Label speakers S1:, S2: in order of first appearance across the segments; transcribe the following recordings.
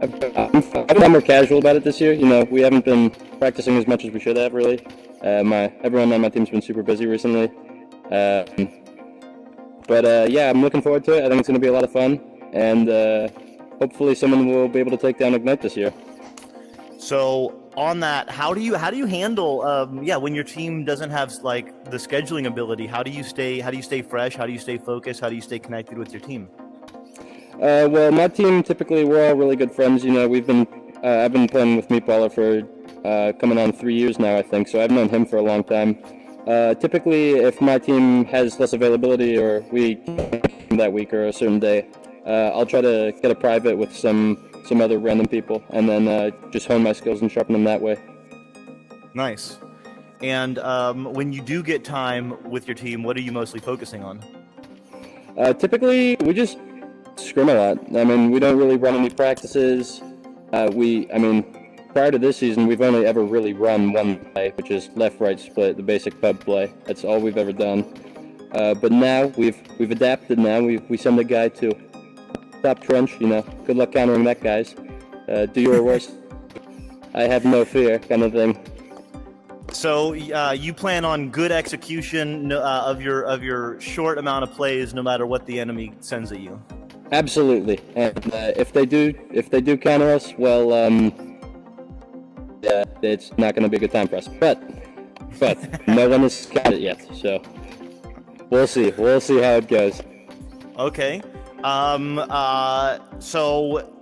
S1: I've been more casual about it this year. You know, we haven't been practicing as much as we should have, really. Everyone on my team's been super busy recently. Yeah, I'm looking forward to it. I think it's going to be a lot of fun, and hopefully someone will be able to take down Ignite this year.
S2: So on that, how do you handle when your team doesn't have like the scheduling ability? How do you stay fresh? How do you stay focused? How do you stay connected with your team?
S1: Well, my team, typically we're all really good friends. You know, I've been playing with Meatballer for coming on 3 years now, I think. So I've known him for a long time. Typically, if my team has less availability or we that week or a certain day, I'll try to get a private with some other random people, and then just hone my skills and sharpen them that way.
S2: Nice. And when you do get time with your team, what are you mostly focusing on?
S1: Typically, we just scrim a lot. I mean, we don't really run any practices. Prior to this season, we've only ever really run one play, which is left-right split, the basic pub play. That's all we've ever done. But now we've adapted. Now we send a guy to top trench. You know, good luck countering that, guys. Do your worst. I have no fear, kind of thing.
S2: So you plan on good execution of your short amount of plays, no matter what the enemy sends at you.
S1: Absolutely, and if they do counter us, well, it's not going to be a good time for us. But no one has got it yet, so we'll see. We'll see how it goes.
S2: Okay. So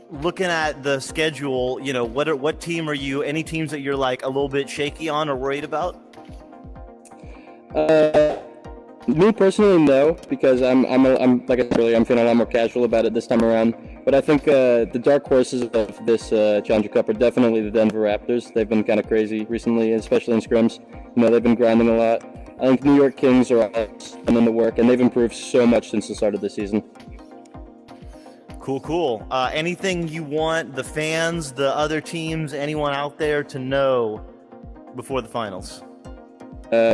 S2: looking at the schedule, you know, what team are you? Any teams that you're like a little bit shaky on or worried about?
S1: Me personally, no, because I'm like I said earlier, I'm feeling a lot more casual about it this time around. But I think the dark horses of this Challenger Cup are definitely the Denver Raptors. They've been kind of crazy recently, especially in scrims. You know, they've been grinding a lot. I think New York Kings are in the work, and they've improved so much since the start of the season.
S2: Cool. Anything you want the fans, the other teams, anyone out there to know before the finals?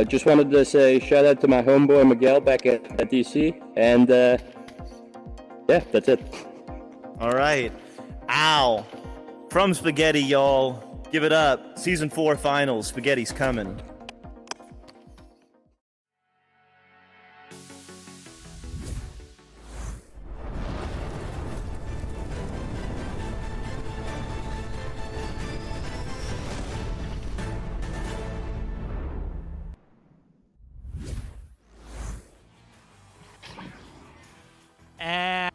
S1: Just wanted to say shout out to my homeboy Miguel back at DC, and yeah, that's it.
S2: All right. Ow. From Spaghetti, y'all. Give it up. Season 4 finals. Spaghetti's coming.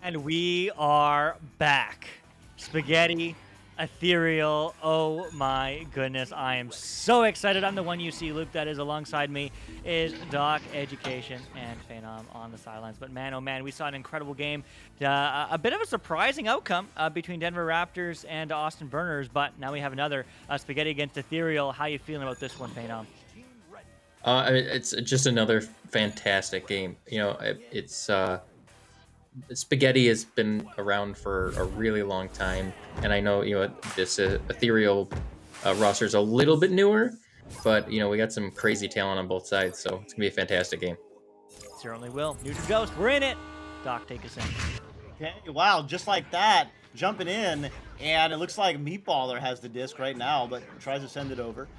S3: And we are back. Spaghetti, Ethereal, oh my goodness, I am so excited. I'm the one you see, Luke, that is alongside me is Doc, Education, and Phenom on the sidelines. But man, oh man, we saw an incredible game. A bit of a surprising outcome between Denver Raptors and Austin Burners, but now we have another Spaghetti against Ethereal. How you feeling about this one, Phenom?
S4: It's just another fantastic game. You know, Spaghetti has been around for a really long time, and I know, you know, this Ethereal roster is a little bit newer, but, you know, we got some crazy talent on both sides, so it's gonna be a fantastic game.
S3: Certainly will. Neutral Ghost, we're in it. Doc, take us in.
S2: Okay, wow, just like that, jumping in, and it looks like Meatballer has the disc right now, but tries to send it over.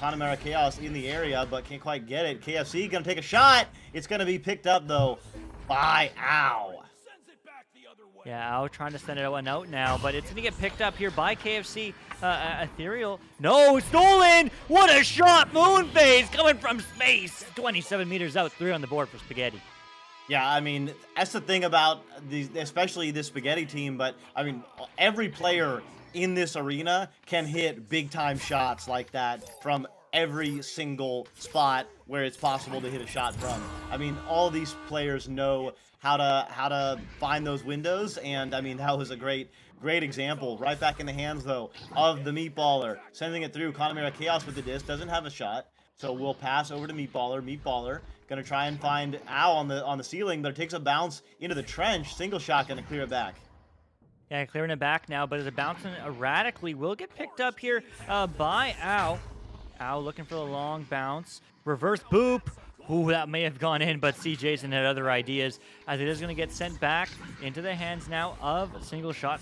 S2: Connemara Chaos in the area, but can't quite get it. KFC gonna take a shot. It's gonna be picked up though by Ow.
S3: Yeah, Ow trying to send it one out now, but it's going to get picked up here by KFC. Ethereal. No, stolen! What a shot! Moonphase coming from space. 27 meters out, 3 on the board for Spaghetti.
S2: Yeah, I mean, that's the thing about these, especially this Spaghetti team, but I mean, every player in this arena can hit big-time shots like that from every single spot where it's possible to hit a shot from. I mean, all these players know how to find those windows, and I mean, that was a great example. Right back in the hands though of the Meatballer, sending it through. Connemara Chaos with the disc, doesn't have a shot, so we'll pass over to Meatballer. Meatballer gonna try and find Ow on the ceiling, but it takes a bounce into the trench. Single shot gonna clear it back.
S3: Yeah, clearing it back now, but as it bouncing erratically, will get picked up here by Ow. Ow looking for the long bounce. Reverse boop. Ooh, that may have gone in, but C. Jason had other ideas, as it is going to get sent back into the hands now of single shot,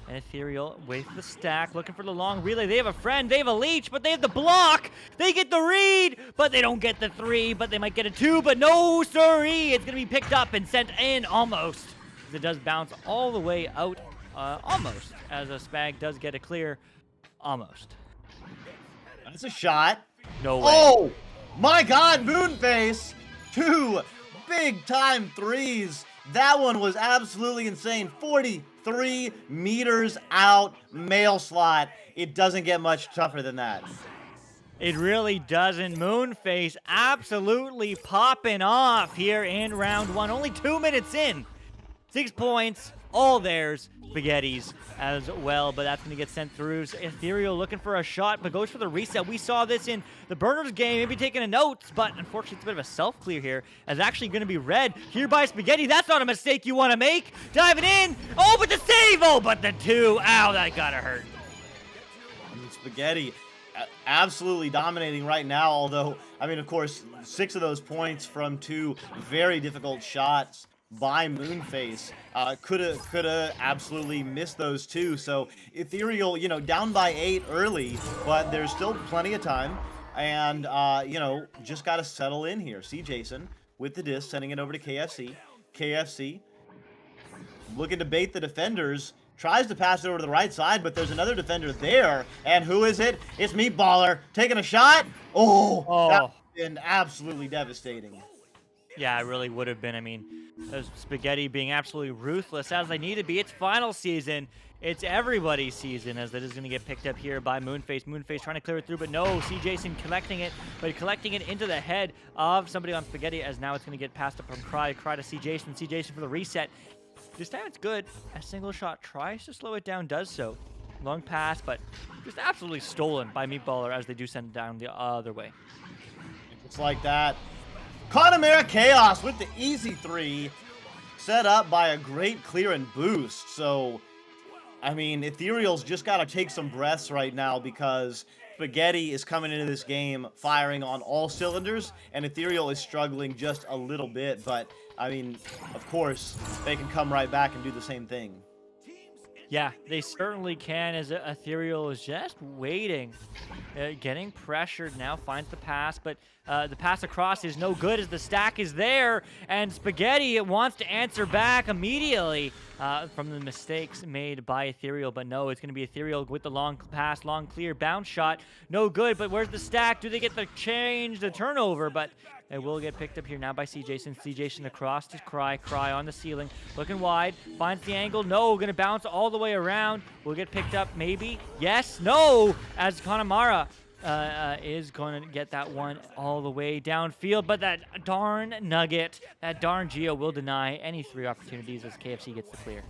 S3: and Ethereal with the stack, looking for the long relay. They have a friend, they have a leech, but they have the block. They get the read, but they don't get the 3, but they might get a 2, but no, sorry. It's going to be picked up and sent in almost. It does bounce all the way out, almost, as a Spag does get a clear, almost.
S2: That's a shot.
S3: No way.
S2: Oh, my God, Moonface. 2 big-time threes. That one was absolutely insane. 43 meters out, mail slot. It doesn't get much tougher than that.
S3: It really doesn't. Moonface absolutely popping off here in round 1. Only 2 minutes in. 6 points, all theirs. Spaghetti's as well, but that's going to get sent through. Ethereal looking for a shot, but goes for the reset. We saw this in the Burners game, maybe taking a note, but unfortunately it's a bit of a self-clear here, as actually going to be red here by Spaghetti. That's not a mistake you want to make. Diving in. Oh, but the save. Oh, but the 2. Ow, that gotta hurt.
S2: Spaghetti absolutely dominating right now, although, I mean, of course, 6 of those points from 2 very difficult shots by Moonface. Coulda absolutely missed those 2. So Ethereal, you know, down by 8 early, but there's still plenty of time. And, you know, just got to settle in here. See Jason with the disc, sending it over to KFC. KFC looking to bait the defenders. Tries to pass it over to the right side, but there's another defender there. And who is it? It's Meatballer taking a shot. Oh. That would have been absolutely devastating.
S3: Yeah, it really would have been. I mean, Spaghetti being absolutely ruthless as they need to be. It's final season. It's everybody's season, as that is going to get picked up here by Moonface. Moonface trying to clear it through, but no. C. Jason collecting it, but collecting it into the head of somebody on Spaghetti, as now it's going to get passed up from Cry. Cry to C. Jason. C. Jason for the reset. This time it's good. A single shot tries to slow it down, does so. Long pass, but just absolutely stolen by Meatballer as they do send it down the other way.
S2: It's like that. Connemara Chaos with the easy 3, set up by a great clear and boost. So, I mean, Ethereal's just got to take some breaths right now, because Spaghetti is coming into this game firing on all cylinders, and Ethereal is struggling just a little bit. But, I mean, of course, they can come right back and do the same thing.
S3: Yeah, they certainly can, as Ethereal is just waiting. Getting pressured now, finds the pass, but the pass across is no good as the stack is there, and Spaghetti wants to answer back immediately from the mistakes made by Ethereal, but no, it's going to be Ethereal with the long pass, long clear, bounce shot, no good, but where's the stack? Do they get the change, the turnover? But it will get picked up here now by C. Jason. C. Jason across to Cry. Cry on the ceiling. Looking wide. Finds the angle. No. Going to bounce all the way around. Will get picked up maybe. Yes. No. As Connemara is going to get that one all the way downfield. But that darn Nugget, that darn Geo will deny any 3 opportunities as KFC gets the clear.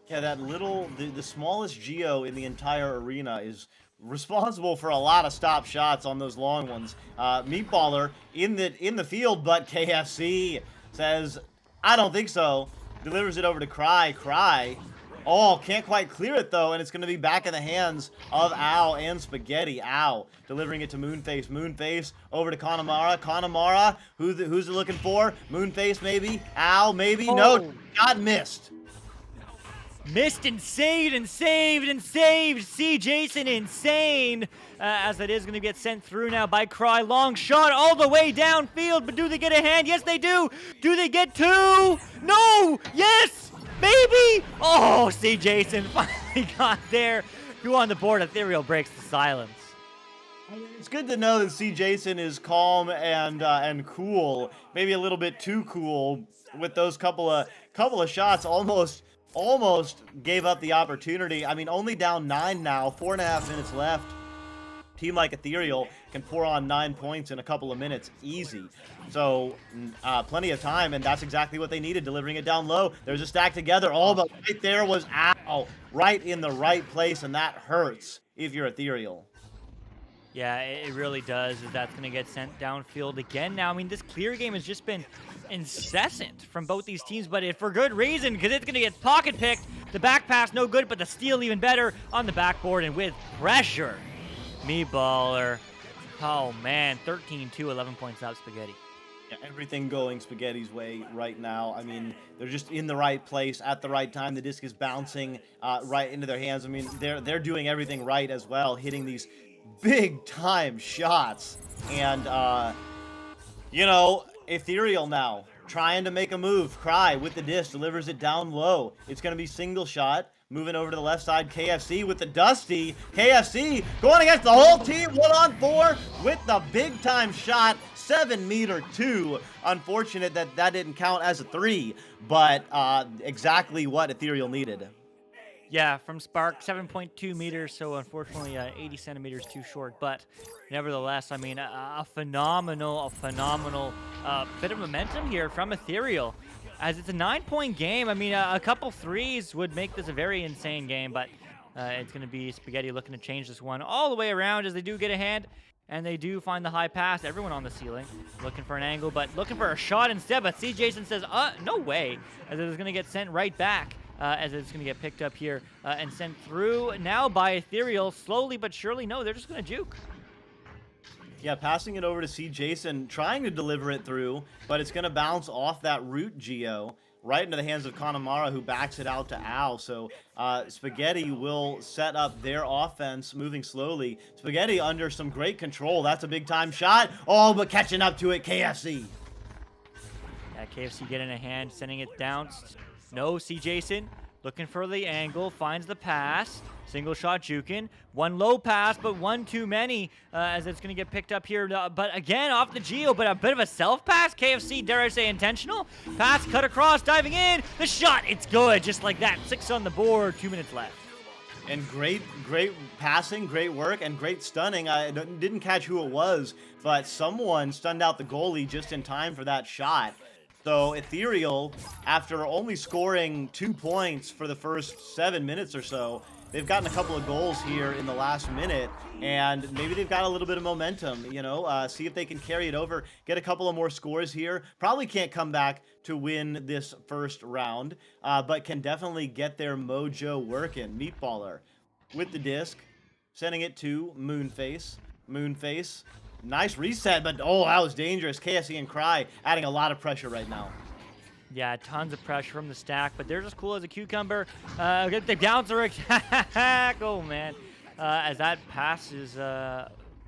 S2: Yeah, that little, the smallest Geo in the entire arena is responsible for a lot of stop shots on those long ones. Meatballer in the field, but KFC says, I don't think so. Delivers it over to Cry. Cry. Oh, can't quite clear it though, and it's going to be back in the hands of Ow and Spaghetti. Ow delivering it to Moonface. Moonface over to Connemara. Connemara, who's it looking for? Moonface maybe? Ow maybe? No, got missed.
S3: Missed and saved and saved and saved. See Jason insane as it is going to get sent through now by Cry. Long shot all the way downfield, but do they get a hand? Yes, they do. Do they get 2? No. Yes. Maybe. Oh, see Jason finally got there. 2 on the board. Ethereal breaks the silence.
S2: It's good to know that C. Jason is calm and cool. Maybe a little bit too cool with those couple of shots. Almost gave up the opportunity. I mean, only down 9 now, 4.5 minutes left. Team like Ethereal can pour on 9 points in a couple of minutes, easy. So, plenty of time, and that's exactly what they needed, delivering it down low. There's a stack together. Oh, but right there was Ow, right in the right place, and that hurts if you're Ethereal.
S3: Yeah, it really does. That's going to get sent downfield again now. I mean, this clear game has just been incessant from both these teams, but for good reason, because it's going to get pocket picked. The back pass, no good, but the steal even better on the backboard, and with pressure, Meatballer Oh man, 13-2, 11 points up, Spaghetti.
S2: Yeah, everything going Spaghetti's way right now. I mean, they're just in the right place at the right time. The disc is bouncing right into their hands. I mean, they're doing everything right as well, hitting these big time shots. And Ethereal now trying to make a move. Cry with the disc, delivers it down low. It's going to be single shot. Moving over to the left side, KFC with the Dusty. KFC going against the whole team, 1-on-4 with the big time shot, 7-meter 2. Unfortunate that didn't count as a 3, but exactly what Ethereal needed.
S3: Yeah, from Spark, 7.2 meters, so unfortunately 80 centimeters too short. But nevertheless, I mean, a phenomenal bit of momentum here from Ethereal. As it's a 9-point game, I mean, a couple threes would make this a very insane game, but it's going to be Spaghetti looking to change this one all the way around as they do get a hand, and they do find the high pass. Everyone on the ceiling looking for an angle, but looking for a shot instead, but C. Jason says, no way, as it is going to get sent right back. As it's going to get picked up here and sent through now by Ethereal. Slowly but surely, no, they're just going to juke.
S2: Yeah, passing it over to C. Jason, trying to deliver it through, but it's going to bounce off that root Geo right into the hands of Connemara, who backs it out to Al. So Spaghetti will set up their offense moving slowly. Spaghetti under some great control. That's a big-time shot. Oh, but catching up to it, KFC.
S3: Yeah, KFC getting a hand, sending it down. No, C. Jason looking for the angle, finds the pass. Single shot juking. One low pass, but one too many as it's going to get picked up here. But again, off the Geo, but a bit of a self-pass. KFC, dare I say, intentional. Pass cut across, diving in. The shot, it's good. Just like that. 6 on the board, 2 minutes left.
S2: And great passing, great work, and great stunning. I didn't catch who it was, but someone stunned out the goalie just in time for that shot. So Ethereal, after only scoring 2 points for the first 7 minutes or so, they've gotten a couple of goals here in the last minute, and maybe they've got a little bit of momentum, see if they can carry it over, get a couple of more scores here. Probably can't come back to win this first round, but can definitely get their mojo working. Meatballer with the disc, sending it to Moonface. Moonface. Nice reset, but oh, that was dangerous. KFC and Cry adding a lot of pressure right now.
S3: Yeah, tons of pressure from the stack, but they're just cool as a cucumber. Get the bouncer attack. Oh, man. As that pass is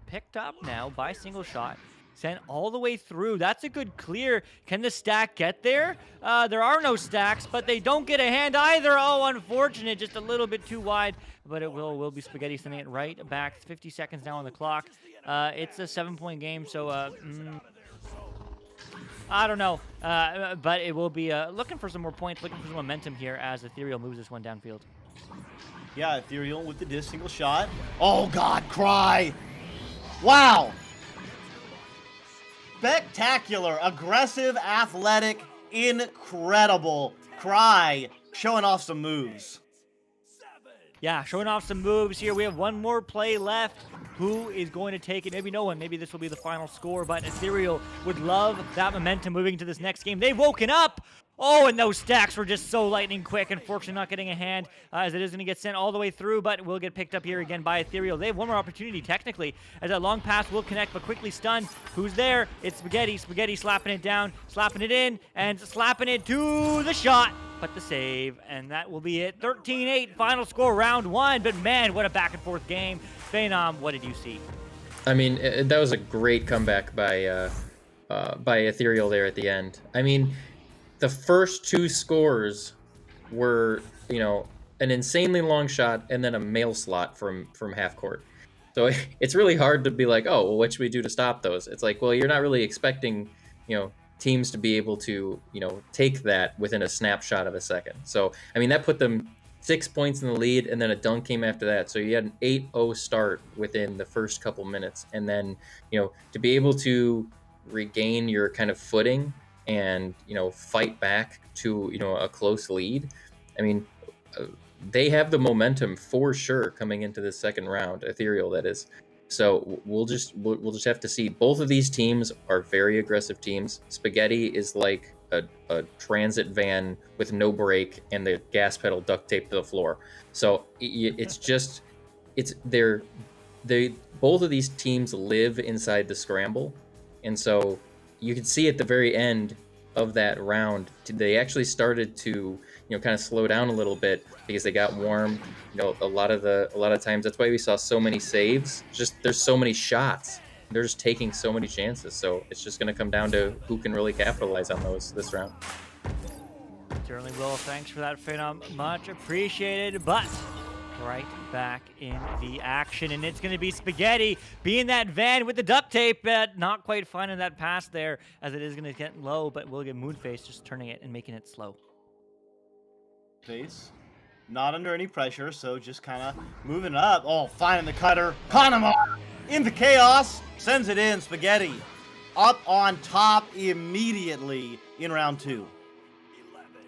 S3: picked up now by single shot. Sent all the way through. That's a good clear. Can the stack get there? There are no stacks, but they don't get a hand either. Oh, unfortunate. Just a little bit too wide, but it will be Spaghetti sending it right back. 50 seconds now on the clock. It's a 7-point game, so I don't know, but it will be looking for some more points, looking for some momentum here as Ethereal moves this one downfield.
S2: Yeah, Ethereal with the disc, single shot. Oh, God, Cry. Wow. Spectacular, aggressive, athletic, incredible. Cry showing off some moves.
S3: Yeah, showing off some moves here. We have one more play left. Who is going to take it? Maybe no one. Maybe this will be the final score, but Ethereal would love that momentum moving into this next game. They've woken up. Oh, and those stacks were just so lightning quick. Unfortunately, not getting a hand as it is going to get sent all the way through, but will get picked up here again by Ethereal. They have one more opportunity, technically, as that long pass will connect, but quickly stunned. Who's there? It's Spaghetti. Spaghetti slapping it down, slapping it in, and slapping it to the shot, but the save, and that will be it. 13-8, final score, round 1, but man, what a back-and-forth game. Phenom, what did you see?
S4: I mean, that was a great comeback by Ethereal there at the end. I mean, the first 2 scores were, an insanely long shot and then a mail slot from half court. So it's really hard to be like, oh, well, what should we do to stop those? It's like, well, you're not really expecting, teams to be able to, take that within a snapshot of a second. So, I mean, that put them 6 points in the lead, and then a dunk came after that. So you had an 8-0 start within the first couple minutes. And then, to be able to regain your kind of footing and, fight back to, a close lead. I mean, they have the momentum for sure coming into the second round, Ethereal, that is. So we'll just have to see. Both of these teams are very aggressive teams. Spaghetti is like a transit van with no brake and the gas pedal duct taped to the floor. So they're both of these teams live inside the scramble, and so you could see at the very end of that round, they actually started to kind of slow down a little bit because they got warm. A lot of times that's why we saw so many saves. Just there's so many shots. They're just taking so many chances. So it's just going to come down to who can really capitalize on those this round.
S3: Certainly will. Thanks for that, Phenom. Much appreciated. But right back in the action, and it's going to be Spaghetti being that van with the duct tape, but not quite finding that pass there, as it is going to get low, but we'll get Moonface just turning it and making it slow.
S2: Face, not under any pressure, so just kind of moving up. Oh, finding the cutter. Connemara into chaos, sends it in. Spaghetti up on top immediately in round 2.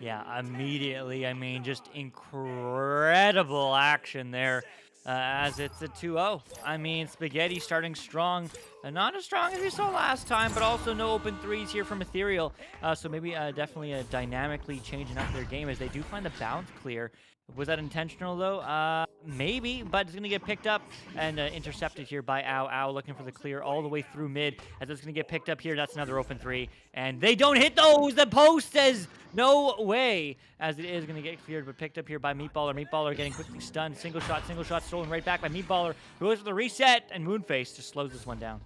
S3: Yeah, immediately. I mean, just incredible action there as it's a 2-0. I mean, Spaghetti starting strong. Not as strong as we saw last time, but also no open threes here from Ethereal. So maybe definitely dynamically changing up their game as they do find the bounce clear. Was that intentional, though? Maybe, but it's going to get picked up and intercepted here by Ow. Ow looking for the clear all the way through mid as it's going to get picked up here. That's another open 3, and they don't hit those. The post says no way, as it is going to get cleared, but picked up here by Meatballer. Meatballer getting quickly stunned. Single shot stolen right back by Meatballer, who goes for the reset, and Moonface just slows this one down.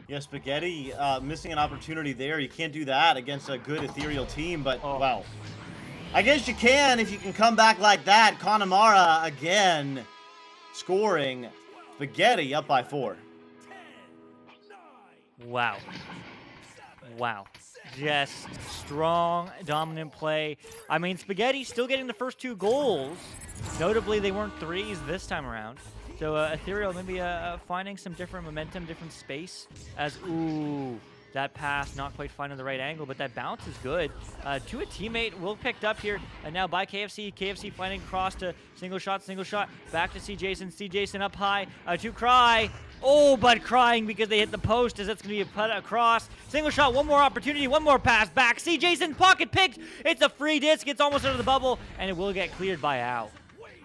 S2: Yeah, Spaghetti missing an opportunity there. You can't do that against a good Ethereal team, but wow. I guess you can if you can come back like that. Connemara again scoring. Spaghetti up by 4.
S3: Wow. Wow. Just strong, dominant play. I mean, Spaghetti still getting the first 2 goals. Notably, they weren't threes this time around. So Ethereal maybe finding some different momentum, different space. As, ooh, that pass not quite finding the right angle, but that bounce is good. To a teammate, will picked up here, and now by KFC. KFC finding cross to single shot, back to C-Jason. C-Jason up high to Cry. Oh, but crying because they hit the post as it's going to be put across. Single shot, one more opportunity, one more pass back. C-Jason pocket picked. It's a free disc. It's almost out of the bubble, and it will get cleared by Ow.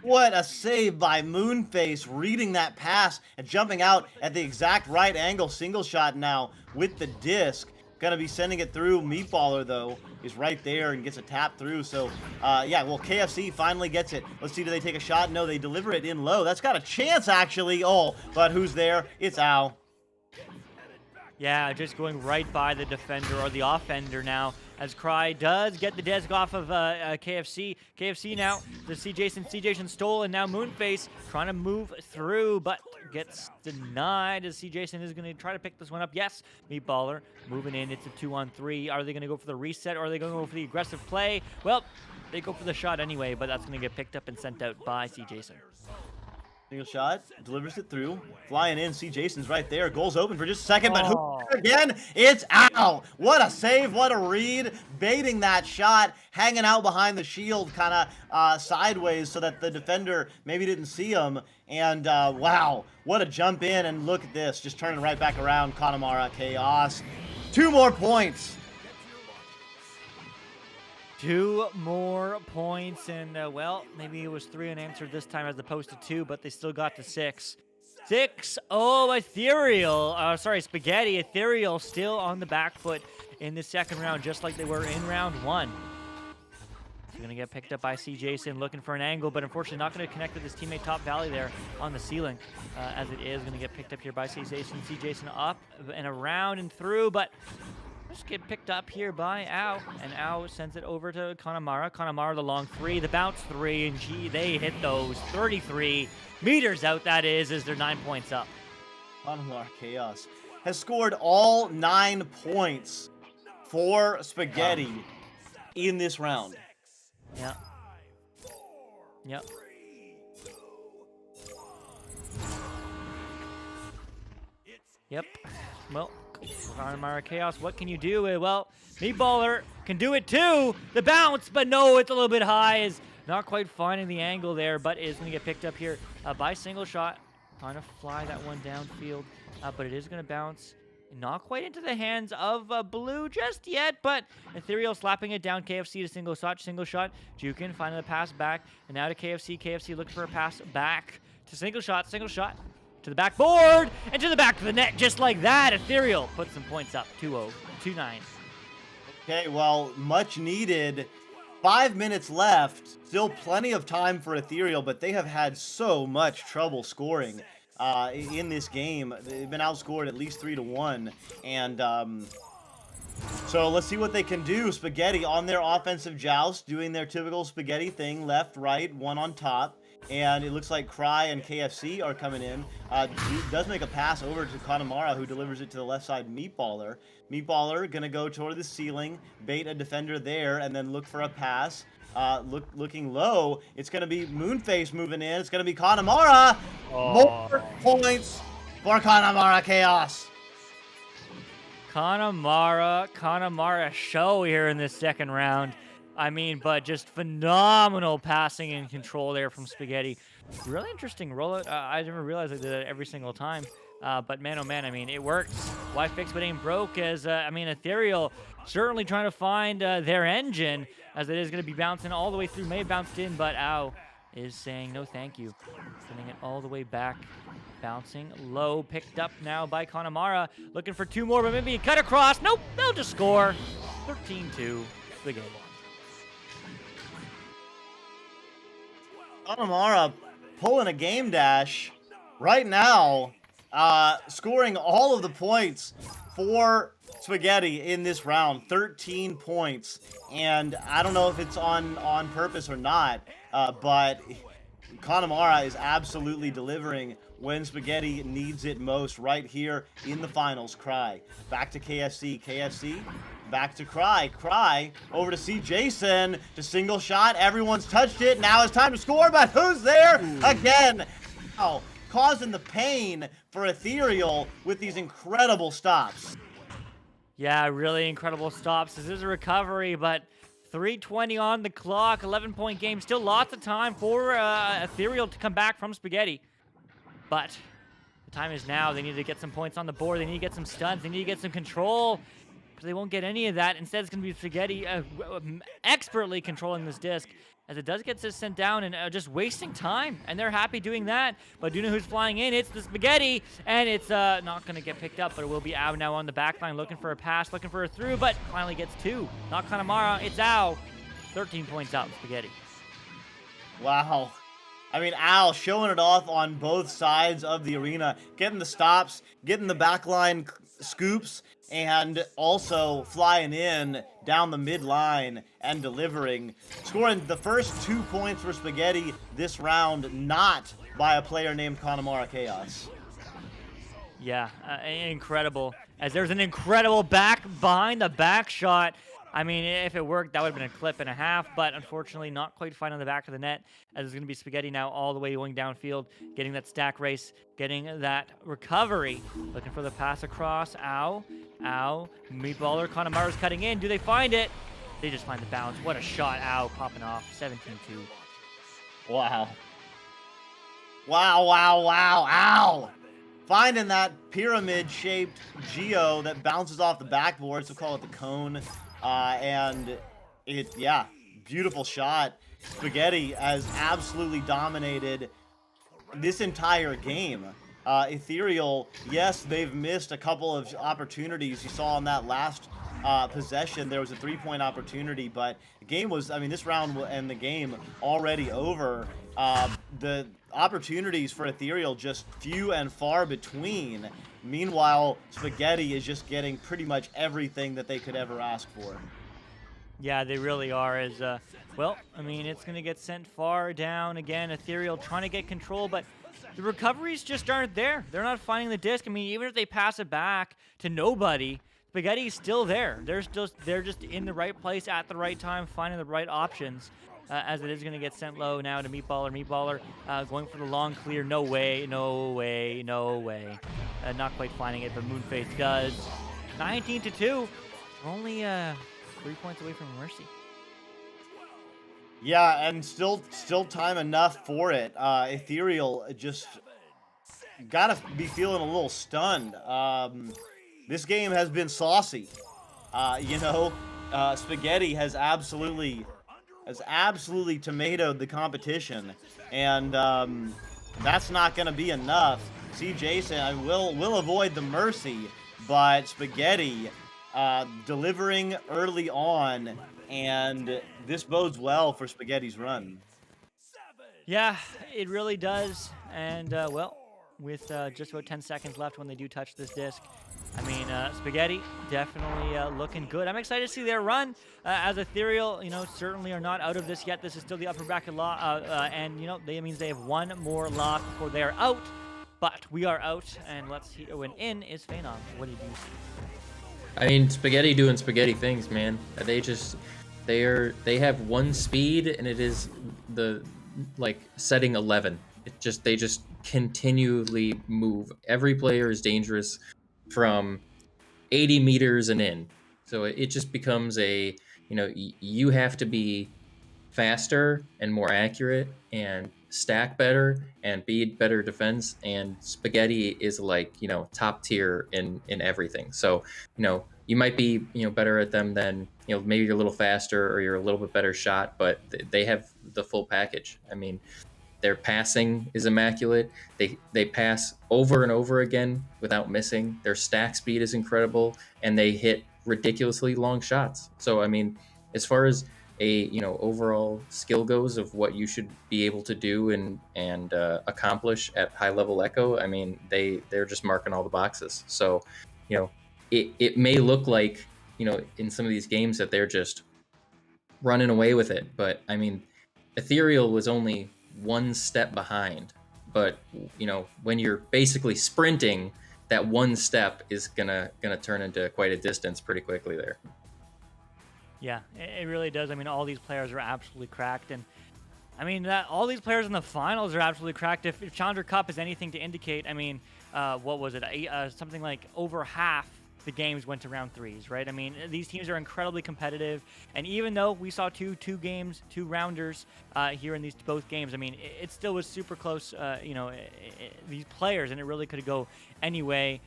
S2: What a save by Moonface, reading that pass and jumping out at the exact right angle. Single shot now with the disc. Gonna be sending it through. Meatballer, though, is right there and gets a tap through. So, yeah, well, KFC finally gets it. Let's see, do they take a shot? No, they deliver it in low. That's got a chance, actually. Oh, but who's there? It's Ow.
S3: Yeah, just going right by the defender or the offender now, as Cry does get the disc off of KFC. KFC now to C-Jason. C-Jason stole, and now Moonface trying to move through, but gets denied as C-Jason is going to try to pick this one up. Yes, Meatballer moving in. It's a 2-on-3. Are they going to go for the reset, or are they going to go for the aggressive play? Well, they go for the shot anyway, but that's going to get picked up and sent out by C-Jason.
S2: Single shot, delivers it through, flying in. C-Jason's right there. Goal's open for just a second, but who again? It's Ow. What a save, what a read. Baiting that shot, hanging out behind the shield kind of sideways so that the defender maybe didn't see him. And wow, what a jump in, and look at this. Just turning right back around. Connemara, chaos. 2 more points.
S3: 2 more points, and well, maybe it was 3 unanswered this time as opposed to 2, but they still got to 6. 6-0 Ethereal. Sorry, Spaghetti. Ethereal still on the back foot in the second round, just like they were in round 1. He's going to get picked up by C-Jason, looking for an angle, but unfortunately not going to connect with his teammate Top Valley there on the ceiling, as it is going to get picked up here by C-Jason. C-Jason up and around and through, but just get picked up here by Ow, and Ow sends it over to Connemara. Connemara, the long 3, the bounce 3, and gee, they hit those. 33 meters out, that is, as they're 9 points up.
S2: Connemara Chaos has scored all 9 points for Spaghetti in this round.
S3: Yeah. Yep. Yep. Well, Connemara Chaos, what can you do? Well, Meatballer can do it too. The bounce, but no, it's a little bit high. Is not quite finding the angle there, but is going to get picked up here by Single Shot. Trying to fly that one downfield, but it is going to bounce. Not quite into the hands of Blue just yet, but Ethereal slapping it down. KFC to Single Shot. Jukin finding the pass back, and now to KFC. KFC looking for a pass back to Single Shot. to the backboard, and to the back of the net, just like that. Ethereal puts some points up, 2-0, 2-9.
S2: Okay, well, much needed. 5 minutes left. Still plenty of time for Ethereal, but they have had so much trouble scoring in this game. They've been outscored at least 3-1, and so let's see what they can do. Spaghetti on their offensive joust, doing their typical Spaghetti thing, left, right, one on top. And it looks like Cry and KFC are coming in. Does make a pass over to Connemara, who delivers it to the left side Meatballer. Meatballer gonna go toward the ceiling, bait a defender there, and then look for a pass. Looking low. It's gonna be Moonface moving in. It's gonna be Connemara. More points for Connemara Chaos.
S3: Connemara show here in this second round. I mean, but just phenomenal passing and control there from Spaghetti. Really interesting roll it. I never realized I did it every single time. But man, oh man, I mean, it works. Why fix what ain't broke? As I mean, Ethereal certainly trying to find their engine, as it is going to be bouncing all the way through. May have bounced in, but Ow is saying no thank you. Sending it all the way back. Bouncing low, picked up now by Connemara. Looking for 2 more, but maybe a cut across. Nope, they'll just score. 13-2, Spaghetti.
S2: Connemara pulling a game dash right now, scoring all of the points for Spaghetti in this round. 13 points, and I don't know if it's on purpose or not, but Connemara is absolutely delivering when Spaghetti needs it most right here in the finals. Cry back to KFC, back to Cry over to see Jason to single shot. Everyone's touched it. Now it's time to score, but who's there again? Oh, causing the pain for Ethereal with these incredible stops.
S3: Yeah, really incredible stops. This is a recovery, but 3:20 on the clock, 11-point game. Still lots of time for Ethereal to come back from Spaghetti. But the time is now. They need to get some points on the board. They need to get some stuns. They need to get some control. But they won't get any of that. Instead, it's going to be Spaghetti expertly controlling this disc, as it does get sent down and just wasting time. And they're happy doing that. But do you know who's flying in? It's the Spaghetti. And it's not going to get picked up, but it will be Ow now on the back line, looking for a pass, looking for a through, but finally gets 2. Not Connemara. It's Ow. 13 points out, Spaghetti.
S2: Wow. I mean, Al showing it off on both sides of the arena, getting the stops, getting the backline scoops, and also flying in down the midline and delivering. Scoring the first 2 points for Spaghetti this round, not by a player named Connemara Chaos.
S3: Yeah, incredible. As there's an incredible behind the back shot. I mean, if it worked, that would have been a clip and a half, but unfortunately not quite fine on the back of the net, as it's going to be Spaghetti now all the way going downfield, getting that stack race, getting that recovery, looking for the pass across. Ow, Meatballer, Connemara's cutting in. Do they find it? They just find the bounce. What a shot. Ow, popping off. 17-2.
S2: Wow. Ow. Finding that pyramid-shaped geo that bounces off the backboard, so call it the cone. And beautiful shot. Spaghetti has absolutely dominated this entire game. Ethereal, yes, they've missed a couple of opportunities. You saw on that last possession, there was a 3-point opportunity, but the game was, I mean, this round and the game already over. The opportunities for Ethereal just few and far between. Meanwhile, Spaghetti is just getting pretty much everything that they could ever ask for.
S3: Yeah, they really are. Well, I mean, it's going to get sent far down again. Ethereal trying to get control, but the recoveries just aren't there. They're not finding the disc. I mean, even if they pass it back to nobody, Spaghetti's still there. They're just in the right place at the right time, finding the right options. As it is going to get sent low now to Meatballer. Meatballer going for the long clear. No way. Not quite finding it, but Moonface does. 19-2. We're only 3 points away from Mercy.
S2: Yeah, and still time enough for it. Ethereal just gotta be feeling a little stunned. This game has been saucy. Spaghetti has absolutely tomatoed the competition, and that's not going to be enough See, Jason, I will avoid the mercy, but Spaghetti delivering early on, and this bodes well for Spaghetti's run.
S3: Yeah, it really does. And, well, with just about 10 seconds left when they do touch this disc, I mean, Spaghetti definitely looking good. I'm excited to see their run. As Ethereal, certainly are not out of this yet. This is still the upper bracket and, that means they have one more loss before they are out. But we are out, and let's see. Oh, and in is Phenom. What did you see?
S4: I mean, Spaghetti doing Spaghetti things, man. They have one speed, and it is the setting 11. They just continually move. Every player is dangerous from 80 meters and in. So it just becomes you have to be faster and more accurate and stack better and be better defense. And Spaghetti is top tier in everything. So, you might be, better at them than, maybe you're a little faster or you're a little bit better shot, but they have the full package. I mean, their passing is immaculate. They pass over and over again without missing. Their stack speed is incredible, and they hit ridiculously long shots. So, I mean, as far as a overall skill goes of what you should be able to do and accomplish at high level Echo, I mean, they're just marking all the boxes. So, it may look like, in some of these games that they're just running away with it, but I mean, Ethereal was only one step behind, but when you're basically sprinting, that one step is gonna turn into quite a distance pretty quickly there.
S3: Yeah, it really does. I mean, all these players are absolutely cracked, and I mean all these players in the finals are absolutely cracked. If Challenger Cup is anything to indicate, I mean, what was it? Something like over half the games went to round threes, right? I mean, these teams are incredibly competitive, and even though we saw two rounders here in these both games, I mean, it still was super close. These players, and it really could go any way,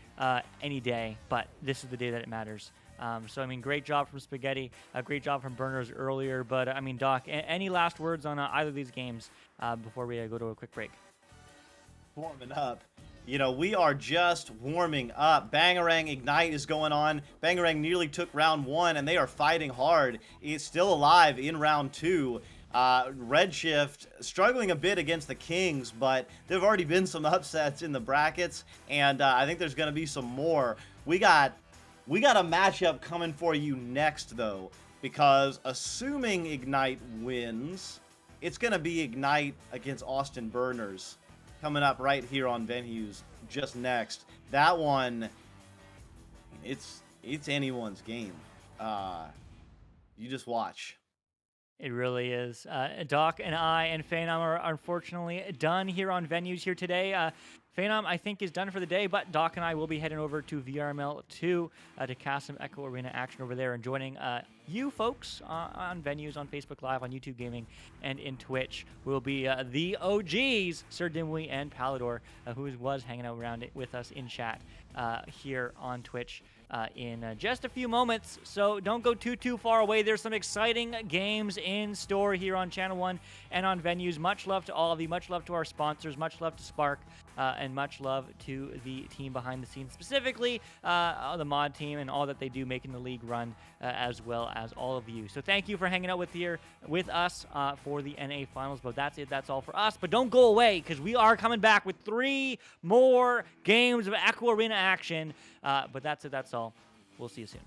S3: any day. But this is the day that it matters. So, I mean, great job from Spaghetti, a great job from Burners earlier. But, I mean, Doc, any last words on either of these games before we go to a quick break?
S2: Warming up. We are just warming up. Bangarang Ignite is going on. Bangarang nearly took round one, and they are fighting hard. It's still alive in round two. Redshift struggling a bit against the Kings, but there have already been some upsets in the brackets, and I think there's going to be some more. We got a matchup coming for you next, though, because assuming Ignite wins, it's going to be Ignite against Austin Burners coming up right here on Venues just next. That one, it's anyone's game. You just watch.
S3: It really is. Doc and I and Phenom are unfortunately done here on Venues here today. Phenom, I think, is done for the day, but Doc and I will be heading over to VRML 2 to cast some Echo Arena action over there and joining you folks on Venues, on Facebook Live, on YouTube Gaming, and in Twitch. Will be the OGs, Sir Dimwee and Palador, who was hanging out around with us in chat here on Twitch in just a few moments. So don't go too far away. There's some exciting games in store here on Channel 1 and on Venues. Much love to all of you. Much love to our sponsors. Much love to Spark. And much love to the team behind the scenes, specifically the mod team and all that they do making the league run, as well as all of you. So thank you for hanging out with us for the NA Finals. But that's it. That's all for us. But don't go away, because we are coming back with 3 more games of Echo Arena action. But that's it. That's all. We'll see you soon.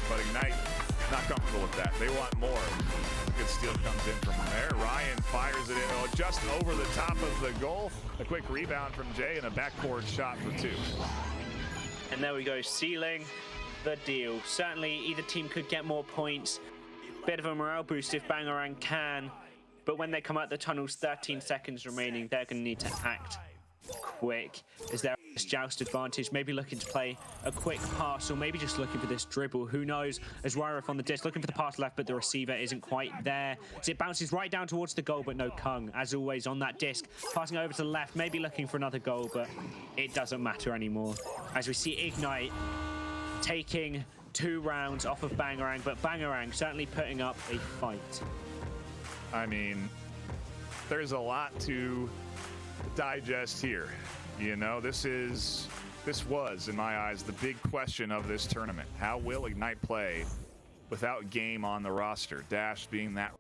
S5: But Ignite, not comfortable with that. They want more. Good steal comes in from there. Ryan fires it in just over the top of the goal. A quick rebound from Jay and a backboard shot for 2.
S6: And there we go, sealing the deal. Certainly either team could get more points. Bit of a morale boost if Bangarang can. But when they come out the tunnels, 13 seconds remaining, they're going to need to act quick. Is there Joust advantage, maybe looking to play a quick pass or maybe just looking for this dribble. Who knows? As Ryref on the disc, looking for the pass left, but the receiver isn't quite there. So it bounces right down towards the goal, but no Kung, as always, on that disc. Passing over to the left, maybe looking for another goal, but it doesn't matter anymore. As we see Ignite taking 2 rounds off of Bangarang, but Bangarang certainly putting up a fight.
S5: I mean, there's a lot to digest here. You know, this was, in my eyes, the big question of this tournament. How will Ignite play without Game on the roster? Dash being that.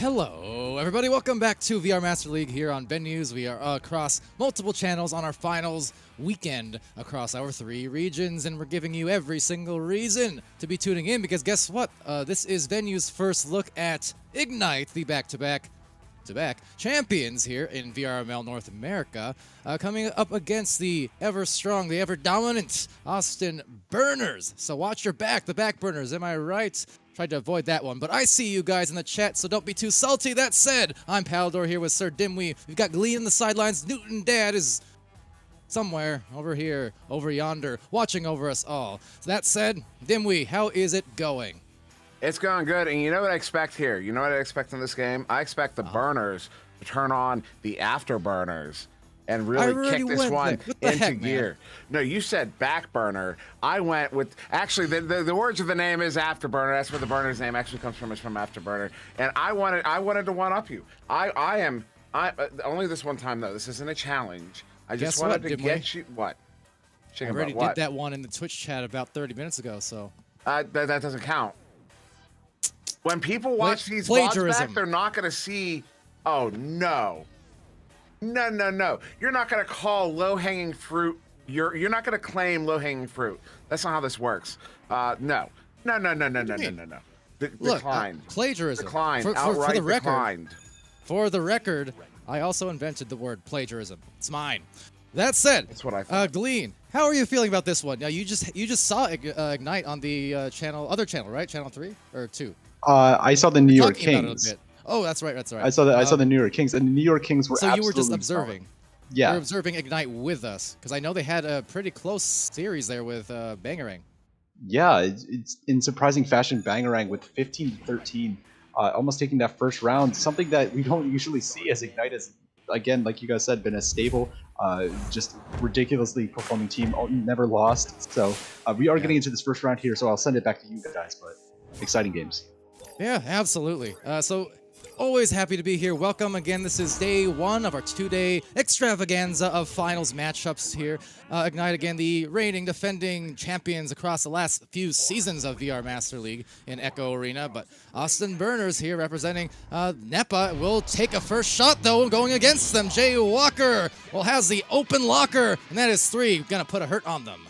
S7: Hello, everybody. Welcome back to VR Master League here on Ben News. We are across multiple channels on our finals weekend across our 3 regions, and we're giving you every single reason to be tuning in because guess what? This is Venue's first look at Ignite, the back-to-back champions here in VRML North America, coming up against the ever-strong, the ever-dominant Austin Burners. So watch your back, the back burners, am I right? Tried to avoid that one, but I see you guys in the chat, so don't be too salty. That said, I'm Palador here with Sir Dimwee. We've got Glee in the sidelines. Newton Dad is somewhere over here, over yonder, watching over us all. So that said, Dimwee, how is it going?
S8: It's going good, and you know what I expect here? You know what I expect in this game? I expect the burners to turn on the afterburners and really kick this one into gear. No, you said back burner. I went with, actually, the words of the name is afterburner. That's where the burner's name actually comes from, is from afterburner. And I wanted to one-up you. I only this one time, though. This isn't a challenge. I just wanted to get you, what?
S7: I already did that one in the Twitch chat about 30 minutes ago, so.
S8: That doesn't count. When people watch these vlogs back, they're not going to see, oh, no. No. You're not going to call low-hanging fruit. You're not going to claim low-hanging fruit. That's not how this works. No. Declined.
S7: Plagiarism.
S8: Declined.
S7: For
S8: Outright
S7: the record,
S8: declined.
S7: For the record, I also invented the word plagiarism. It's mine. That said,
S8: that's what I thought.
S7: Gleen, how are you feeling about this one? Now you just saw Ignite on the other channel, right? Channel 3 or 2?
S9: I saw the New York Kings.
S7: Oh, that's right.
S9: I saw the New York Kings, and the New York Kings were
S7: so you were just observing.
S9: Yeah.
S7: You were observing Ignite with us, because I know they had a pretty close series there with Bangarang.
S9: Yeah, it's in surprising fashion, Bangarang with 15-13, almost taking that first round, something that we don't usually see, as Ignite has, again, like you guys said, been a stable, just ridiculously performing team, never lost. So we are getting into this first round here, so I'll send it back to you guys, but exciting games.
S7: Yeah, absolutely. So always happy to be here. Welcome again. This is day 1 of our 2-day extravaganza of finals matchups here. Ignite again, the reigning, defending champions across the last few seasons of VR Master League in Echo Arena. But Austin Burners here representing NEPA will take a first shot, though, going against them. Jay Walker has the open locker, and that is 3. Gonna put a hurt on them.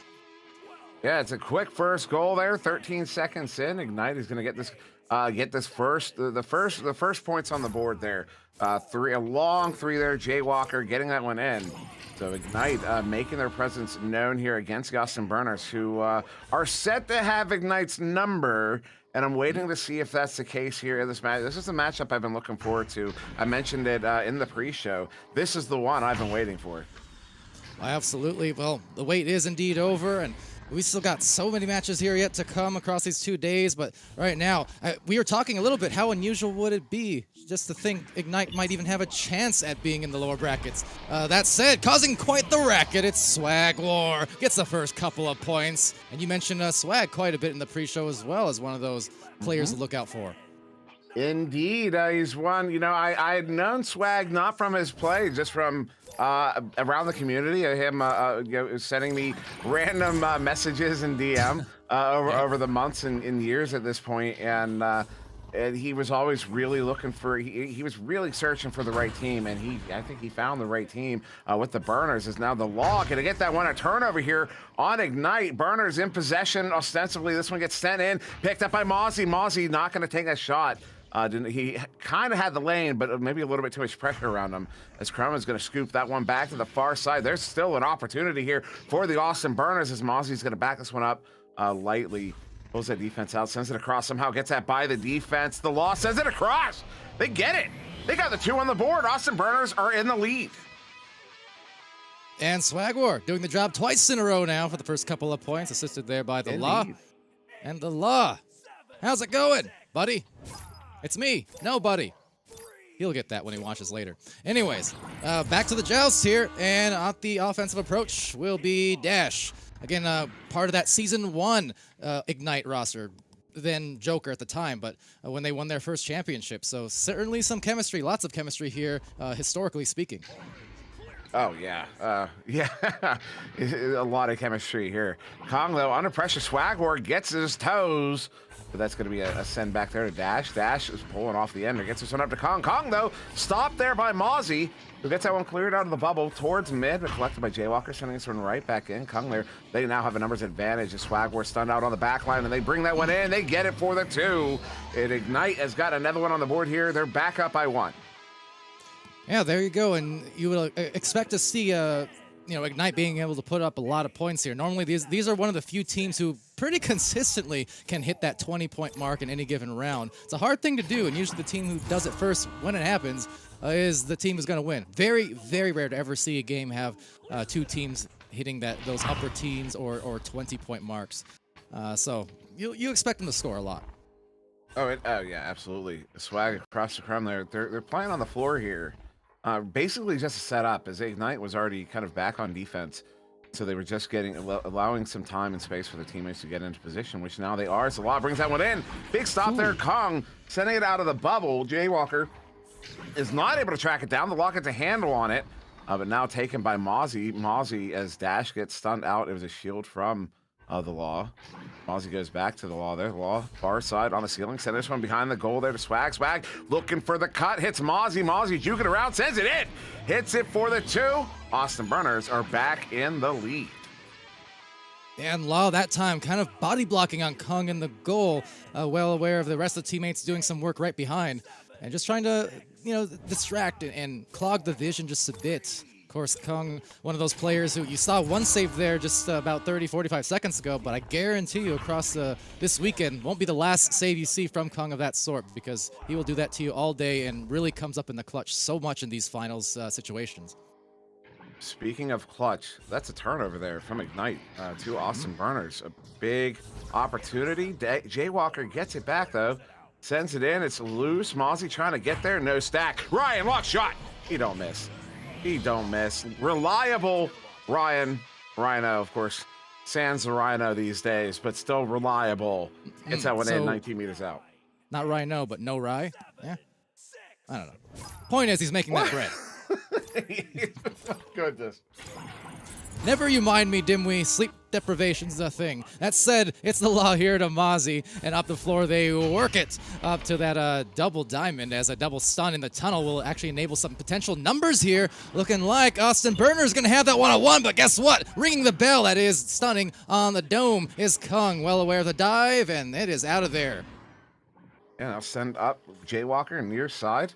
S8: Yeah, it's a quick first goal there. 13 seconds in. Ignite is gonna get this. The first points on the board there. A long 3 there. Jay Walker getting that one in. So Ignite making their presence known here against the Austin Burners, who are set to have Ignite's number. And I'm waiting to see if that's the case here in this match. This is a matchup I've been looking forward to. I mentioned it in the pre-show. This is the one I've been waiting for.
S7: Absolutely. Well, the wait is indeed over, and we still got so many matches here yet to come across these 2 days, but right now, we were talking a little bit, how unusual would it be just to think Ignite might even have a chance at being in the lower brackets. That said, causing quite the racket, it's Swag War. Gets the first couple of points, and you mentioned Swag quite a bit in the pre-show as well as one of those players to look out for.
S8: Indeed, he's one. You know, I had known Swag not from his play, just from around the community. Him sending me random messages in DM over the months and years at this point, and he was always really looking for. He was really searching for the right team, and I think he found the right team with the Burners. Is now the Law gonna get that one, a turnover here on Ignite. Burners in possession ostensibly. This one gets sent in, picked up by Mozzie. Mozzie not gonna take that shot. He kind of had the lane, but maybe a little bit too much pressure around him, as Crum is going to scoop that one back to the far side. There's still an opportunity here for the Austin Burners, as Mozzie's going to back this one up lightly. Pulls that defense out, sends it across, somehow gets that by the defense. The Law sends it across. They get it. They got the 2 on the board. Austin Burners are in the lead.
S7: And Swagwar doing the job twice in a row now for the first couple of points, assisted there by the Law. And the Law, how's it going, buddy? It's me. No, buddy. He'll get that when he watches later. Anyways, back to the joust here, and at the offensive approach will be Dash. Again, part of that Season 1 Ignite roster, then Joker at the time, but when they won their first championship. So certainly some chemistry, lots of chemistry here, historically speaking.
S8: Oh, yeah. Yeah, a lot of chemistry here. Kong, though, under pressure. Swagwar gets his toes, but that's going to be a send back there to Dash. Dash is pulling off the ender, gets this one up to Kong. Kong, though, stopped there by Mozzie, who gets that one cleared out of the bubble towards mid, but collected by Jaywalker, sending this one right back in. Kong there, they now have a numbers advantage as Swagwar stunned out on the back line, and they bring that one in. They get it for the 2. And Ignite has got another one on the board here. They're back up by 1.
S7: Yeah, there you go, and you would expect to see, Ignite being able to put up a lot of points here. Normally, these are one of the few teams who pretty consistently can hit that 20-point mark in any given round. It's a hard thing to do, and usually the team who does it first when it happens is the team who's going to win. Very, very rare to ever see a game have 2 teams hitting those upper teens or 20-point marks. So you expect them to score a lot.
S8: Oh yeah, absolutely. Swag across the crumb there. They're playing on the floor here. Basically just a setup, as Ignite was already kind of back on defense. So they were just allowing some time and space for the teammates to get into position, which now they are. So Law brings that one in. Big stop there. Kong sending it out of the bubble. Jaywalker is not able to track it down. The Law gets a handle on it, but now taken by Mozzie. Mozzie, as Dash gets stunned out. It was a shield from the Law. Mozzie goes back to the Law there. Law, far side on the ceiling. Send this one behind the goal there to Swag. Swag looking for the cut. Hits Mozzie. Mozzie juking around. Sends it in. Hits it for the 2. Austin Burners are back in the lead.
S7: And Law that time kind of body blocking on Kung in the goal. Well aware of the rest of the teammates doing some work right behind. And just trying to, distract and clog the vision just a bit. Of course, Kung, one of those players who you saw one save there just about 30-45 seconds ago, but I guarantee you across this weekend won't be the last save you see from Kung of that sort, because he will do that to you all day and really comes up in the clutch so much in these finals situations.
S8: Speaking of clutch, that's a turnover there from Ignite to Austin Burners. A big opportunity. Jaywalker gets it back, though. Sends it in. It's loose. Mozzie trying to get there. No stack. Ryan, lock shot. He don't miss. He don't miss. Reliable Ryan. Rhino, of course. Sans the Rhino these days, but still reliable. Gets that one in 19 meters out.
S7: Not Rhino, but no Rye? Yeah? I don't know. Point is, he's making that bread.
S8: Goodness.
S7: Never you mind me, Dimwee. Sleep deprivation's a thing. That said, it's the Law here to Mozzie, and up the floor they work it up to that double diamond, as a double stun in the tunnel will actually enable some potential numbers here. Looking like Austin Burner's gonna have that one-on-one, but guess what? Ringing the bell, that is stunning on the dome, is Kung. Well aware of the dive, and it is out of there.
S8: Yeah, I'll send up Jaywalker near side.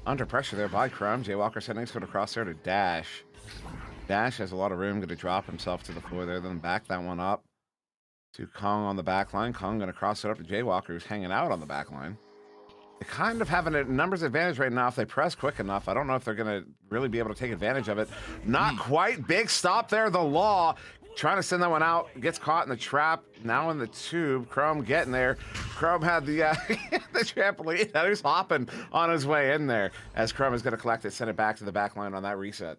S8: Under pressure there by Crumb. Jaywalker sending it across there to Dash. Dash has a lot of room, going to drop himself to the floor there, then back that one up to Kong on the back line. Kong going to cross it up to Jaywalker, who's hanging out on the back line. They kind of have a numbers advantage right now if they press quick enough. I don't know if they're going to really be able to take advantage of it. Not quite. Big stop there. The Law trying to send that one out. Gets caught in the trap. Now in the tube. Chrome getting there. Chrome had the the trampoline. He's hopping on his way in there as Chrome is going to collect it, send it back to the back line on that reset.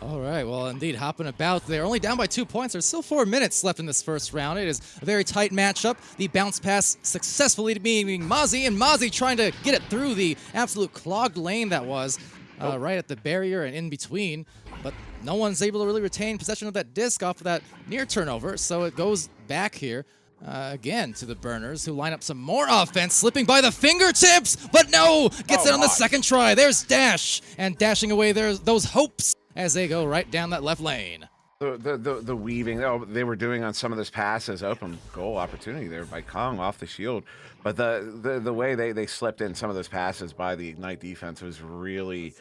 S7: All right, well, indeed, hopping about. They're only down by 2 points. There's still 4 minutes left in this first round. It is a very tight matchup. The bounce pass successfully being Mozzie, and Mozzie trying to get it through the absolute clogged lane that was right at the barrier and in between. But no one's able to really retain possession of that disc off of that near turnover, so it goes back here. Again to the Burners, who line up some more offense, slipping by the fingertips, but no! Gets it on the second try. There's Dash, and dashing away those hopes as they go right down that left lane.
S8: The weaving they were doing on some of those passes, open goal opportunity there by Kong off the shield. But the way they slipped in some of those passes by the Ignite defense was really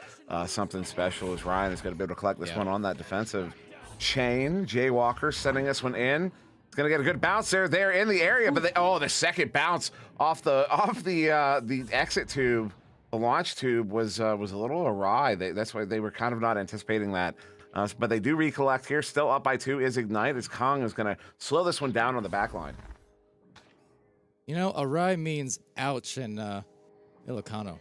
S8: something special, as Ryan is going to be able to collect this one on that defensive chain. Jaywalker setting this one in. gonna get a good bounce there. They're in the area, but the second bounce off the exit tube, the launch tube was a little awry. That's why they were kind of not anticipating that. But they do recollect here. Still up by 2 is Ignite, as Kong is gonna slow this one down on the back line.
S7: You know, awry means ouch in Ilocano,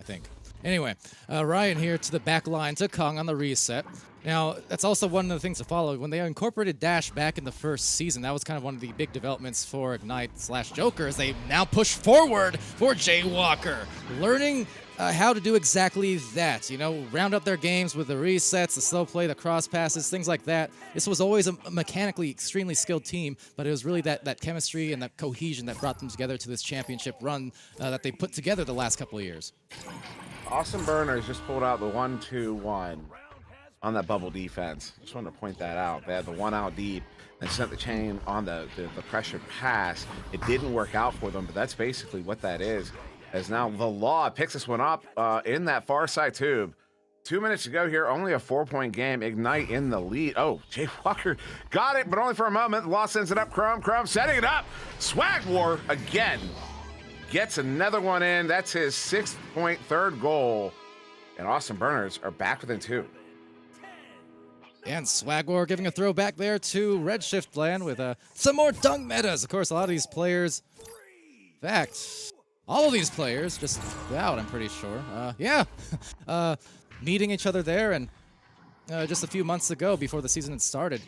S7: I think. Anyway, Ryan here to the back line to Kong on the reset. Now, that's also one of the things to follow. When they incorporated Dash back in the first season, that was kind of one of the big developments for Ignite/Joker, as they now push forward for Jaywalker, learning how to do exactly that. You know, round up their games with the resets, the slow play, the cross passes, things like that. This was always a mechanically extremely skilled team, but it was really that chemistry and that cohesion that brought them together to this championship run that they put together the last couple of years.
S8: Awesome Burners just pulled out the 1-2-1 on that bubble defense. Just wanted to point that out. They had the 1 out deep and sent the chain on the pressure pass. It didn't work out for them, but that's basically what that is. As now the Law picks this one up in that far side tube. 2 minutes to go here, only a 4-point game. Ignite in the lead. Oh, Jaywalker got it, but only for a moment. Law sends it up. Chrome setting it up. Swag War again. Gets another one in. That's his 6th-point third goal. And Awesome Burners are back within 2.
S7: And Swagwar giving a throw back there to Redshift land with some more dunk metas. Of course, a lot of these players, in fact, all of these players just out, I'm pretty sure. Meeting each other there and just a few months ago before the season had started.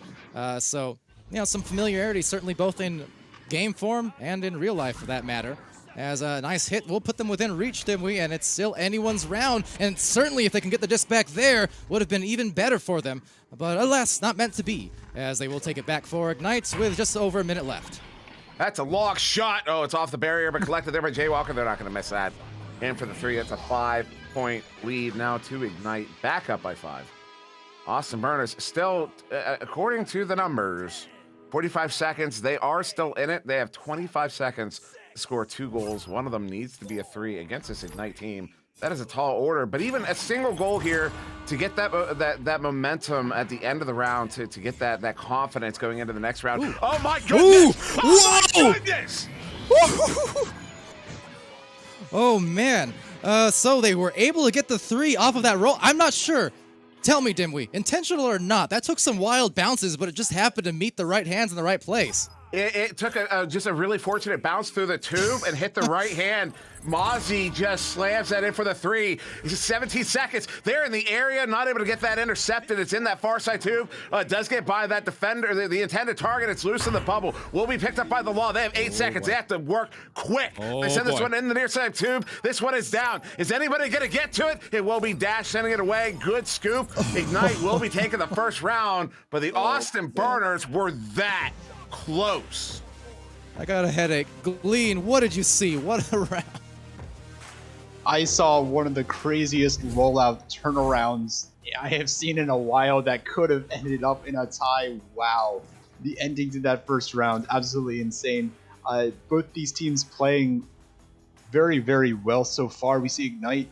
S7: So, you know, some familiarity certainly both in game form and in real life for that matter. As a nice hit, we'll put them within reach, didn't we? And it's still anyone's round. And certainly, if they can get the disc back there, would have been even better for them. But alas, not meant to be, as they will take it back for Ignites with just over a minute left.
S8: That's a long shot. Oh, it's off the barrier, but collected there by Jaywalker. They're not going to miss that. In for the 3. That's a 5-point lead now to Ignite. Back up by 5. Awesome Burners still, according to the numbers, 45 seconds. They are still in it. They have 25 seconds. Score 2 goals. One of them needs to be a 3 against this Ignite team. That is a tall order, but even a single goal here to get that momentum at the end of the round, to get that confidence going into the next round. Ooh. Oh my goodness!
S7: Ooh.
S8: Oh my goodness!
S7: Oh man! So they were able to get the 3 off of that roll. I'm not sure. Tell me, Dimwee, intentional or not, that took some wild bounces, but it just happened to meet the right hands in the right place.
S8: It took just a really fortunate bounce through the tube and hit the right hand. Mozzie just slams that in for the 3. It's just 17 seconds. They're in the area, not able to get that intercepted. It's in that far side tube. Does get by that defender, the intended target. It's loose in the bubble. Will be picked up by the Law. They have 8 seconds. They have to work quick. They send this one in the near side tube. This one is down. Is anybody going to get to it? It will be Dash sending it away. Good scoop. Ignite will be taking the first round, but the Austin Burners were that close.
S7: I got a headache. Glean, what did you see? What a round.
S9: I saw one of the craziest rollout turnarounds I have seen in a while that could have ended up in a tie. Wow. The ending to that first round, absolutely insane. Both these teams playing very, very well so far. We see Ignite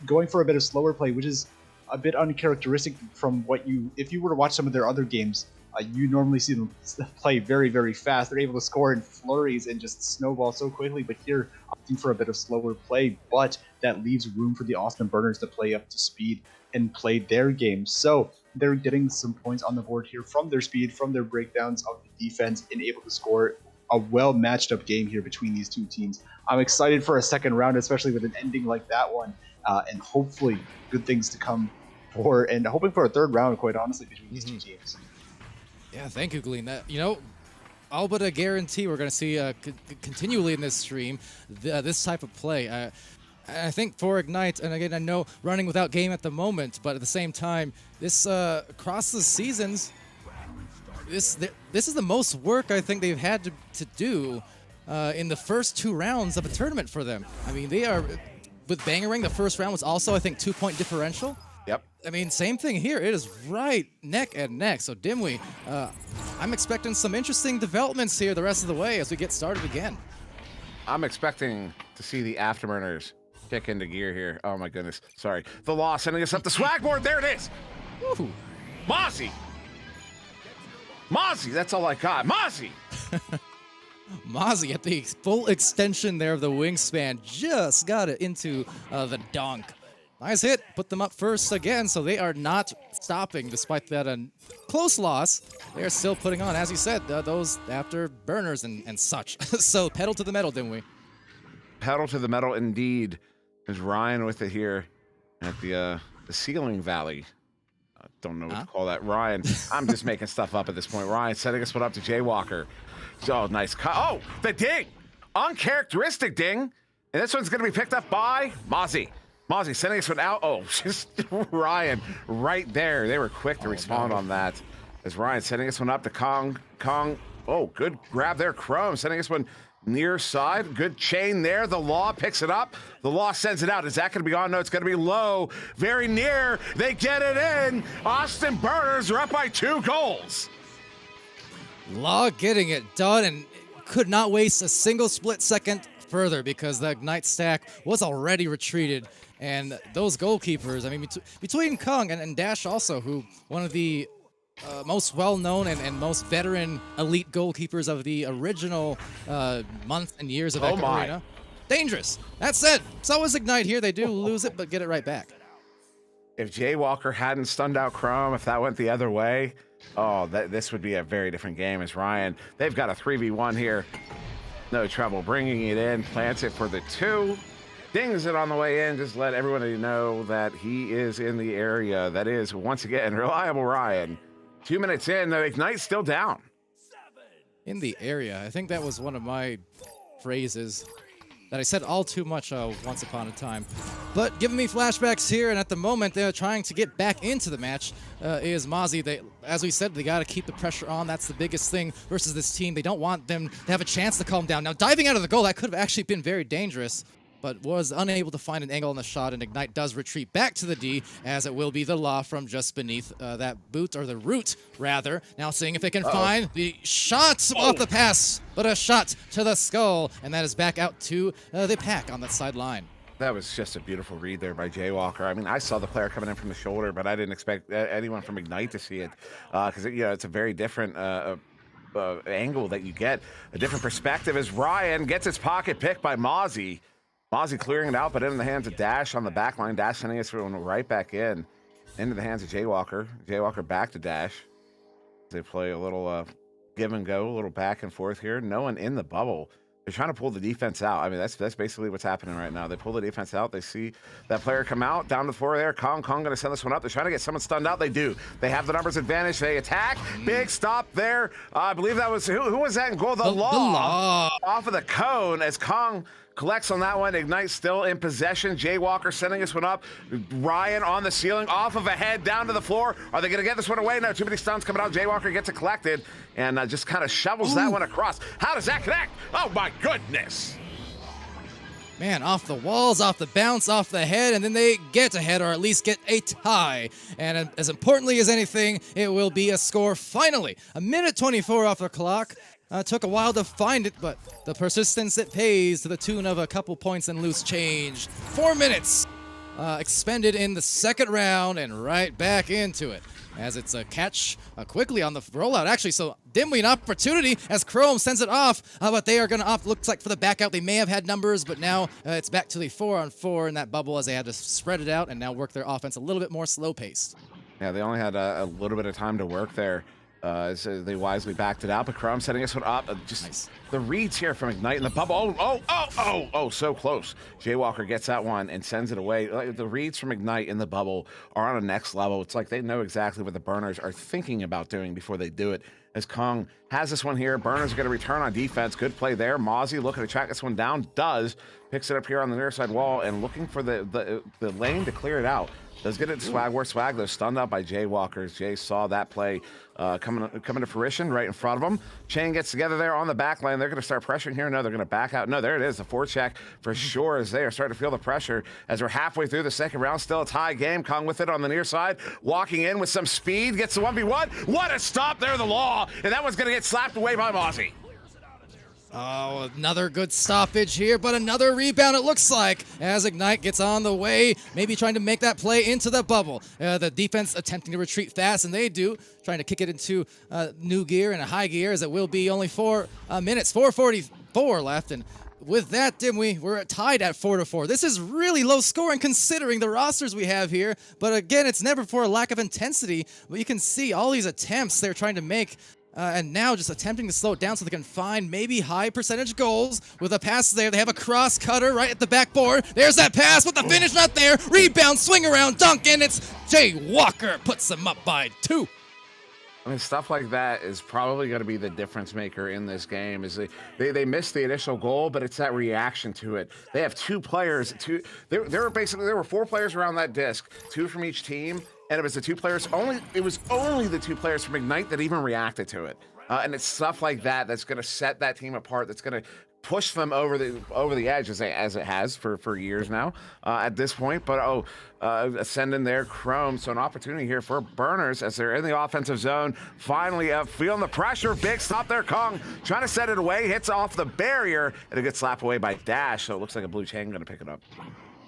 S9: going for a bit of slower play, which is a bit uncharacteristic from what if you were to watch some of their other games, you normally see them play very, very fast. They're able to score in flurries and just snowball so quickly, but here opting for a bit of slower play, but that leaves room for the Austin Burners to play up to speed and play their game. So they're getting some points on the board here from their speed, from their breakdowns of the defense, and able to score a well matched up game here between these two teams. I'm excited for a second round, especially with an ending like that one, and hopefully good things to come for, and hoping for a third round, quite honestly, between these two teams.
S7: Yeah, thank you, Glean. That, you know, all but a guarantee we're going to see continually in this stream this type of play. I think for Ignite, and again, I know running without game at the moment, but at the same time, this across the seasons, this is the most work I think they've had to do in the first 2 rounds of a tournament for them. I mean, they are, with Bangarang, the first round was also, I think, 2-point differential.
S8: Yep.
S7: I mean, same thing here. It is right neck and neck. So, Dimwee, I'm expecting some interesting developments here the rest of the way as we get started again.
S8: I'm expecting to see the Afterburners kick into gear here. Oh, my goodness. Sorry. The Law sending us up the swag board. There it is.
S7: Woo.
S8: Mozzie. Mozzie. That's all I got. Mozzie.
S7: Mozzie at the full extension there of the wingspan. Just got it into the dunk. Nice hit. Put them up first again, so they are not stopping despite that close loss. They are still putting on, as you said, those after burners and such. So pedal to the metal, didn't we?
S8: Pedal to the metal indeed. There's Ryan with it here at the Ceiling Valley. Don't know what to call that. Ryan, I'm just making stuff up at this point. Ryan setting us one up to Jaywalker. Oh, nice cut. Oh, the ding. Uncharacteristic ding. And this one's going to be picked up by Mozzie. Mozzie sending us one out. Oh, just Ryan right there. They were quick to respond on that. As Ryan sending us one up to Kong. Kong. Oh, good grab there. Chrome sending us one near side. Good chain there. The Law picks it up. The Law sends it out. Is that going to be on? No, it's going to be low. Very near. They get it in. Austin Burners are up by 2 goals.
S7: Law getting it done and could not waste a single split second further because the Ignite stack was already retreated. And those goalkeepers, I mean, between Kung and Dash also, who one of the most well-known and most veteran elite goalkeepers of the original month and years of Echo Arena. Dangerous. That said, so is Ignite here. They do lose it, but get it right back.
S8: If Jaywalker hadn't stunned out Chrome, if that went the other way, this would be a very different game. As Ryan, they've got a 3v1 here. No trouble bringing it in, plants it for the 2. Dings it on the way in, just let everybody know that he is in the area. That is, once again, Reliable Ryan. 2 minutes in, the Ignite's still down.
S7: In the area. I think that was one of my phrases that I said all too much once upon a time. But giving me flashbacks here, and at the moment they're trying to get back into the match, is Mozzie. As we said, they got to keep the pressure on. That's the biggest thing versus this team. They don't want them to have a chance to calm down. Now, diving out of the goal, that could have actually been very dangerous, but was unable to find an angle on the shot, and Ignite does retreat back to the D, as it will be the Law from just beneath that boot, or the root, rather. Now seeing if they can find the shot off the pass, but a shot to the skull, and that is back out to the pack on that sideline.
S8: That was just a beautiful read there by Jaywalker. I mean, I saw the player coming in from the shoulder, but I didn't expect anyone from Ignite to see it, because it's a very different angle that you get, a different perspective. As Ryan gets his pocket picked by Mozzie. Mozzie clearing it out, but in the hands of Dash on the back line. Dash sending us right back into the hands of Jaywalker. Jaywalker back to Dash. They play a little give and go, a little back and forth here. No one in the bubble. They're trying to pull the defense out. I mean, that's basically what's happening right now. They pull the defense out. They see that player come out, down to the floor there. Kong going to send this one up. They're trying to get someone stunned out. They do. They have the numbers advantage. They attack. Big stop there. I believe that was, who was that in goal? The Law. Off of the cone as Kong collects on that one. Ignite still in possession. Jaywalker sending this one up. Ryan on the ceiling, off of a head, down to the floor. Are they going to get this one away? No, too many stuns coming out. Jaywalker gets it collected and just kind of shovels that one across. How does that connect? Oh my goodness.
S7: Man, off the walls, off the bounce, off the head, and then they get ahead, or at least get a tie. And as importantly as anything, it will be a score finally. 1:24 off the clock. Took a while to find it, but the persistence it pays to the tune of a couple points and loose change. 4 minutes expended in the second round and right back into it. As it's a catch quickly on the rollout. Actually, so dimly an opportunity as Chrome sends it off, but they are going to opt, looks like, for the back out. They may have had numbers, but now it's back to the 4-on-4 in that bubble as they had to spread it out and now work their offense a little bit more slow-paced.
S8: Yeah, they only had a little bit of time to work there. So they wisely backed it out, but Chrome setting us one up. Just nice. The reads here from Ignite in the bubble. Oh, so close. Jaywalker gets that one and sends it away. The reads from Ignite in the bubble are on a next level. It's like they know exactly what the Burners are thinking about doing before they do it. As Kong has this one here, Burners are going to return on defense. Good play there. Mozzie looking to track this one down. Does. Picks it up here on the near side wall and looking for the lane to clear it out. Does get it to Swag, where Swag, though, stunned out by Jaywalkers. Jay saw that play coming to fruition right in front of him. Chain gets together there on the back line. They're going to start pressuring here. No, they're going to back out. No, there it is. The forecheck for sure is there. Starting to feel the pressure as we're halfway through the second round. Still a tie game. Kong with it on the near side. Walking in with some speed. Gets the 1v1. What a stop there, the Law. And that one's going to get slapped away by Mozzie.
S7: Oh, another good stoppage here, but another rebound it looks like as Ignite gets on the way, maybe trying to make that play into the bubble. The defense attempting to retreat fast, and they do, trying to kick it into new gear and a high gear as it will be only 4 minutes, 4:44 left. And with that, Dimwee, we're tied at 4-4. This is really low scoring considering the rosters we have here, but again, it's never for a lack of intensity, but you can see all these attempts they're trying to make. And now just attempting to slow it down so they can find maybe high percentage goals with a pass there. They have a cross cutter right at the backboard. There's that pass, but the finish not there. Rebound, swing around, dunk, and it's Jay Walker puts them up by 2.
S8: I mean, stuff like that is probably going to be the difference maker in this game. Is they missed the initial goal, but it's that reaction to it. They have 2 players. There were 4 players around that disc, 2 from each team. And it was the 2 players only. It was only the 2 players from Ignite that even reacted to it. And it's stuff like that that's going to set that team apart. That's going to push them over the edge as it has for years now at this point. But ascending there, Chrome. So an opportunity here for Burners as they're in the offensive zone. Finally feeling the pressure. Big stop there. Kong trying to set it away. Hits off the barrier and it gets slapped away by Dash. So it looks like a blue chain going to pick it up.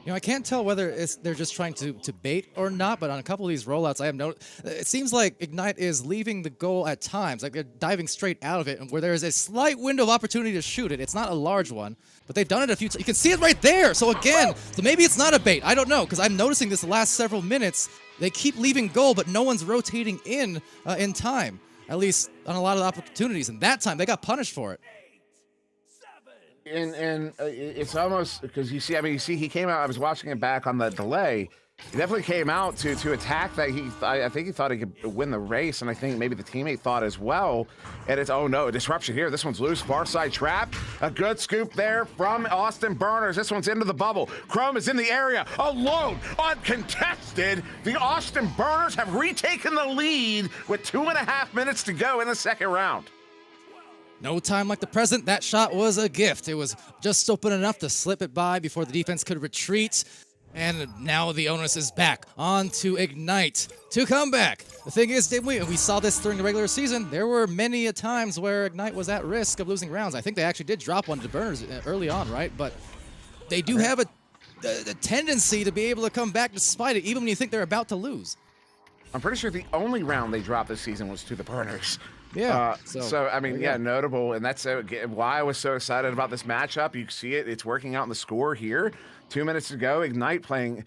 S7: You know, I can't tell whether they're just trying to bait or not, but on a couple of these rollouts, I have noticed it seems like Ignite is leaving the goal at times, like they're diving straight out of it, and where there is a slight window of opportunity to shoot it. It's not a large one, but they've done it a few times. You can see it right there. So again, so maybe it's not a bait. I don't know, because I'm noticing this the last several minutes. They keep leaving goal, but no one's rotating in time, at least on a lot of opportunities. And that time, they got punished for it.
S8: And it's almost because you see he came out. I was watching it back on the delay. He definitely came out to attack that. I think he thought he could win the race, and I think maybe the teammate thought as well. And it's, oh no, a disruption here. This one's loose, far side trap. A good scoop there from Austin Burners. This one's into the bubble. Chrome is in the area, alone, uncontested. The Austin Burners have retaken the lead with 2.5 minutes to go in the second round.
S7: No time like the present. That shot was a gift. It was just open enough to slip it by before the defense could retreat. And now the onus is back on to Ignite to come back. The thing is, we saw this during the regular season. There were many a times where Ignite was at risk of losing rounds. I think they actually did drop one to Burners early on, right? But they do have a tendency to be able to come back despite it, even when you think they're about to lose.
S8: I'm pretty sure the only round they dropped this season was to the Burners.
S7: Yeah.
S8: So I mean, yeah, notable, and that's why I was so excited about this matchup. You see it; it's working out in the score here. 2 minutes to go. Ignite playing.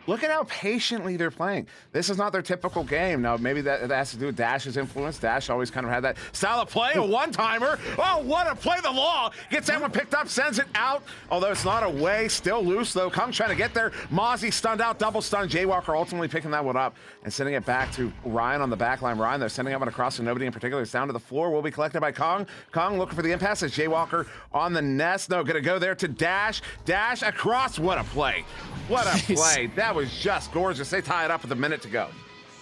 S8: Look at how patiently they're playing. This is not their typical game. Now, maybe that has to do with Dash's influence. Dash always kind of had that style of play, a one-timer. Oh, what a play the law. Gets that one picked up, sends it out. Although it's not away, still loose, though. Kung trying to get there. Mozzie stunned out, double stun. Jaywalker ultimately picking that one up and sending it back to Ryan on the back line. Ryan, they're sending up and across to nobody in particular. It's down to the floor. Will be collected by Kong. Kong looking for the impasse as Jaywalker on the nest. No, going to go there to Dash. Dash across. What a play. What a play. That was just gorgeous. They tie it up with a minute to go.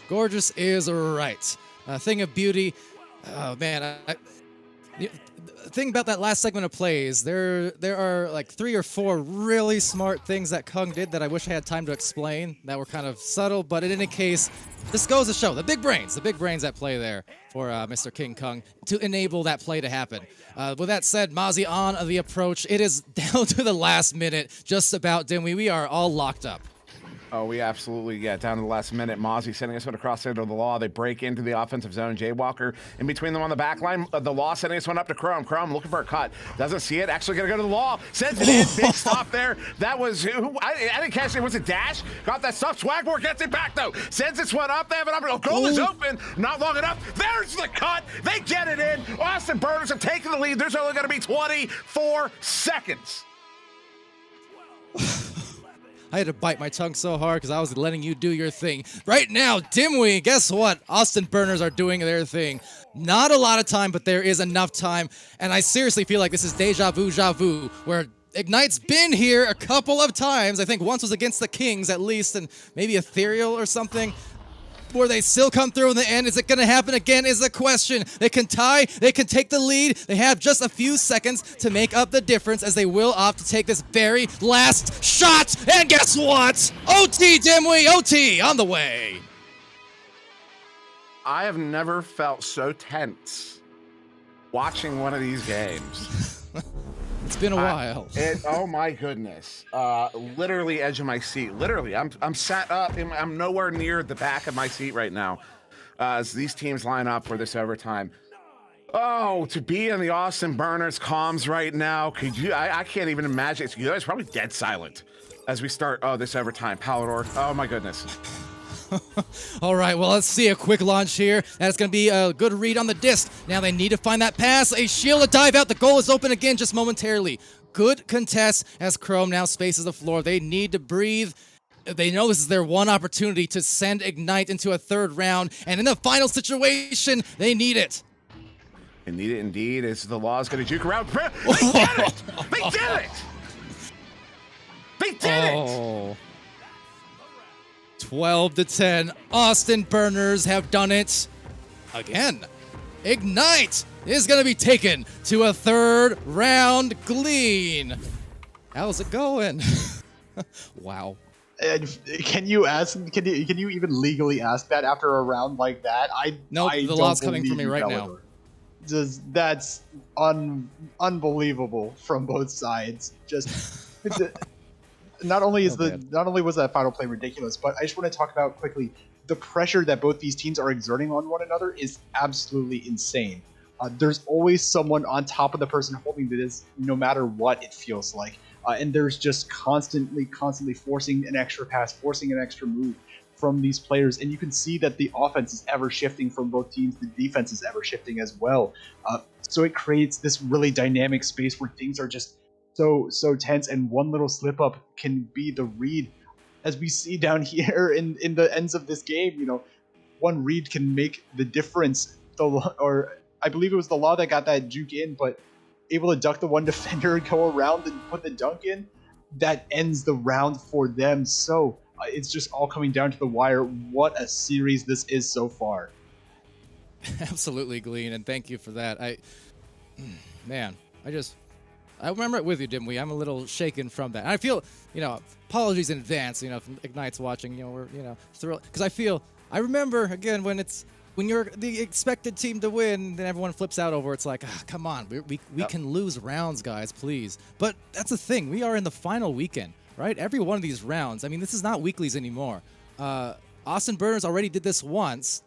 S7: Gorgeous is right. A thing of beauty. Oh, man. The thing about that last segment of plays, there are like 3 or 4 really smart things that Kung did that I wish I had time to explain that were kind of subtle, but in any case, this goes to show the big brains at play there for Mr. King Kung to enable that play to happen. With that said, Mozzie on the approach. It is down to the last minute, just about, Dimwee. We are all locked up.
S8: Oh, we absolutely, down to the last minute. Mozzie sending us one across there to the Law. They break into the offensive zone. Jaywalker in between them on the back line. The Law sending us one up to Chrome. Chrome looking for a cut. Doesn't see it. Actually going to go to the Law. Sends it in. Big stop there. That was, I didn't catch it. Was it Dash? Got that stuff. Swagmore gets it back, though. Sends this one up. They have an opportunity. Goal is open. Not long enough. There's the cut. They get it in. Austin Burners have taken the lead. There's only going to be 24 seconds.
S7: I had to bite my tongue so hard because I was letting you do your thing. Right now, Dimwee, guess what? Austin Burners are doing their thing. Not a lot of time, but there is enough time. And I seriously feel like this is deja vu, where Ignite's been here a couple of times. I think once was against the Kings at least, and maybe Ethereal or something, where they still come through in the end. Is it going to happen again is the question. They can tie. They can take the lead. They have just a few seconds to make up the difference as they will opt to take this very last shot. And guess what? OT, Dimwee. OT on the way.
S8: I have never felt so tense watching one of these games.
S7: It's been a while.
S8: Oh my goodness! Literally edge of my seat. Literally, I'm sat up. I'm nowhere near the back of my seat right now, as these teams line up for this overtime. Oh, to be in the Austin Burners comms right now, could you? I can't even imagine. You guys probably dead silent as we start. Oh, this overtime, Palador. Oh my goodness.
S7: All right, well, let's see a quick launch here. That's going to be a good read on the disc. Now they need to find that pass. A shield, a dive out. The goal is open again just momentarily. Good contest as Chrome now spaces the floor. They need to breathe. They know this is their one opportunity to send Ignite into a third round. And in the final situation, they need it.
S8: They need it indeed. As the law is going to juke around. They did it! They did it! They did it!
S7: 12-10. Austin Burners have done it again. Ignite is going to be taken to a third round glean. How's it going? Wow.
S9: Can you even legally ask that after a round like that?
S7: Nope, the law's coming for me right now.
S9: That's unbelievable from both sides. Not only was that final play ridiculous, but I just want to talk about quickly the pressure that both these teams are exerting on one another is absolutely insane. There's always someone on top of the person holding the disc, no matter what it feels like. And there's just constantly forcing an extra pass, forcing an extra move from these players. And you can see that the offense is ever shifting from both teams. The defense is ever shifting as well. So it creates this really dynamic space where things are just so tense, and one little slip up can be the read. As we see down here in the ends of this game, one read can make the difference. Or I believe it was the law that got that juke in, but able to duck the one defender and go around and put the dunk in, that ends the round for them. So it's just all coming down to the wire. What a series this is so far.
S7: Absolutely, Glean, and thank you for that. I remember it with you, didn't we? I'm a little shaken from that. And I feel, apologies in advance, if Ignite's watching, we're, thrilled. Because I remember, again, when you're the expected team to win, then everyone flips out over it's like, come on, we can lose rounds, guys, please. But that's the thing. We are in the final weekend, right? Every one of these rounds, this is not weeklies anymore. Austin Burners already did this once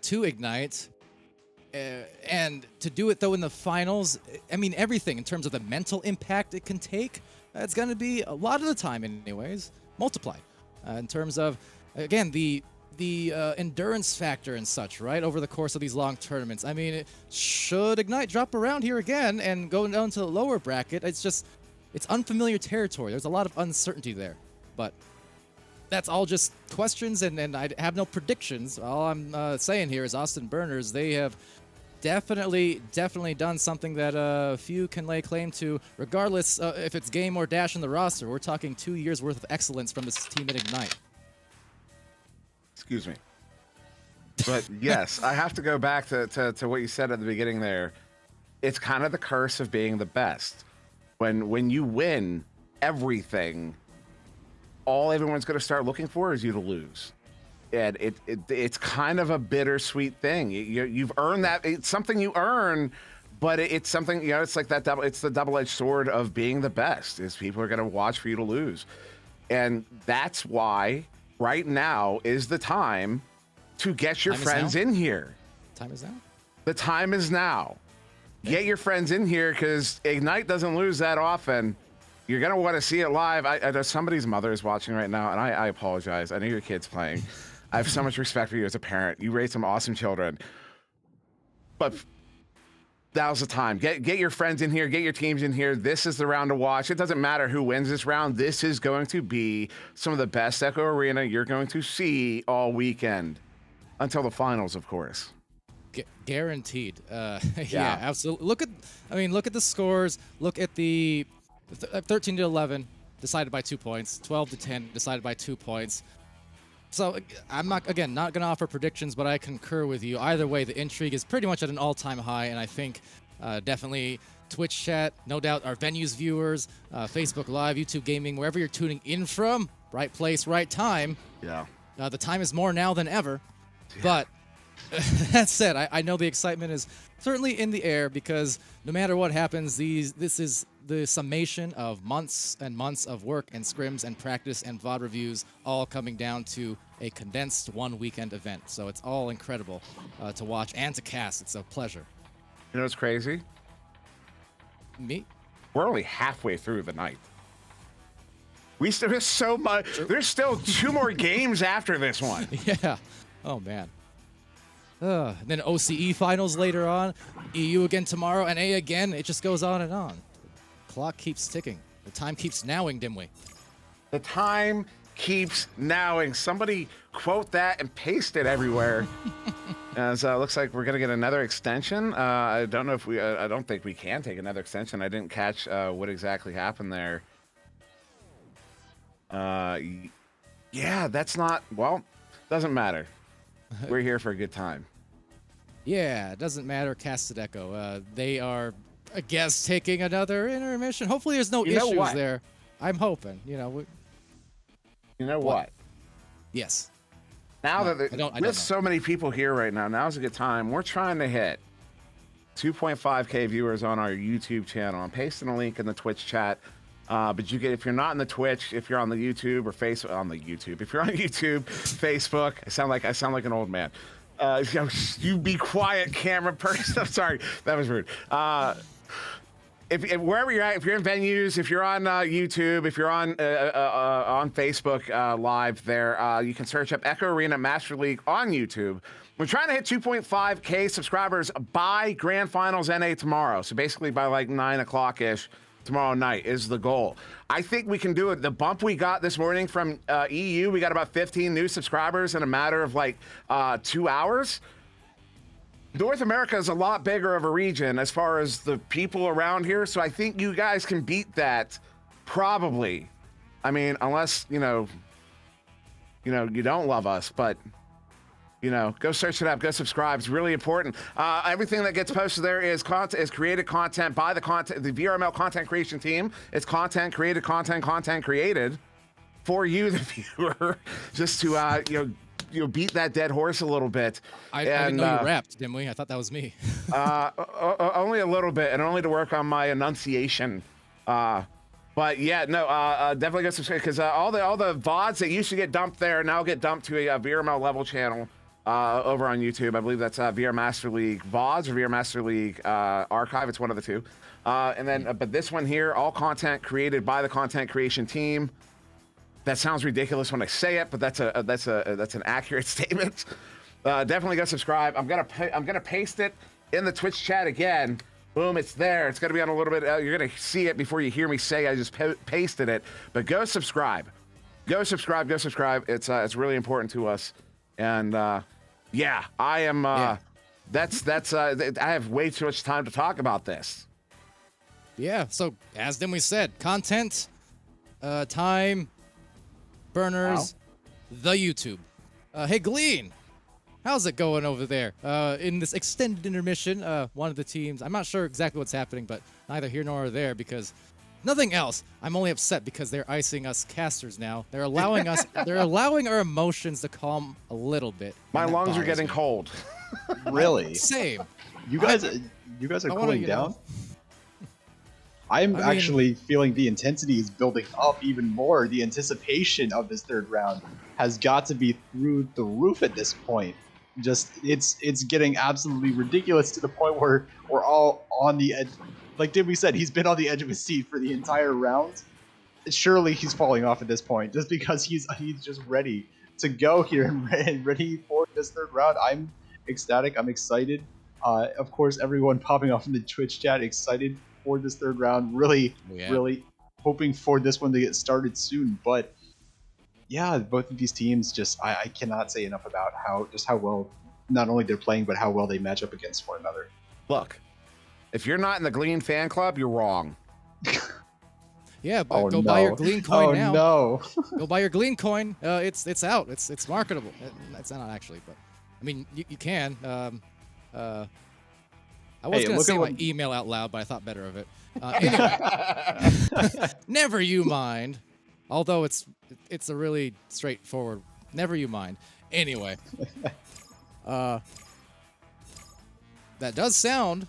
S7: to Ignite. And to do it, though, in the finals, everything in terms of the mental impact it can take, it's going to be a lot of the time, anyways, multiply. In terms of, again, the endurance factor and such, right, over the course of these long tournaments. Should Ignite drop around here again and go down to the lower bracket, it's unfamiliar territory. There's a lot of uncertainty there. But that's all just questions, and I have no predictions. All I'm saying here is Austin Burners, they have definitely done something that few can lay claim to, regardless if it's game or dash in the roster. We're talking 2 years worth of excellence from this team at Ignite.
S8: Excuse me. But yes, I have to go back to what you said at the beginning there. It's kind of the curse of being the best. When you win everything, all everyone's going to start looking for is you to lose. And it's kind of a bittersweet thing. You've earned that. It's something you earn, but it's something, it's like that it's the double-edged sword of being the best, is people are going to watch for you to lose. And that's why right now is the time to get your friends in here.
S7: Time is now?
S8: The time is now. Get your friends in here, because Ignite doesn't lose that often. You're going to want to see it live. I know somebody's mother is watching right now, and I apologize. I know your kid's playing. I have so much respect for you as a parent. You raised some awesome children. But now's the time. Get your friends in here. Get your teams in here. This is the round to watch. It doesn't matter who wins this round. This is going to be some of the best Echo Arena you're going to see all weekend. Until the finals, of course.
S7: Guaranteed. Yeah, absolutely. Look at the scores. Look at the 13-11 decided by 2 points. 12-10 decided by 2 points. So I'm not going to offer predictions, but I concur with you. Either way, the intrigue is pretty much at an all-time high, and I think definitely Twitch chat, no doubt our venues viewers, Facebook Live, YouTube Gaming, wherever you're tuning in from, right place, right time.
S8: Yeah.
S7: The time is more now than ever, but That said, I know the excitement is certainly in the air because no matter what happens, this is the summation of months and months of work and scrims and practice and VOD reviews all coming down to a condensed one weekend event. So it's all incredible to watch and to cast. It's a pleasure.
S8: You know what's crazy?
S7: Me?
S8: We're only halfway through the night. We still have so much. There's still 2 more games after this one.
S7: Yeah. Oh, man. Then OCE finals later on, EU again tomorrow, and A again. It just goes on and on. Clock keeps ticking. The time keeps nowing, Dimway.
S8: The time keeps nowing. Somebody quote that and paste it everywhere. As looks like we're gonna get another extension. I don't know if we. I don't think we can take another extension. I didn't catch what exactly happened there. Yeah, that's not. Well, doesn't matter. We're here for a good time.
S7: Yeah, it doesn't matter. Casted Echo. They are, I guess, taking another intermission. Hopefully, there's no
S8: You know
S7: issues
S8: what?
S7: there. I'm hoping. You know.
S8: You know
S7: What?
S8: what?
S7: Yes.
S8: Now
S7: No,
S8: that
S7: I don't know.
S8: with so many people here right now, now's a good time. We're trying to hit 2.5K viewers on our YouTube channel. I'm pasting a link in the Twitch chat. But you get, if you're not in the Twitch, if you're on the YouTube or Facebook, if you're on YouTube, Facebook, I sound like an old man. You be quiet, camera person. I'm sorry, that was rude. If wherever you're at, if you're in venues, if you're on YouTube, if you're on Facebook Live, there you can search up Echo Arena Master League on YouTube. We're trying to hit 2.5K subscribers by Grand Finals NA tomorrow. So basically by like 9 o'clock ish tomorrow night is the goal. I think we can do it. The bump we got this morning from EU, we got about 15 new subscribers in a matter of like 2 hours. North America is a lot bigger of a region as far as the people around here, so I think you guys can beat that probably. I mean, unless you don't love us, but go search it up, go subscribe. It's really important. Everything that gets posted there is created content by the VRML content creation team. It's content created for you, the viewer, just to beat that dead horse a little bit.
S7: I didn't know you rapped, Dimway. I thought that was me.
S8: Only a little bit, and only to work on my enunciation. But yeah, no, definitely go subscribe because all the VODs that used to get dumped there now get dumped to a VRML level channel over on YouTube. I believe that's VR Master League VODs or VR Master League Archive. It's one of the two. And then, but this one here, all content created by the content creation team. That sounds ridiculous when I say it, but that's an accurate statement. Definitely go subscribe. I'm gonna paste it in the Twitch chat again. Boom, it's there. It's gonna be on a little bit. You're gonna see it before you hear me say I just pasted it. But go subscribe. Go subscribe. Go subscribe. It's really important to us. And yeah, I am. That's. I have way too much time to talk about this.
S7: Yeah. So as Dimway said, content, time. Burners, the YouTube. Hey, Glean, how's it going over there? In this extended intermission, one of the teams, I'm not sure exactly what's happening, but neither here nor there because nothing else. I'm only upset because they're icing us casters now. They're allowing our emotions to calm a little bit.
S8: My lungs are getting cold.
S9: Really?
S7: Same.
S9: You guys are cooling down?
S7: I mean,
S9: actually feeling the intensity is building up even more. The anticipation of this third round has got to be through the roof at this point. Just it's getting absolutely ridiculous to the point where we're all on the edge. Like Dimmy said, he's been on the edge of his seat for the entire round. Surely he's falling off at this point just because he's just ready to go here and ready for this third round. I'm ecstatic. I'm excited. Of course, everyone popping off in the Twitch chat excited for this third round, really hoping for this one to get started soon. But yeah, both of these teams just I cannot say enough about how well not only they're playing but how well they match up against one another.
S8: Look, if you're not in the Glean fan club, you're wrong.
S7: Yeah, but go buy your Glean coin now.
S9: No.
S7: Go buy your Glean coin. It's out. It's marketable. It's not actually, but I mean you can. I was going to say my email out loud, but I thought better of it. Anyway, never you mind. Although it's a really straightforward, never you mind. Anyway, that does sound,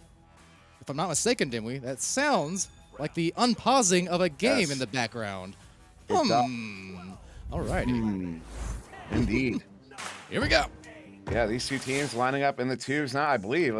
S7: if I'm not mistaken, Dimwee, that sounds like the unpausing of a game in the background. All righty.
S8: Indeed.
S7: Here we go.
S8: Yeah, these two teams lining up in the tubes now, I believe.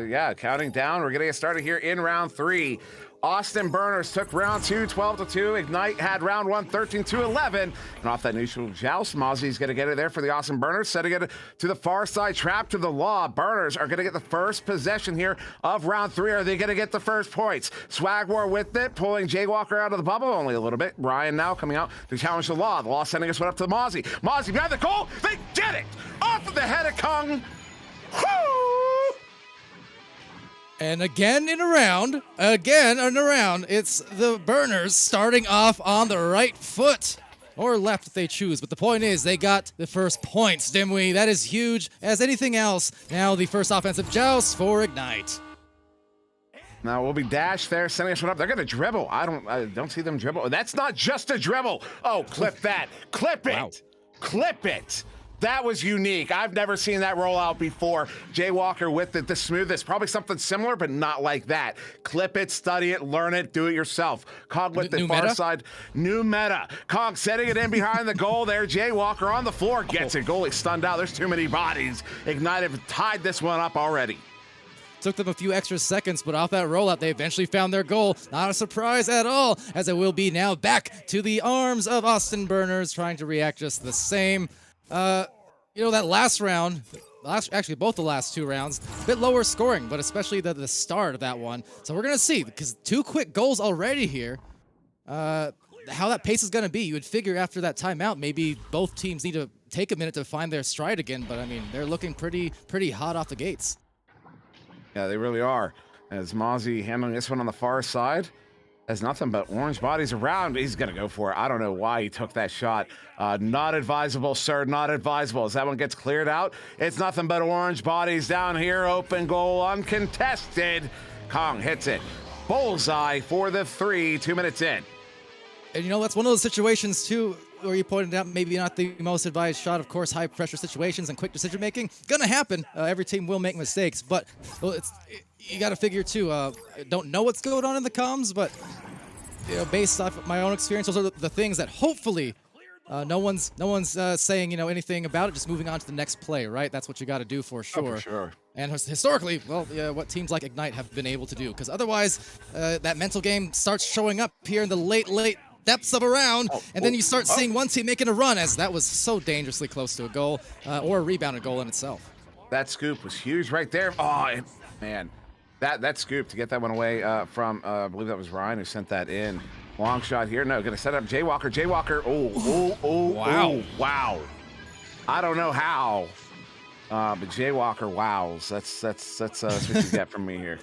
S8: Yeah, counting down. We're going to get started here in round 3. Austin Burners took round 2, 12-2. Ignite had round 1, 13-11. And off that neutral joust, Mozzie's going to get it there for the Austin Burners, setting it to the far side, trap to the law. Burners are going to get the first possession here of round 3. Are they going to get the first points? Swag War with it, pulling Jaywalker out of the bubble only a little bit. Ryan now coming out to challenge the law. The law sending us one up to Mozzie. Mozzie behind the goal. They get it! Off of the head of Kung. Woo!
S7: And again and around, it's the Burners starting off on the right foot. Or left if they choose. But the point is, they got the first points, Dimwee. That is huge as anything else. Now the first offensive joust for Ignite.
S8: Now we'll be dashed there, sending us one up. They're gonna dribble. I don't see them dribble. That's not just a dribble. Oh, clip that. Clip it.
S7: Wow.
S8: Clip it. That was unique. I've never seen that roll out before. Jaywalker with it, the smoothest. Probably something similar, but not like that. Clip it, study it, learn it, do it yourself. Cog with the
S7: New
S8: far
S7: meta?
S8: side. New meta. Cog setting it in behind the goal there. Jaywalker on the floor gets it. Goalie stunned out. There's too many bodies. Ignite have tied this one up already.
S7: Took them a few extra seconds, but off that rollout, they eventually found their goal. Not a surprise at all, as it will be now back to the arms of Austin Burners, trying to react just the same. That last round, actually both the last 2 rounds, a bit lower scoring, but especially the start of that one. So we're going to see, because 2 quick goals already here, how that pace is going to be. You would figure after that timeout, maybe both teams need to take a minute to find their stride again, but I mean, they're looking pretty hot off the gates.
S8: Yeah, they really are. As Mozzie handling this one on the far side. Has nothing but orange bodies around. He's going to go for it. I don't know why he took that shot. Not advisable, sir. Not advisable. As that one gets cleared out, it's nothing but orange bodies down here. Open goal, uncontested. Kong hits it. Bullseye for the 3, 2 minutes in.
S7: And that's one of those situations, too, where you pointed out maybe not the most advised shot. Of course, high-pressure situations and quick decision-making. Gonna happen. Every team will make mistakes, but you got to figure, too. I don't know what's going on in the comms, but based off of my own experience, those are the things that hopefully no one's saying anything about it. Just moving on to the next play, right? That's what you got to do for sure.
S8: Oh, for sure.
S7: And historically, what teams like Ignite have been able to do, because otherwise, that mental game starts showing up here in the late depths of a round, and then you start seeing one team making a run, as that was so dangerously close to a goal or a rebounded goal in itself.
S8: That scoop was huge right there. Oh, man. That scoop to get that one away from, I believe that was Ryan who sent that in. Long shot here. No, going to set up Jaywalker. Jaywalker. Wow. I don't know how, but Jaywalker wows. That's what you get from me here.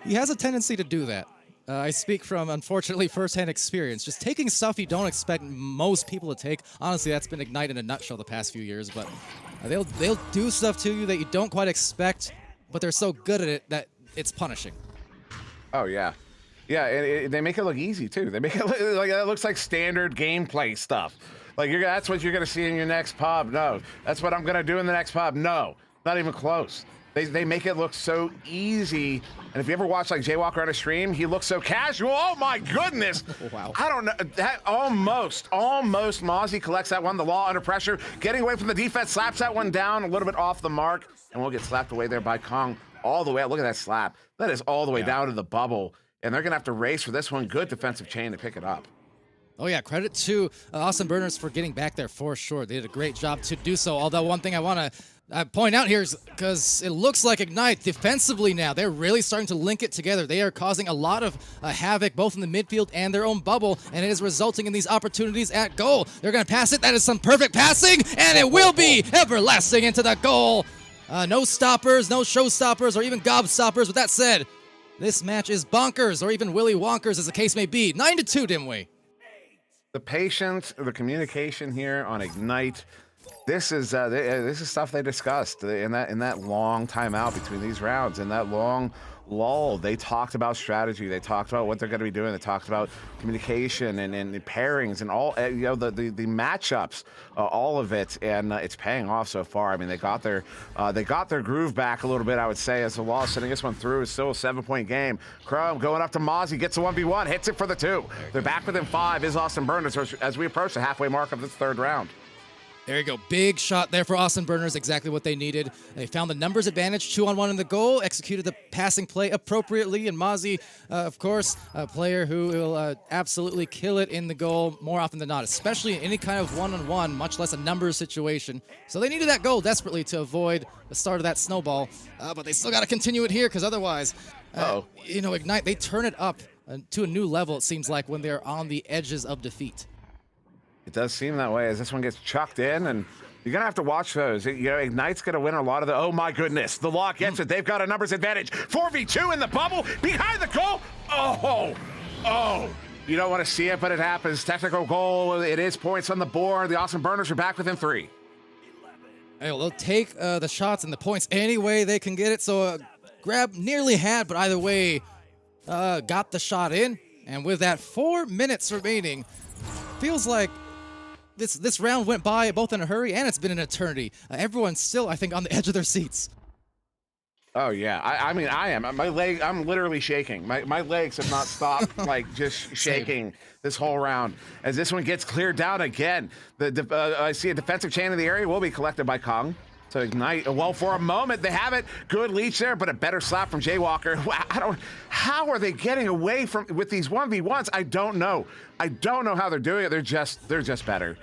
S7: He has a tendency to do that. I speak from, unfortunately, firsthand experience. Just taking stuff you don't expect most people to take. Honestly, that's been Ignite in a nutshell the past few years. But they'll do stuff to you that you don't quite expect, but they're so good at it that it's punishing.
S8: Oh, yeah. Yeah, and they make it look easy, too. They make it look like it looks like standard gameplay stuff. Like, that's what you're going to see in your next pub. No. That's what I'm going to do in the next pub. No. Not even close. They make it look so easy. And if you ever watch like Jaywalker on a stream, he looks so casual. Oh my goodness.
S7: Wow.
S8: I don't know. That almost Mozzie collects that one. The law under pressure, getting away from the defense, slaps that one down a little bit off the mark, and we'll get slapped away there by Kong all the way. Look at that slap. That is all the way down to the bubble. And they're going to have to race for this one. Good defensive chain to pick it up.
S7: Oh, yeah. Credit to Austin Burners for getting back there for sure. They did a great job to do so. Although one thing I want to point out here is because it looks like Ignite defensively now, they're really starting to link it together. They are causing a lot of havoc both in the midfield and their own bubble, and it is resulting in these opportunities at goal. They're going to pass it. That is some perfect passing, and it will be everlasting into the goal. No stoppers, no showstoppers, or even gobstoppers. With that said, this match is bonkers, or even Willy Wonkers, as the case may be. 9-2, Dimwee.
S8: The patience, the communication here on Ignite. This is stuff they discussed in that long timeout between these rounds, and that long lull, they talked about strategy. They talked about what they're going to be doing. They talked about communication and pairings and all, the matchups, all of it, and it's paying off so far. I mean, they got their groove back a little bit, I would say, as the Law sending this one through. It's still a 7-point game. Chrome going up to Mozzie, gets a 1v1, hits it for the 2. They're back within 5. Is Austin Burners as we approach the halfway mark of this 3rd round.
S7: There you go. Big shot there for Austin Burners. Exactly what they needed. They found the numbers advantage, 2-on-1 in the goal, executed the passing play appropriately, and Mozzie, of course, a player who will absolutely kill it in the goal more often than not, especially in any kind of one-on-one, much less a numbers situation. So they needed that goal desperately to avoid the start of that snowball, but they still got to continue it here because otherwise, Ignite, they turn it up to a new level, it seems like, when they're on the edges of defeat.
S8: It does seem that way as this one gets chucked in, and you're going to have to watch those. Ignite's going to win a lot of the, oh my goodness, the Law gets it. They've got a numbers advantage. 4v2 in the bubble, behind the goal. Oh. You don't want to see it, but it happens. Technical goal, it is points on the board. The Austin Burners are back within 3.
S7: Hey, well, they'll take the shots and the points any way they can get it. So Grab nearly had, but either way, got the shot in. And with that 4 minutes remaining, feels like this round went by both in a hurry and it's been an eternity. Everyone's still, I think, on the edge of their seats.
S8: Oh, yeah. I mean, I am. I'm literally shaking. My legs have not stopped, just shaking this whole round. As this one gets cleared down again, I see a defensive chain in the area will be collected by Kong. So Ignite, well, for a moment, they have it. Good leech there, but a better slap from Jaywalker. How are they getting away with these 1v1s? I don't know. I don't know how they're doing it. They're just better.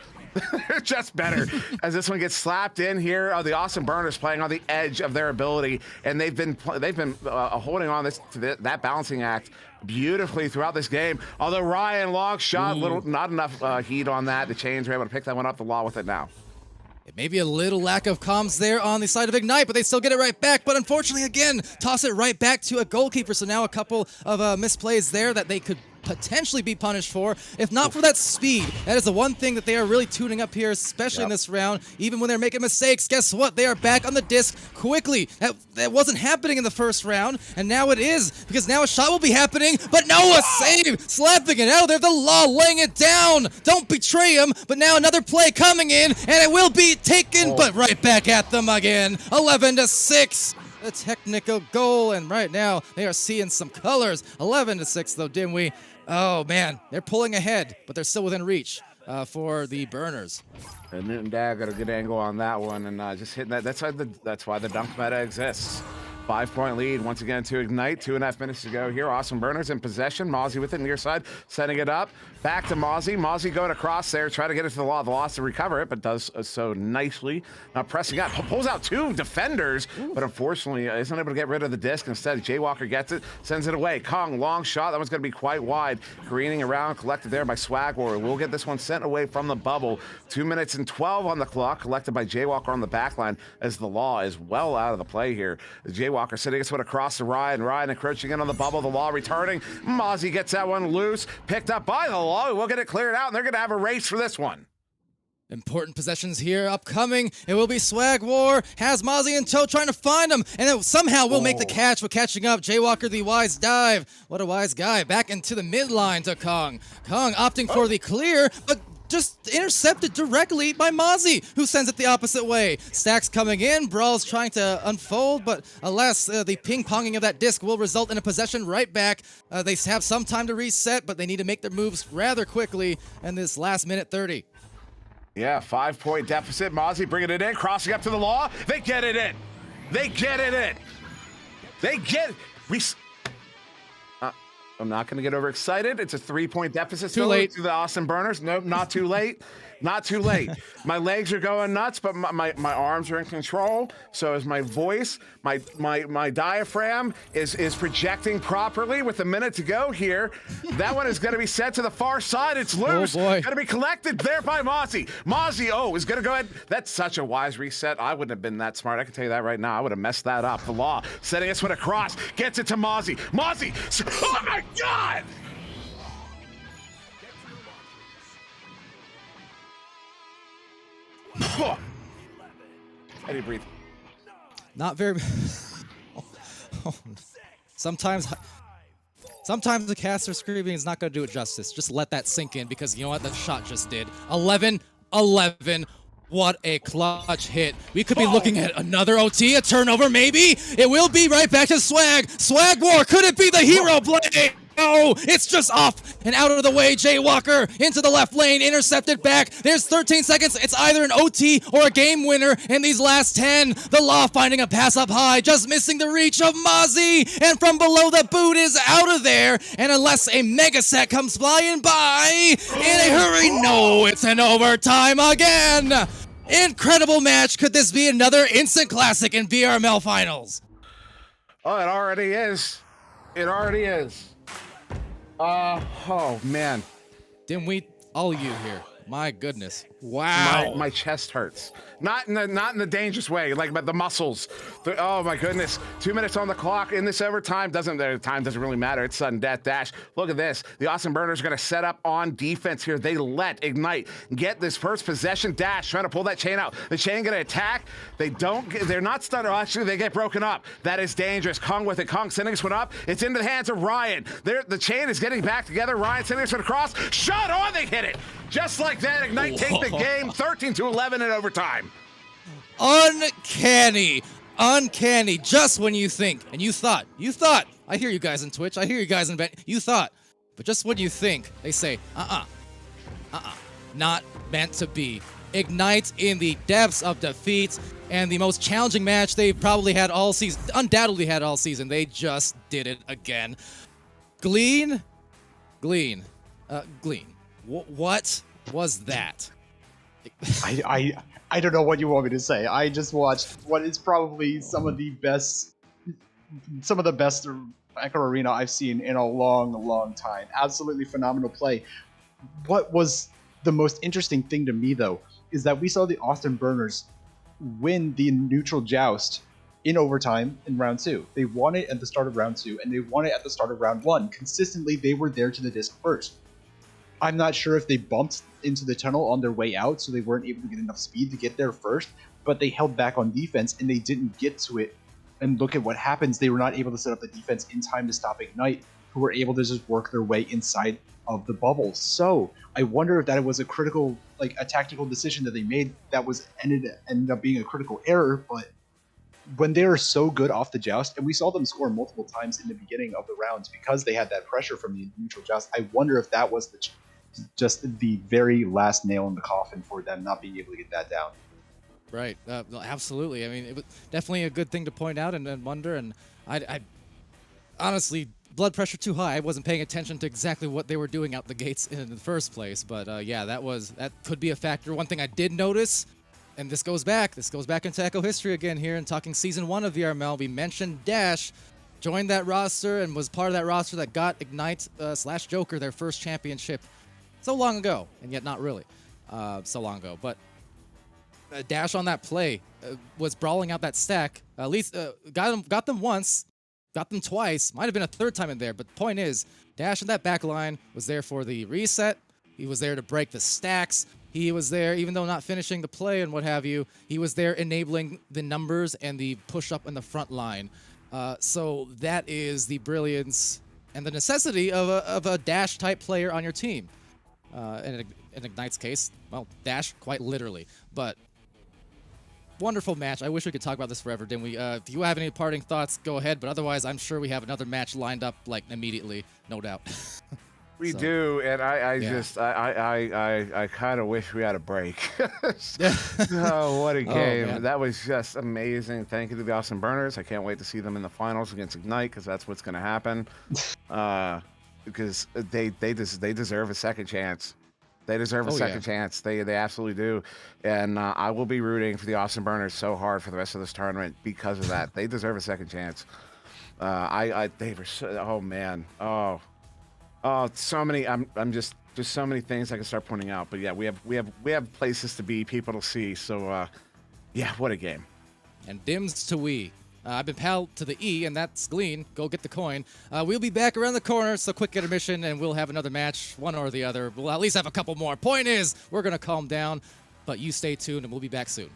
S8: They're just better. As this one gets slapped in here, the Austin Burners playing on the edge of their ability, and they've been holding on to that balancing act beautifully throughout this game. Although Ryan, long shot, not enough heat on that. The Chains were able to pick that one up. The Law with it now.
S7: It may be a little lack of comms there on the side of Ignite, but they still get it right back. But unfortunately, again, toss it right back to a goalkeeper. So now a couple of misplays there that they could potentially be punished for, if not for that speed. That is the one thing that they are really tuning up here, especially in this round. Even when they're making mistakes, guess what? They are back on the disc quickly. That wasn't happening in the first round, and now it is, because now a shot will be happening, but no, a save! Slapping it out of there, the Law laying it down! Don't betray him, but now another play coming in, and it will be taken, but right back at them again. 11-6. The technical goal, and right now they are seeing some colors. 11-6 though, Dimwee. Oh man, they're pulling ahead, but they're still within reach for the Burners.
S8: And Newton Dad got a good angle on that one, and just hitting that. That's why the dunk meta exists. 5-point lead once again to Ignite. 2.5 minutes to go here. Austin Burners in possession. Mozzie with it near side, setting it up. Back to Mozzie. Mozzie going across there, trying to get it to the Law. The Law to recover it, but does so nicely. Now pressing up, pulls out 2 defenders, but unfortunately isn't able to get rid of the disc. Instead, Jaywalker gets it, sends it away. Kong, long shot. That one's going to be quite wide. Careening around, collected there by Swag Warrior. We'll get this one sent away from the bubble. 2 minutes and 12 on the clock, collected by Jaywalker on the back line, as the Law is well out of the play here. Jaywalker sitting this one across the Ryan. Ryan encroaching in on the bubble. The Law returning. Mozzie gets that one loose, picked up by the Law. We'll get it cleared out, and they're going to have a race for this one.
S7: Important possessions here upcoming. It will be Swag War. Has Mozzie in tow, trying to find him, and it somehow will make the catch, but catching up. Jaywalker, the wise dive. What a wise guy. Back into the midline to Kong. Kong opting for the clear, but just intercepted directly by Mozzie, who sends it the opposite way. Stacks coming in, Brawl's trying to unfold, but alas, the ping-ponging of that disc will result in a possession right back. They have some time to reset, but they need to make their moves rather quickly in this last minute 30.
S8: Yeah, 5-point deficit. Mozzie bringing it in, crossing up to the Law. They get it in. They get it in. They get it. I'm not going to get overexcited. It's a 3-point deficit.
S7: Too late.
S8: To the Austin Burners. Nope, not too late. Not too late. My legs are going nuts, but my arms are in control. So is my voice. My diaphragm is projecting properly with a minute to go here. That one is going to be sent to the far side. It's loose.
S7: Oh boy.
S8: Going to be collected there by Mozzie. Mozzie, is going to go ahead. That's such a wise reset. I wouldn't have been that smart. I can tell you that right now. I would have messed that up. The Law setting this one across. Gets it to Mozzie. Mozzie. Oh my God. How do you breathe?
S7: Not very... Sometimes the caster screaming is not going to do it justice. Just let that sink in because you know what? That shot just did. 11-11. What a clutch hit. We could be looking at another OT, a turnover maybe. It will be right back to Swag. Swag War, could it be the hero play? No, it's just off and out of the way. Jay Walker into the left lane, intercepted back. There's 13 seconds. It's either an OT or a game winner in these last 10. The Law finding a pass up high, just missing the reach of Mozzie. And from below, the boot is out of there. And unless a mega set comes flying by in a hurry, no, it's an overtime again. Incredible match. Could this be another instant classic in VRML finals?
S8: Oh, it already is. It already is. Oh man.
S7: Didn't we all you here? My goodness. Wow.
S8: My chest hurts. Not in the dangerous way, like the muscles. Oh my goodness. 2 minutes on the clock in this overtime. Time doesn't really matter. It's sudden death dash. Look at this. The Austin Burners are gonna set up on defense here. They let Ignite get this first possession dash, trying to pull that chain out. The chain gonna attack. They're not stunned. Actually, they get broken up. That is dangerous. Kong with it. Kong sending this one up. It's into the hands of Ryan. The chain is getting back together. Ryan sending this one across. Shot on, they hit it. Just like that, Ignite take the game 13-11 in overtime.
S7: Uncanny. Uncanny. Just when you think, and you thought, I hear you guys in Twitch, I hear you guys in Ben, you thought, but just when you think, they say, not meant to be. Ignite in the depths of defeat and the most challenging match they've probably had all season, undoubtedly had all season. They just did it again. Glean. What was that?
S9: I don't know what you want me to say. I just watched what is probably some of the best Echo Arena I've seen in a long time. Absolutely phenomenal play. What was the most interesting thing to me though is that we saw the Austin Burners win the neutral joust in overtime in round 2. They won it at the start of round 2 and they won it at the start of round 1. Consistently, they were there to the disc first. I'm not sure if they bumped into the tunnel on their way out, so they weren't able to get enough speed to get there first, but they held back on defense and they didn't get to it. And look at what happens. They were not able to set up the defense in time to stop Ignite, who were able to just work their way inside of the bubble. So I wonder if that was a tactical decision that they made that was ended up being a critical error. But when they are so good off the joust, and we saw them score multiple times in the beginning of the rounds because they had that pressure from the neutral joust, I wonder if that was just the very last nail in the coffin for them not being able to get that down.
S7: Right. Absolutely. I mean, it was definitely a good thing to point out and wonder. And I honestly, blood pressure too high. I wasn't paying attention to exactly what they were doing out the gates in the first place. But yeah, that could be a factor. One thing I did notice, and this goes back into Echo history again here and talking season 1 of VRML. We mentioned Dash joined that roster and was part of that roster that got Ignite / Joker their first championship so long ago, and yet not really so long ago. But Dash on that play was brawling out that stack. At least got them once, got them twice. Might have been a third time in there. But the point is, Dash in that back line was there for the reset. He was there to break the stacks. He was there, even though not finishing the play and what have you, he was there enabling the numbers and the push-up in the front line. So that is the brilliance and the necessity of a Dash-type player on your team. In Ignite's case, well, Dash quite literally. But wonderful match. I wish we could talk about this forever, didn't we? If you have any parting thoughts, go ahead. But otherwise, I'm sure we have another match lined up like immediately, no doubt.
S8: We do, and I kind of wish we had a break. Oh, what a game.
S7: Man.
S8: That was just amazing. Thank you to the Austin Burners. I can't wait to see them in the finals against Ignite, because that's what's going to happen. Because they deserve a second chance. They deserve a second chance. They absolutely do. And I will be rooting for the Austin Burners so hard for the rest of this tournament because of that. They deserve a second chance. They were so, oh man. Oh, so many. I'm just so many things I can start pointing out. But yeah, we have places to be, people to see. So yeah, what a game.
S7: And Dims to we. I've been Pal to the E, and that's Glean. Go get the coin. We'll be back around the corner, so quick intermission, and we'll have another match, one or the other. We'll at least have a couple more. Point is, we're going to calm down, but you stay tuned, and we'll be back soon.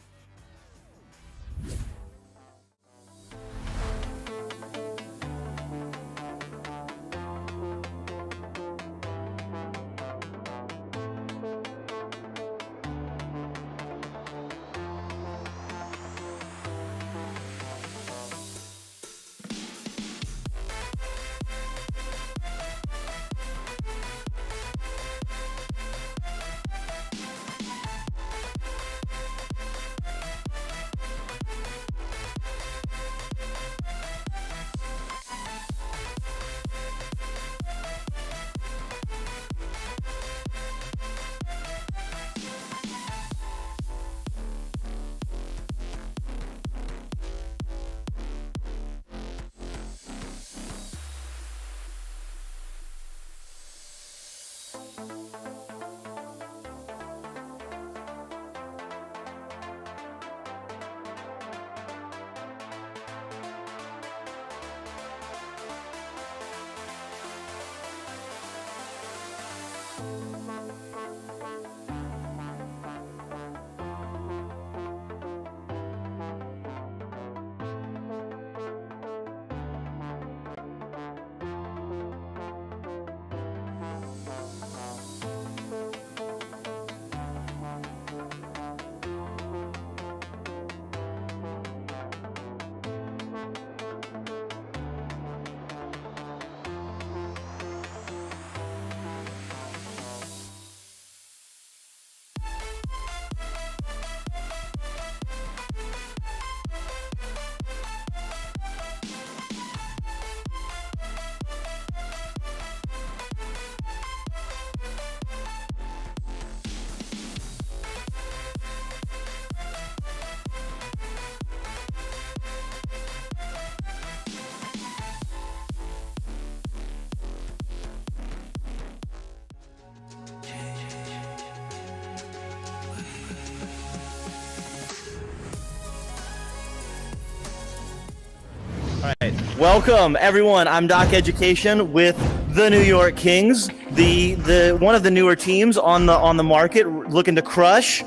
S2: All right, welcome everyone. I'm Doc Education with the New York Kings, the one of the newer teams on the market, looking to crush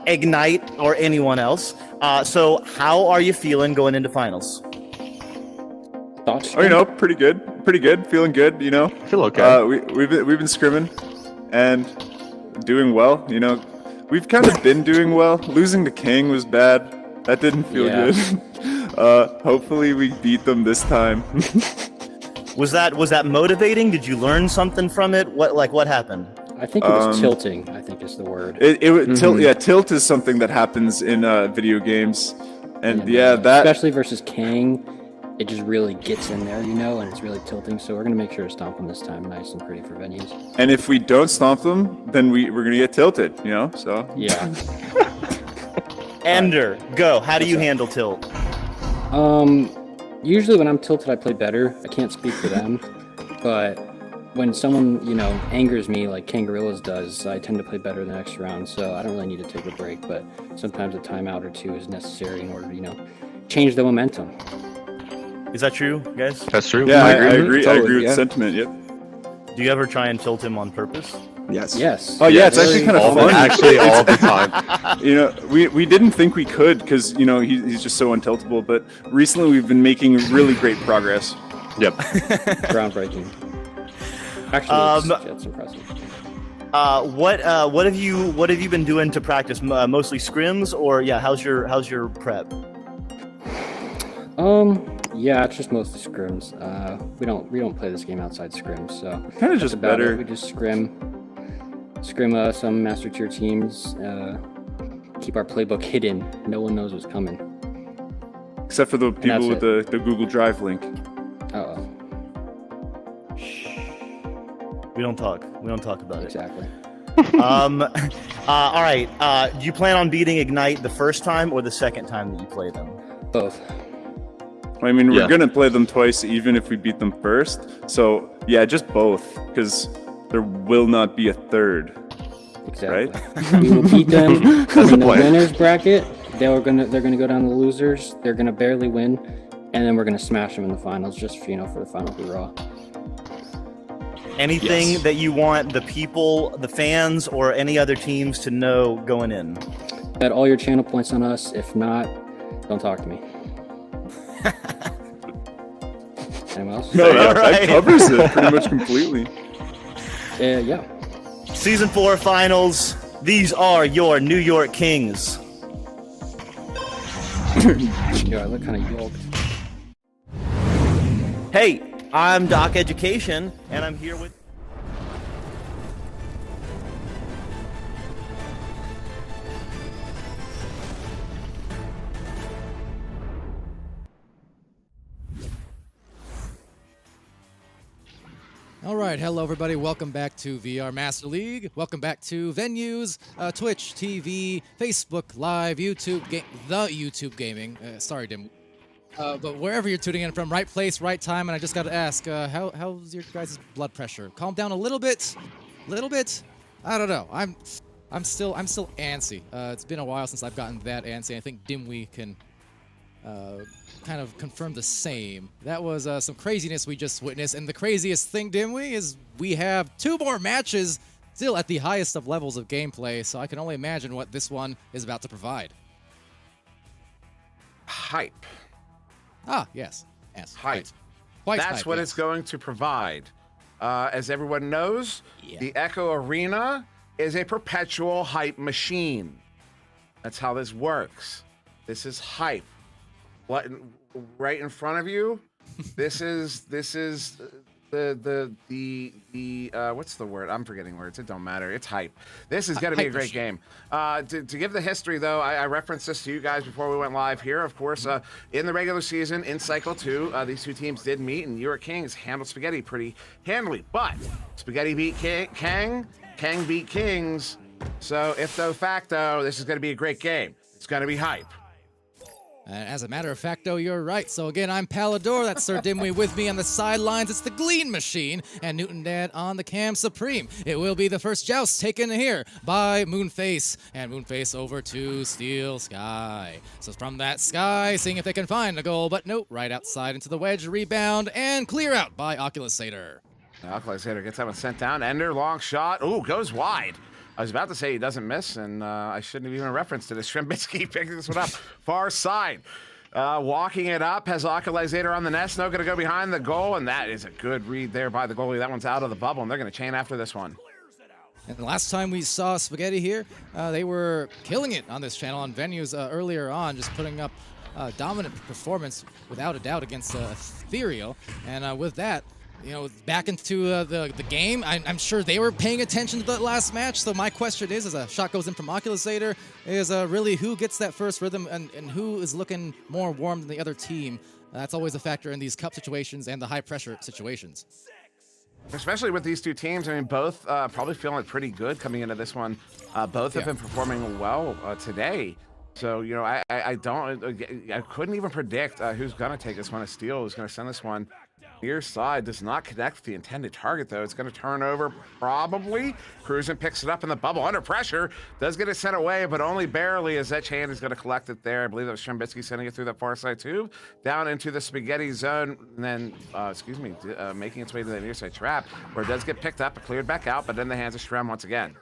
S2: Ignite or anyone else. So how are you feeling going into finals?
S10: Thoughts? Oh, pretty good, feeling good. I feel okay. We've been scrimming and doing well. We've kind of been doing well. Losing to King was bad. That didn't feel good. Hopefully we beat them this time.
S2: Was that motivating? Did you learn something from it? What happened?
S11: I think it was tilting, I think is the word.
S10: Tilt is something that happens in video games. And that
S11: especially versus Kang, it just really gets in there, and it's really tilting. So we're gonna make sure to stomp them this time, nice and pretty for venues.
S10: And if we don't stomp them, then we're gonna get tilted, so.
S11: Yeah.
S2: Ender, go. How do you handle tilt?
S11: Usually when I'm tilted, I play better. I can't speak for them, but when someone, angers me like Kangarillas does, I tend to play better the next round, so I don't really need to take a break, but sometimes a timeout or two is necessary in order to, change the momentum.
S2: Is that true, guys?
S10: That's true. Yeah, I agree. I agree with the sentiment, yep.
S2: Do you ever try and tilt him on purpose?
S11: Yes.
S10: Oh yeah, it's actually kind of fun.
S12: Actually, all the time.
S10: We didn't think we could because he's just so untiltable. But recently we've been making really great progress.
S12: Yep.
S11: Groundbreaking. Actually, that's impressive.
S2: What have you been doing to practice? Mostly scrims, or how's your prep?
S11: Yeah, it's just mostly scrims. We don't play this game outside scrims, so
S10: kind of just better.
S11: We just scrim some master tier teams. Keep our playbook hidden. No one knows what's coming.
S10: Except for the people with the Google Drive link.
S11: Uh-oh.
S2: We don't talk about it.
S11: Exactly.
S2: All right. Do you plan on beating Ignite the first time or the second time that you play them?
S11: Both.
S10: I mean, we're going to play them twice even if we beat them first. So, yeah, just both, because there will not be a third.
S11: Exactly.
S10: Right?
S11: We will beat them in the winners bracket. They're gonna go down the losers. They're going to barely win. And then we're going to smash them in the finals just, for the final hurrah.
S2: Anything that you want the people, the fans, or any other teams to know going in?
S11: Bet all your channel points on us. If not, don't talk to me. Anyone else?
S10: No, that covers it pretty much completely.
S11: Yeah.
S2: Season 4 finals. These are your New York Kings.
S11: Yeah, I look kind of yoked.
S2: Hey, I'm Doc Education, and I'm here with...
S7: All right, hello everybody. Welcome back to VR Master League. Welcome back to venues, Twitch TV, Facebook Live, YouTube, the YouTube gaming. Sorry, Dim. But wherever you're tuning in from, right place, right time. And I just got to ask, how's your guys' blood pressure? Calm down a little bit. I don't know. I'm still antsy. It's been a while since I've gotten that antsy. I think Dimwee can kind of confirm the same. That was some craziness we just witnessed, and the craziest thing, Dimwee, is we have 2 more matches still at the highest of levels of gameplay, so I can only imagine what this one is about to provide.
S8: Hype.
S7: Ah, yes. Yes.
S8: Hype.
S7: Quite
S8: That's
S7: hype,
S8: what
S7: yes.
S8: it's going to provide. As everyone knows, the Echo Arena is a perpetual hype machine. That's how this works. This is hype. What, right in front of you? This is the what's the word? I'm forgetting words. It don't matter. It's hype. This is going to be a great game. To give the history, though, I referenced this to you guys before we went live here. Of course, in the regular season, in Cycle 2, these two teams did meet, and New York Kings handled Spaghetti pretty handily. But Spaghetti beat Kang beat Kings. So, ipso facto, this is going to be a great game. It's going to be hype.
S7: And as a matter of fact, though, you're right. So again, I'm Palador. That's Sir Dimwee with me on the sidelines. It's the Glean Machine and Newton Dad on the Cam Supreme. It will be the first joust taken here by Moonface. And Moonface over to Steel Sky. So from that sky, seeing if they can find a goal. But nope, right outside into the wedge. Rebound and clear out by Oculusator.
S8: Oculusator gets that one sent down. Ender, long shot. Ooh, goes wide. I was about to say he doesn't miss, and I shouldn't have even referenced it. It's Shrimbitsky picking this one up. Far side. Walking it up, has Oculusator on the nest. No, going to go behind the goal, and that is a good read there by the goalie. That one's out of the bubble, and they're going to chain after this one.
S7: And the last time we saw Spaghetti here, they were killing it on this channel on venues earlier on, just putting up dominant performance without a doubt against Ethereal. And with that, you know, back into the game. I'm sure they were paying attention to the last match. So my question is, as a shot goes in from Oculusator, is really who gets that first rhythm and who is looking more warm than the other team. That's always a factor in these cup situations and the high pressure situations.
S8: Especially with these two teams, I mean, both probably feeling pretty good coming into this one. Both have been performing well today. So, you know, I couldn't even predict who's going to take this one. A Steel who's going to send this one. Near side does not connect with the intended target, though. It's going to turn over, probably. Cruisin picks it up in the bubble under pressure. Does get it sent away, but only barely, as that chain is going to collect it there. I believe that was Shrimbitsky sending it through the far side tube, down into the Spaghetti zone, and then, making its way to the near side trap, where it does get picked up, cleared back out, but in the hands of Shrem once again.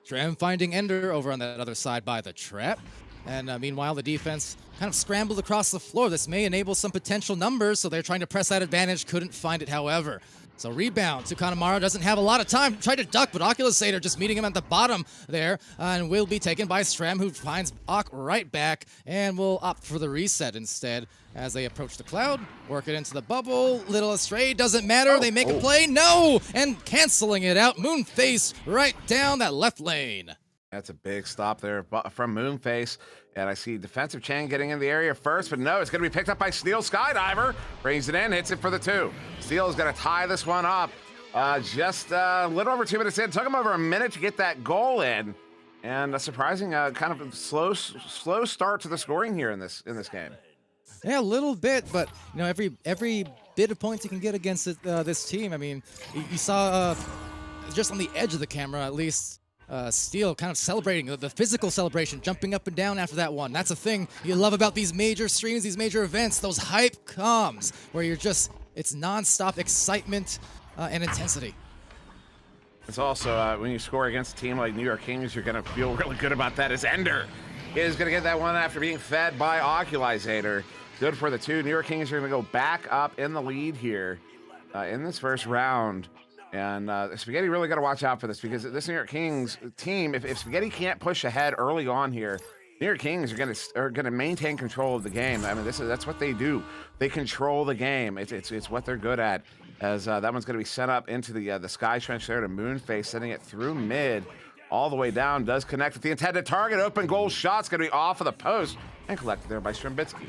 S7: Shrem finding Ender over on that other side by the trap. And meanwhile, the defense kind of scrambled across the floor. This may enable some potential numbers, so they're trying to press that advantage. Couldn't find it, however. So rebound to Kanemaru. Doesn't have a lot of time. Tried to duck, but Oculusator just meeting him at the bottom there. And will be taken by Strem, who finds Ock right back and will opt for the reset instead as they approach the cloud. Work it into the bubble. Little astray. Doesn't matter. They make a play. No! And canceling it out. Moonface right down that left lane.
S8: That's a big stop there from Moonface. And I see defensive chain getting in the area first, but no, it's going to be picked up by Steel Skydiver. Brings it in, hits it for the 2. Steel is going to tie this one up. Just a little over 2 minutes in. Took him over a minute to get that goal in. And a surprising kind of slow start to the scoring here in this game.
S7: Yeah, a little bit, but you know, every bit of points you can get against this team. I mean, you saw just on the edge of the camera at least, Steel kind of celebrating, the physical celebration, jumping up and down after that one. That's a thing you love about these major streams, these major events, those hype comms, where it's non-stop excitement and intensity.
S8: It's also, when you score against a team like New York Kings, you're going to feel really good about that, as Ender is going to get that one after being fed by Oculusator. Good for the 2. New York Kings are going to go back up in the lead here in this first round. And Spaghetti really got to watch out for this, because this New York Kings team, if Spaghetti can't push ahead early on here, New York Kings are going to maintain control of the game. I mean, that's what they do. They control the game. It's what they're good at. As that one's going to be sent up into the sky trench there to Moonface, sending it through mid, all the way down. Does connect with the intended target. Open goal shot's going to be off of the post and collected there by Shrimbitsky.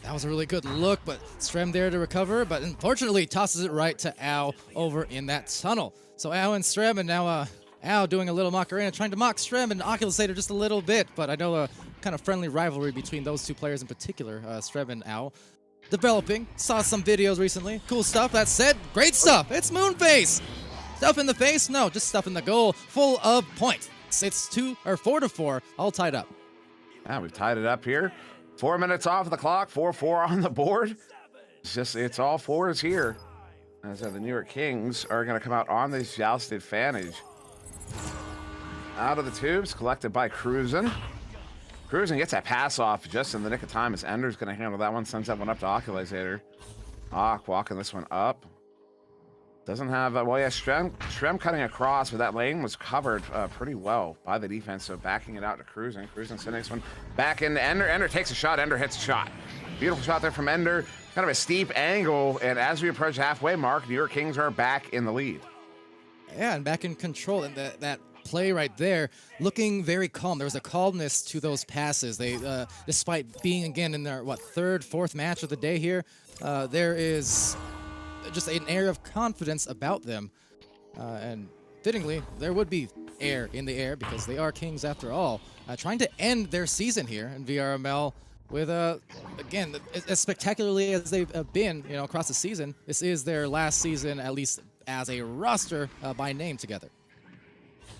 S7: That was a really good look, but Strem there to recover, but unfortunately tosses it right to Ao over in that tunnel. So Ao and Strem, and now Ao doing a little Macarena, trying to mock Strem and Oculusator just a little bit, but I know a kind of friendly rivalry between those two players in particular, Strem and Ao. Developing, saw some videos recently. Cool stuff. That said, great stuff. It's Moonface. Stuff in the face? No, just stuff in the goal, full of points. It's 4-4, all tied up.
S8: Yeah, we've tied it up here. 4 minutes off the clock, 4-4 on the board. It's all fours here. As the New York Kings are going to come out on this jousted advantage. out of the tubes, collected by Cruisin. Cruisin gets that pass off just in the nick of time as Ender's going to handle that one, sends that one up to Oculizator. Walking this one up. Doesn't have, well, yeah, Strem cutting across, but that lane was covered pretty well by the defense, so backing it out to Cruisin. Cruisin sending this one back into Ender. Ender takes a shot. Ender hits a shot. Beautiful shot there from Ender. Kind of a steep angle, and as we approach halfway mark, New York Kings are back in the lead.
S7: Yeah, and back in control, and that play right there, looking very calm. There was a calmness to those passes. They, despite being again in their third, fourth match of the day here, there is just an air of confidence about them, and fittingly, there would be air in the air because they are Kings after all, trying to end their season here in VRML with again, as spectacularly as they've been, across the season. This is their last season, at least as a roster by name together.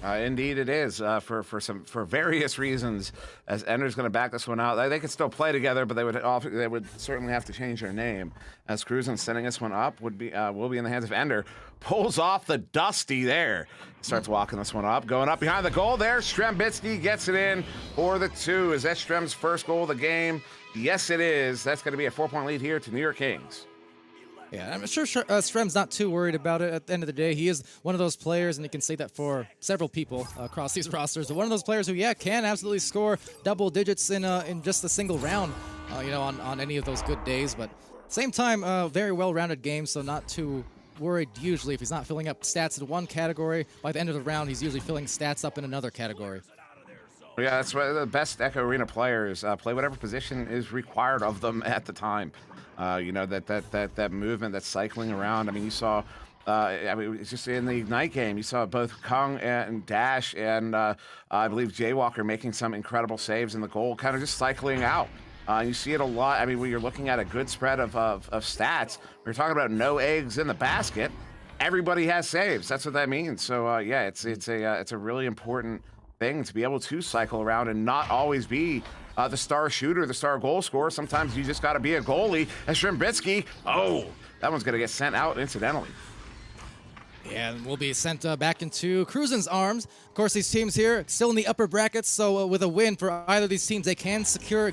S8: Indeed, it is for various reasons. As Ender's going to back this one out, they could still play together, but they would certainly have to change their name. As Cruisin sending this one up will be in the hands of Ender. Pulls off the Dusty there. Starts walking this one up, going up behind the goal there. Strembitsky gets it in for the 2. Is that Strem's first goal of the game? Yes, it is. That's going to be a 4-point lead here to New York Kings.
S7: Yeah, I'm sure Strem's not too worried about it at the end of the day. He is one of those players, and you can say that for several people across these rosters, but one of those players who, can absolutely score double digits in just a single round, on any of those good days. But same time, very well-rounded game, so not too worried usually. If he's not filling up stats in one category, by the end of the round, he's usually filling stats up in another category.
S8: Yeah, that's why the best Echo Arena players play whatever position is required of them at the time. That movement, that cycling around. I mean, you saw, it's just in the night game, you saw both Kung and Dash and I believe Jaywalker making some incredible saves in the goal, kind of just cycling out. You see it a lot. I mean, when you're looking at a good spread of stats, we're talking about no eggs in the basket. Everybody has saves. That's what that means. So it's a really important thing to be able to cycle around and not always be the star shooter, the star goal scorer. Sometimes you just got to be a goalie. And Strembitsky, that one's going to get sent out incidentally.
S7: Yeah, and will be sent back into Cruisin's arms. Of course, these teams here still in the upper brackets, so with a win for either of these teams, they can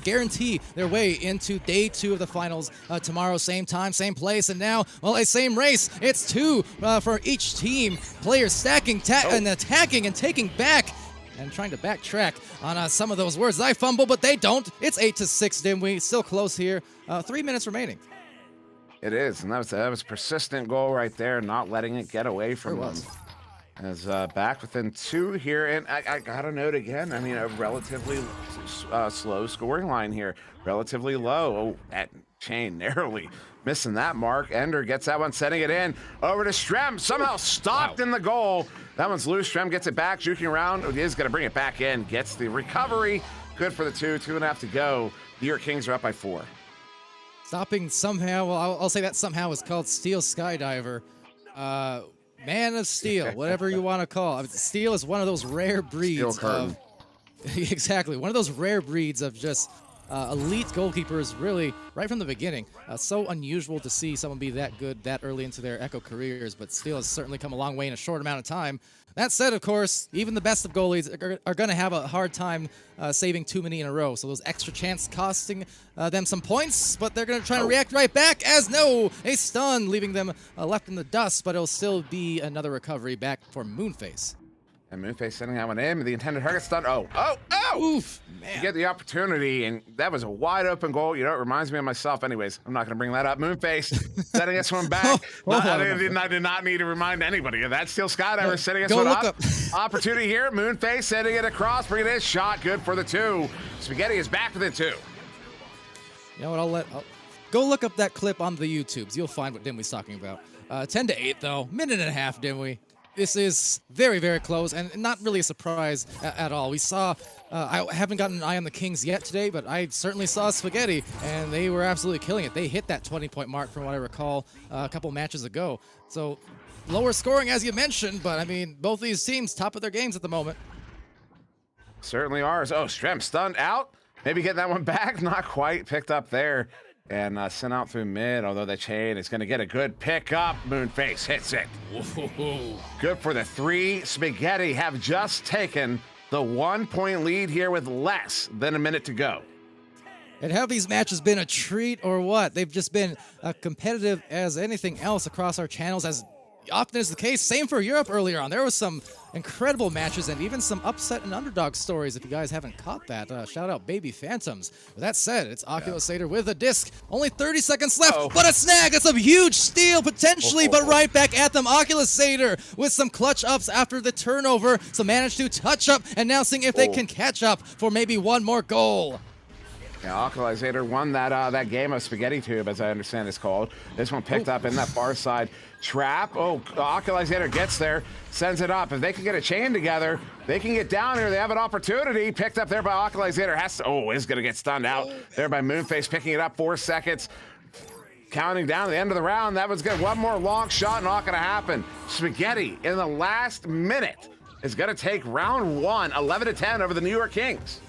S7: guarantee their way into day 2 of the finals tomorrow, same time, same place, and now, a same race. It's 2 for each team. Players stacking and attacking and taking back and trying to backtrack on some of those words. I fumble, but they don't. It's 8-6, Dimwee. Still close here. 3 minutes remaining.
S8: It is, and that was persistent goal right there, not letting it get away from them. As back within 2 here, and I gotta note again, I mean, a relatively slow scoring line here, relatively low. That chain narrowly missing that mark. Ender gets that one, setting it in over to Strem, somehow stopped in the goal. That one's loose. Strem gets it back, juking around. He is gonna bring it back in, gets the recovery. Good for the 2.5 to go. New York Kings are up by 4.
S7: Stopping somehow, I'll say that somehow is called Steel Skydiver. Man of Steel, whatever you want to call it. Steel is one of those rare breeds of... Exactly, one of those rare breeds of just elite goalkeepers, really, right from the beginning. So unusual to see someone be that good that early into their Echo careers, but Steel has certainly come a long way in a short amount of time. That said, of course, even the best of goalies are going to have a hard time saving too many in a row. So those extra chances costing them some points, but they're going to try to react right back as a stun, leaving them left in the dust, but it'll still be another recovery back for Moonface.
S8: And Moonface sending that one in. The intended target stun.
S7: Oof, man.
S8: You get the opportunity, and that was a wide open goal. It reminds me of myself. Anyways, I'm not going to bring that up. Moonface setting this one back. I did not need to remind anybody of that. Steel Skydiver setting this one up. Opportunity here. Moonface setting it across, bringing it. Shot good for the 2. Spaghetti is back to the 2.
S7: You know what? I'll go look up that clip on the YouTubes. You'll find what Dimwee's talking about. 10-8 though. Minute and a half, Dimwee. This is very, very close, and not really a surprise at all. We saw, I haven't gotten an eye on the Kings yet today, but I certainly saw Spaghetti, and they were absolutely killing it. They hit that 20-point mark from what I recall a couple matches ago. So lower scoring, as you mentioned, but I mean, both these teams top of their games at the moment.
S8: Certainly are. Strem stunned out. Maybe getting that one back. Not quite picked up there. And sent out through mid, although the chain is going to get a good pick up. Moonface hits it. Whoa. Good for the 3. Spaghetti have just taken the 1-point lead here with less than a minute to go.
S7: And have these matches been a treat or what? They've just been competitive as anything else across our channels, as often is the case. Same for Europe earlier on. There was some incredible matches and even some upset and underdog stories if you guys haven't caught that. Shout out Baby Phantoms. With that said, it's Oculus Satyr with a disc. Only 30 seconds left, but a snag. That's a huge steal potentially, but right back at them. Oculus Satyr with some clutch ups after the turnover. So managed to touch up and now seeing if they can catch up for maybe one more goal.
S8: Yeah, Oculus won that game of Spaghetti Tube, as I understand it's called. This one picked up in that far side trap. Oh, Oculus gets there, sends it up. If they can get a chain together, they can get down here. They have an opportunity. Picked up there by Oculus has to, is going to get stunned out there by Moonface, picking it up 4 seconds. Counting down to the end of the round. That was good. One more long shot, not going to happen. Spaghetti in the last minute is going to take round 1, 11-10 over the New York Kings.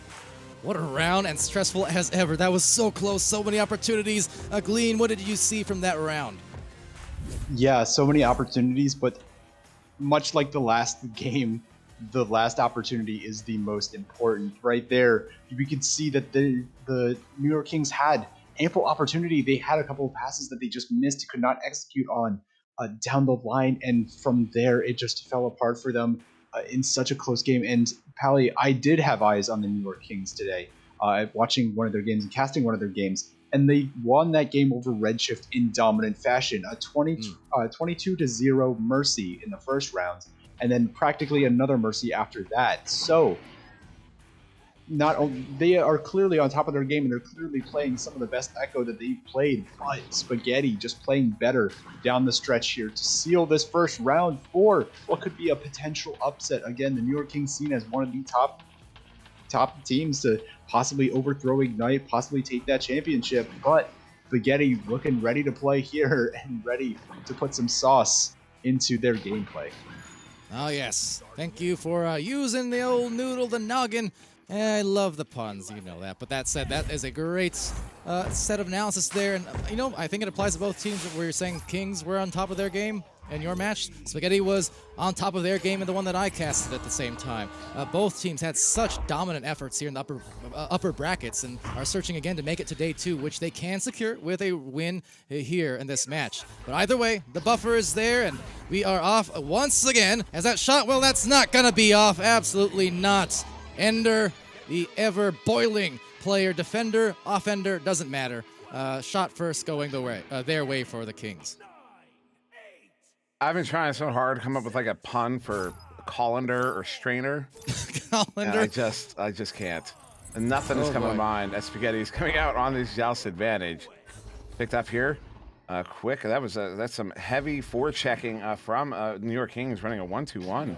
S7: What a round, and stressful as ever. That was so close, so many opportunities. Glean, what did you see from that round?
S9: Yeah, so many opportunities, but much like the last game, the last opportunity is the most important. Right there, we could see that the New York Kings had ample opportunity. They had a couple of passes that they just missed, could not execute on down the line, and from there, it just fell apart for them. In such a close game. And Pally, I did have eyes on the New York Kings today, watching one of their games and casting one of their games, and they won that game over Redshift in dominant fashion. A 22-0 mercy in the first round, and then practically another mercy after that. So not only they are clearly on top of their game, and they're clearly playing some of the best Echo that they've played, but Spaghetti just playing better down the stretch here to seal this first round for what could be a potential upset. Again, the New York Kings seen as one of the top teams to possibly overthrow Ignite, possibly take that championship, but Spaghetti looking ready to play here and ready to put some sauce into their gameplay.
S7: Oh yes, thank you for using the old noodle, the noggin. I love the puns, you know that. But that said, that is a great set of analysis there. And, I think it applies to both teams where you're saying Kings were on top of their game in your match. Spaghetti was on top of their game in the one that I casted at the same time. Both teams had such dominant efforts here in the upper brackets and are searching again to make it to day 2, which they can secure with a win here in this match. But either way, the buffer is there, and we are off once again. As that shot, well, that's not going to be off. Absolutely not. Ender, the ever-boiling player, defender, offender, doesn't matter. Shot first going their way for the Kings.
S8: I've been trying so hard to come up with like a pun for colander or strainer.
S7: Colander?
S8: I just can't. And nothing is coming to mind as Spaghetti's coming out on this joust advantage. Picked up here. Quick. That's some heavy forechecking from New York Kings running a 1-2-1.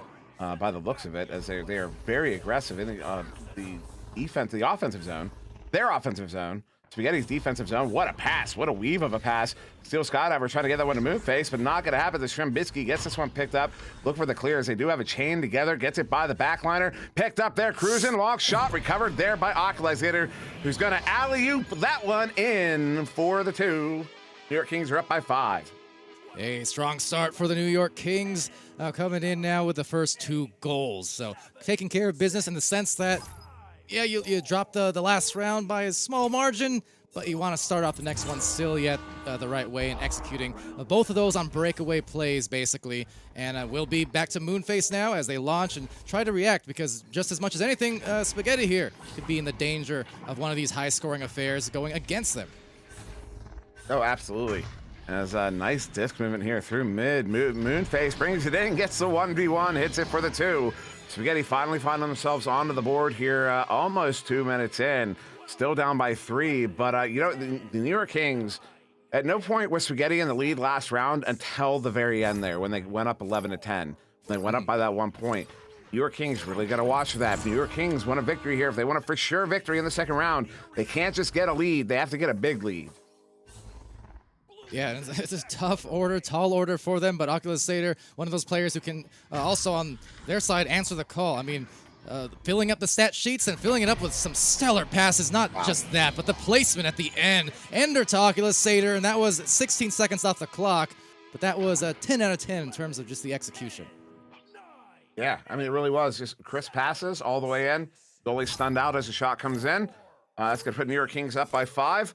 S8: By the looks of it, as they are very aggressive in the offensive zone, their offensive zone. Spaghetti's defensive zone. What a pass! What a weave of a pass. Steel Skydiver trying to get that one to Moonface, but not going to happen. The Shrimbisky gets this one picked up. Look for the clear as they do have a chain together. Gets it by the backliner. Picked up there, cruising. Long shot recovered there by Oculus, who's going to alley-oop that one in for the 2. New York Kings are up by 5.
S7: A strong start for the New York Kings, coming in now with the first 2 goals. So taking care of business in the sense that, yeah, you dropped the last round by a small margin, but you want to start off the next one still yet the right way and executing both of those on breakaway plays, basically. And we'll be back to Moonface now as they launch and try to react, because just as much as anything, Spaghetti here could be in the danger of one of these high-scoring affairs going against them.
S8: Oh, absolutely. As a nice disc movement here through mid. Moonface brings it in, gets the 1v1, hits it for the 2. Spaghetti finally finding themselves onto the board here almost 2 minutes in. Still down by 3, but the New York Kings, at no point was Spaghetti in the lead last round until the very end there when they went up 11-10. They went up by that 1 point. New York Kings really got to watch for that. New York Kings want a victory here. If they want a for sure victory in the second round, they can't just get a lead. They have to get a big lead.
S7: Yeah, it's a tough order, tall order for them, but Oculus Satyr, one of those players who can also on their side answer the call. I mean, filling up the stat sheets and filling it up with some stellar passes, not just that, but the placement at the end. Ender to Oculus Satyr, and that was 16 seconds off the clock, but that was a 10 out of 10 in terms of just the execution.
S8: Yeah, I mean, it really was. Just crisp passes all the way in. Goalie stunned out as the shot comes in. That's going to put New York Kings up by 5.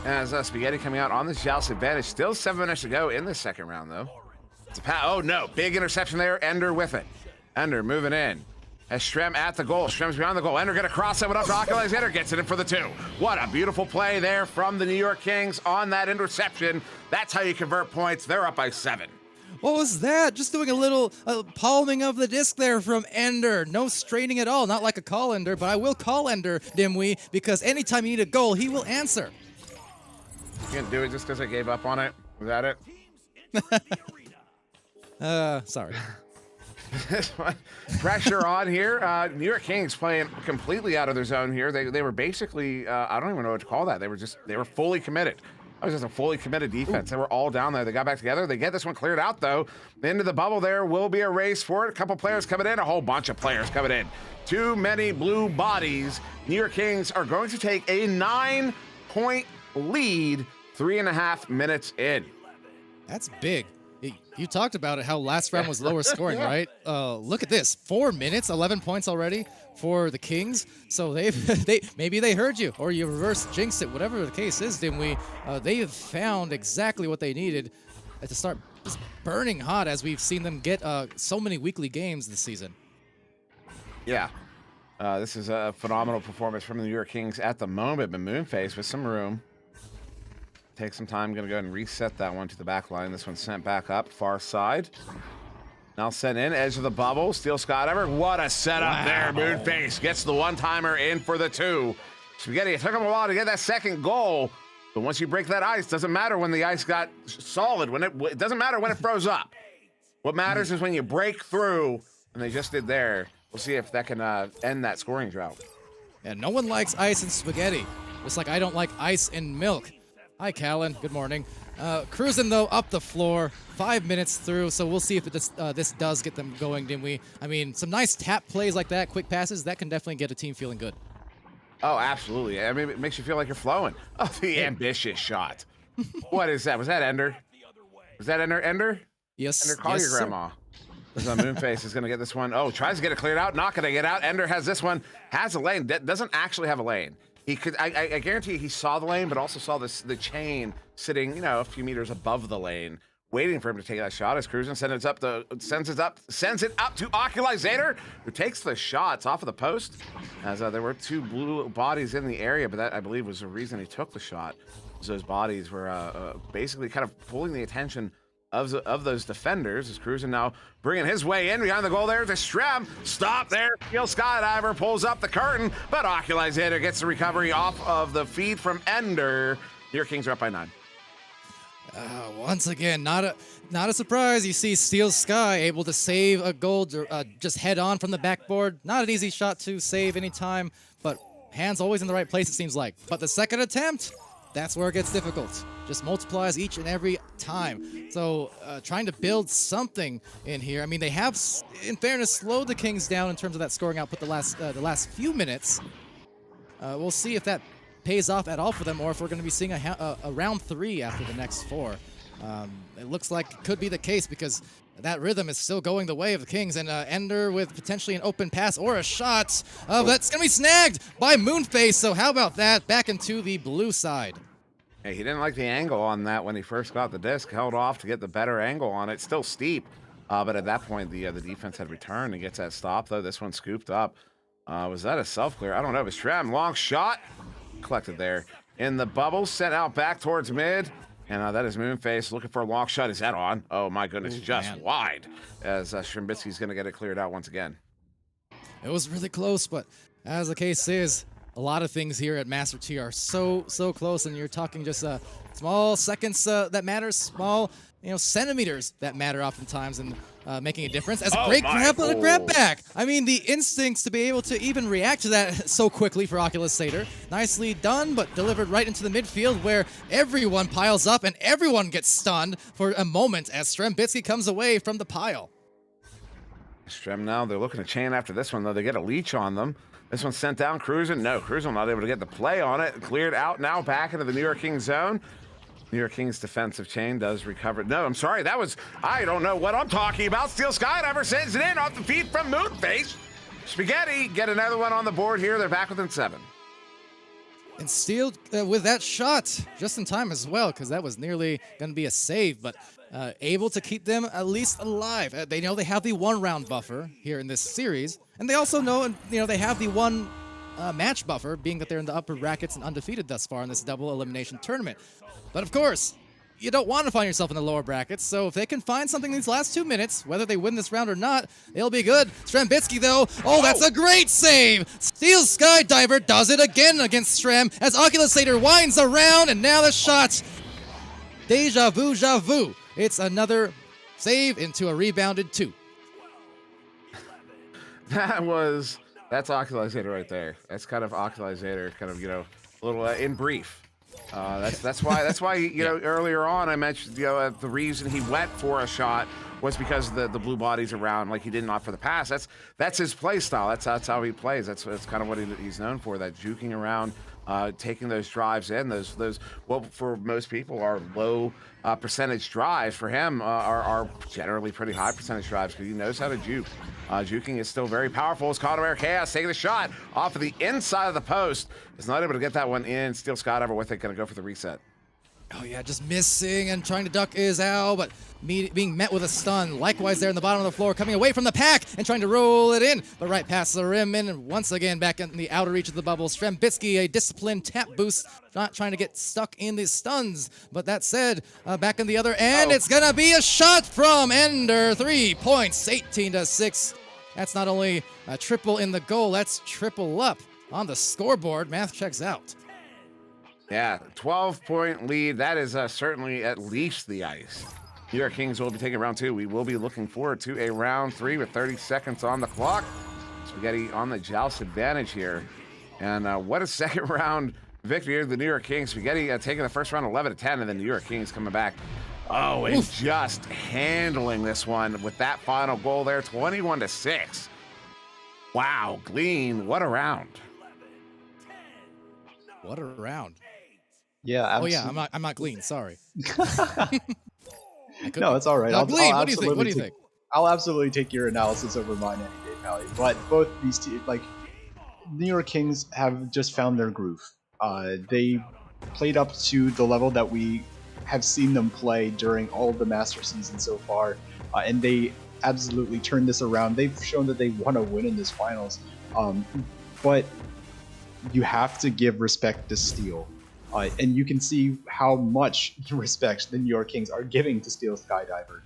S8: As Spaghetti coming out on this joust advantage. Still 7 minutes to go in the second round, though. It's a oh, no. Big interception there. Ender with it. Ender moving in. As Strem at the goal. Strem's behind the goal. Ender going to cross it up to Oculus. Ender gets it in for the 2. What a beautiful play there from the New York Kings on that interception. That's how you convert points. They're up by 7.
S7: What was that? Just doing a little palming of the disc there from Ender. No straining at all. Not like a call Ender, but I will call Ender, Dimwee, because anytime you need a goal, he will answer.
S8: You can't do it just because I gave up on it. Was that it?
S7: Sorry.
S8: This one, pressure on here. New York Kings playing completely out of their zone here. They were basically, I don't even know what to call that. They were fully committed. That was just a fully committed defense. They were all down there. They got back together. They get this one cleared out, though. Into the bubble there will be a race for it. A couple players coming in. A whole bunch of players coming in. Too many blue bodies. New York Kings are going to take a 9-point lead 3.5 minutes in.
S7: That's big. You talked about it, how last round was lower scoring, right? Look at this. 4 minutes, 11 points already for the Kings. So maybe they heard you, or you reverse jinxed it, whatever the case is, didn't we? They have found exactly what they needed to start just burning hot, as we've seen them get so many weekly games this season.
S8: Yeah. This is a phenomenal performance from the New York Kings at the moment, but Moonface with some room. Take some time. Going to go ahead and reset that one to the back line. This one's sent back up, far side. Now sent in, edge of the bubble. Steal Scott-Ever. What a setup there. Moonface gets the one-timer in for the 2. Spaghetti, it took him a while to get that second goal. But once you break that ice, doesn't matter when the ice got solid. It doesn't matter when it froze up. What matters is when you break through, and they just did there. We'll see if that can end that scoring drought.
S7: Yeah, no one likes ice and spaghetti. Just like I don't like ice and milk. Hi, Callan. Good morning. Cruising, though, up the floor. 5 minutes through, so we'll see if this does get them going, didn't we? I mean, some nice tap plays like that, quick passes, that can definitely get a team feeling good.
S8: Oh, absolutely. I mean, it makes you feel like you're flowing. Oh, the ambitious shot. What is that? Was that Ender? Was that Ender?
S7: Yes.
S8: Ender, call your grandma. Moonface is going to get this one. Oh, tries to get it cleared out. Not going to get out. Ender has this one. Has a lane. Doesn't actually have a lane. He could. I guarantee he saw the lane, but also saw the chain sitting, a few meters above the lane, waiting for him to take that shot. As Cruzen sends it up to Oculizator, who takes the shots off of the post. As there were 2 blue bodies in the area, but that I believe was the reason he took the shot. Those bodies were basically kind of pulling the attention of those defenders. As Cruzen now bringing his way in behind the goal there to Strem. Stop there. Steel Skydiver pulls up the curtain, but Oculizator gets the recovery off of the feed from Ender. New York Kings are up by 9.
S7: Once again, not a surprise. You see Steel Sky able to save a goal just head on from the backboard. Not an easy shot to save anytime, but hands always in the right place, it seems like. But the second attempt, that's where it gets difficult. Just multiplies each and every time. So trying to build something in here. I mean, they have, in fairness, slowed the Kings down in terms of that scoring output the last few minutes. We'll see if that pays off at all for them, or if we're going to be seeing a round 3 after the next 4. It looks like it could be the case, because that rhythm is still going the way of the Kings, and Ender with potentially an open pass or a shot. That's going to be snagged by Moonface, so how about that? Back into the blue side.
S8: Hey, he didn't like the angle on that when he first got the disc. Held off to get the better angle on it. Still steep, but at that point, the defense had returned and gets that stop, though. This one scooped up. Was that a self-clear? I don't know. It was Stram. Long shot. Collected there. In the bubble, sent out back towards mid. And that is Moonface looking for a long shot. Is that on? Oh, my goodness. Just wide. As Shrimbitsky's going to get it cleared out once again.
S7: It was really close, but as the case is, a lot of things here at Master T are so close, and you're talking just small seconds that matter, small centimeters that matter oftentimes, and making a difference. As a great grab back. I mean, the instincts to be able to even react to that so quickly for Oculizator. Nicely done, but delivered right into the midfield, where everyone piles up and everyone gets stunned for a moment as Strembitsky comes away from the pile.
S8: Strem now, they're looking to chain after this one, though. They get a leech on them. This one's sent down. Cruzen, no. Cruzen not able to get the play on it. Cleared out now, back into the New York Kings zone. New York Kings defensive chain does recover. No, I'm sorry. I don't know what I'm talking about. Steel Skydiver sends it in off the feet from Moonface. Spaghetti get another one on the board here. They're back within 7.
S7: And Steel with that shot just in time as well, because that was nearly going to be a save, but able to keep them at least alive. They know they have the 1-round buffer here in this series, and they also know, they have the 1 match buffer, being that they're in the upper brackets and undefeated thus far in this double elimination tournament. But of course, you don't want to find yourself in the lower brackets, so if they can find something these last 2 minutes, whether they win this round or not, it'll be good. Strembitsky, though, that's a great save! Steel Skydiver does it again against Strem as Oculusator winds around, and now the shot! Deja vu. It's another save into a rebounded 2.
S8: That's Oculusator right there. That's kind of Oculusator, kind of, a little in brief. That's why earlier on I mentioned the reason he went for a shot was because the blue body's around, like he didn't opt for the pass. That's his play style. That's how he plays. That's kind of what he's known for. That juking around, taking those drives in. Those what for most people are low percentage drives. For him are generally pretty high percentage drives because he knows how to juke. Juking is still very powerful. As Colorado Chaos taking the shot off of the inside of the post. Is not able to get that one in. Steel Skydiver with it, going to go for the reset.
S7: Oh yeah, just missing and trying to duck is Al, but being met with a stun. Likewise there in the bottom of the floor, coming away from the pack and trying to roll it in, but right past the rim in, and once again back in the outer reach of the bubble. Strembitsky, a disciplined tap boost, not trying to get stuck in the stuns. But that said, back in the other end, it's gonna be a shot from Ender. 3 points, 18-6. That's not only a triple in the goal, that's triple up on the scoreboard. Math checks out.
S8: Yeah, 12-point lead. That is certainly at least the ice. New York Kings will be taking round 2. We will be looking forward to a round 3 with 30 seconds on the clock. Spaghetti on the joust advantage here. And what a second round victory of the New York Kings. Spaghetti taking the first round 11-10, and then New York Kings coming back. Oh, and just handling this one with that final goal there, 21-6. Wow, Glean, what a round.
S7: What a round.
S9: Yeah, absolutely.
S7: Oh yeah, I'm not Glean, sorry.
S9: No, it's all right.
S7: Glean, what do you think?
S9: I'll absolutely take your analysis over mine any day, Pally. But both these teams, New York Kings have just found their groove. They played up to the level that we have seen them play during all of the Master season so far, and they absolutely turned this around. They've shown that they want to win in this finals, but you have to give respect to Steel. And you can see how much respect the New York Kings are giving to Steel Skydiver.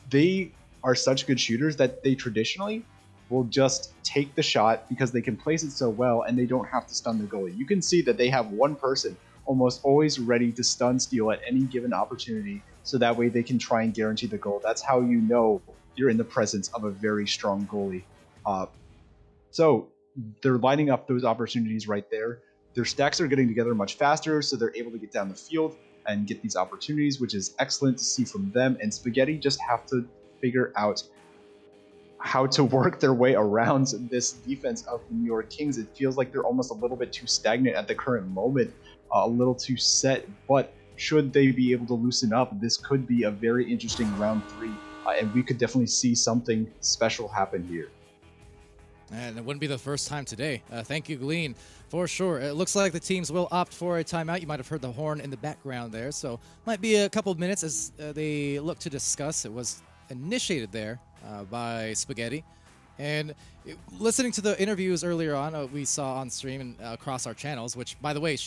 S9: They are such good shooters that they traditionally will just take the shot because they can place it so well and they don't have to stun the goalie. You can see that they have one person almost always ready to stun Steel at any given opportunity, so that way they can try and guarantee the goal. That's how you know you're in the presence of a very strong goalie. So they're lining up those opportunities right there. Their stacks are getting together much faster, so they're able to get down the field and get these opportunities, which is excellent to see from them. And Spaghetti just have to figure out how to work their way around this defense of the New York Kings. It feels like they're almost a little bit too stagnant at the current moment, a little too set, but should they be able to loosen up, this could be a very interesting round 3, and we could definitely see something special happen here.
S7: And it wouldn't be the first time today. Thank you, Glean, for sure. It looks like the teams will opt for a timeout. You might have heard the horn in the background there, so might be a couple of minutes as they look to discuss. It was initiated there by Spaghetti. And listening to the interviews earlier on, we saw on stream and across our channels, which, by the way,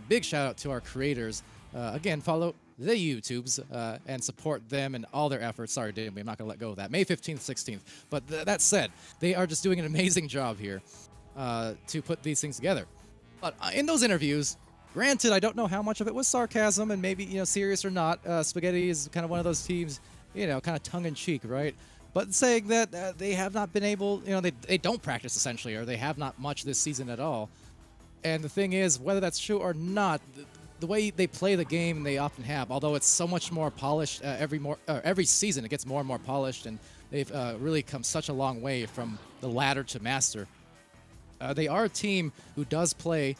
S7: big shout out to our creators. Again, follow the YouTubes and support them and all their efforts. Sorry, Damien, I'm not going to let go of that. May 15th, 16th. But that said, they are just doing an amazing job here to put these things together. But in those interviews, granted, I don't know how much of it was sarcasm and maybe, serious or not. Spaghetti is kind of one of those teams, kind of tongue-in-cheek, right? But saying that they have not been able, they don't practice essentially, or they have not much this season at all. And the thing is, whether that's true or not, the way they play the game, they often have, although it's so much more polished every season, it gets more and more polished, and they've really come such a long way from the ladder to master. They are a team who does play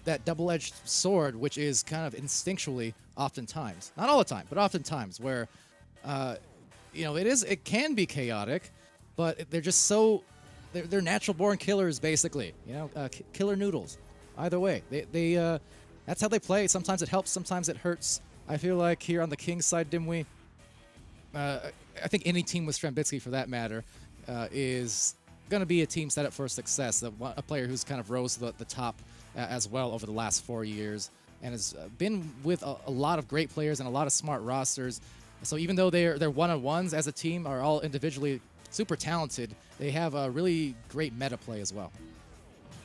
S7: that double-edged sword, which is kind of instinctually, oftentimes, not all the time, but oftentimes, where it can be chaotic, but they're just they're natural-born killers, basically. Killer noodles. Either way, they that's how they play. Sometimes it helps, sometimes it hurts. I feel like here on the Kings side, Dimwee, I think any team with Strembitsky, for that matter, is going to be a team set up for success. A player who's kind of rose to the top as well over the last 4 years and has been with a lot of great players and a lot of smart rosters. So even though they're one-on-ones as a team, are all individually super talented, they have a really great meta play as well.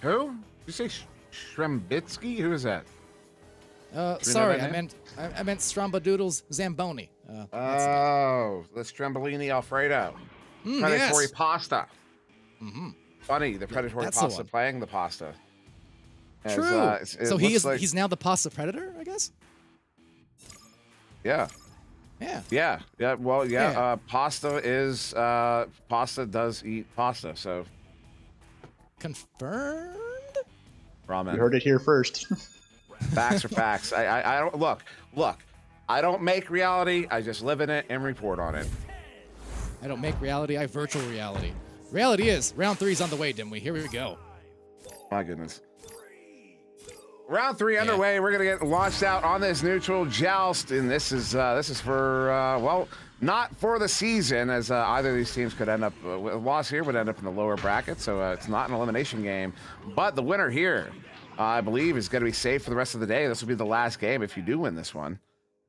S8: Who? Did you say Strembitsky? Who is that?
S7: Sorry, I meant Strombadoodles Zamboni.
S8: The Strombolini Alfredo. Predatory pasta. Funny, the predatory pasta playing the pasta.
S7: True. So he's now the pasta predator, I guess?
S8: Yeah.
S7: Yeah.
S8: Well, pasta does eat pasta, so.
S7: Confirmed?
S8: Ramen.
S9: You heard it here first.
S8: Facts are facts. I don't look. I don't make reality. I just live in it and report on it.
S7: I don't make reality. I virtual reality. Reality is round 3's on the way, Dimwee. Here we go.
S8: My goodness. Round 3 underway. We're gonna get launched out on this neutral joust, and this is for not for the season, as either of these teams could end up a loss here would end up in the lower bracket. So it's not an elimination game, but the winner here, I believe, is going to be safe for the rest of the day. This will be the last game if you do win this one.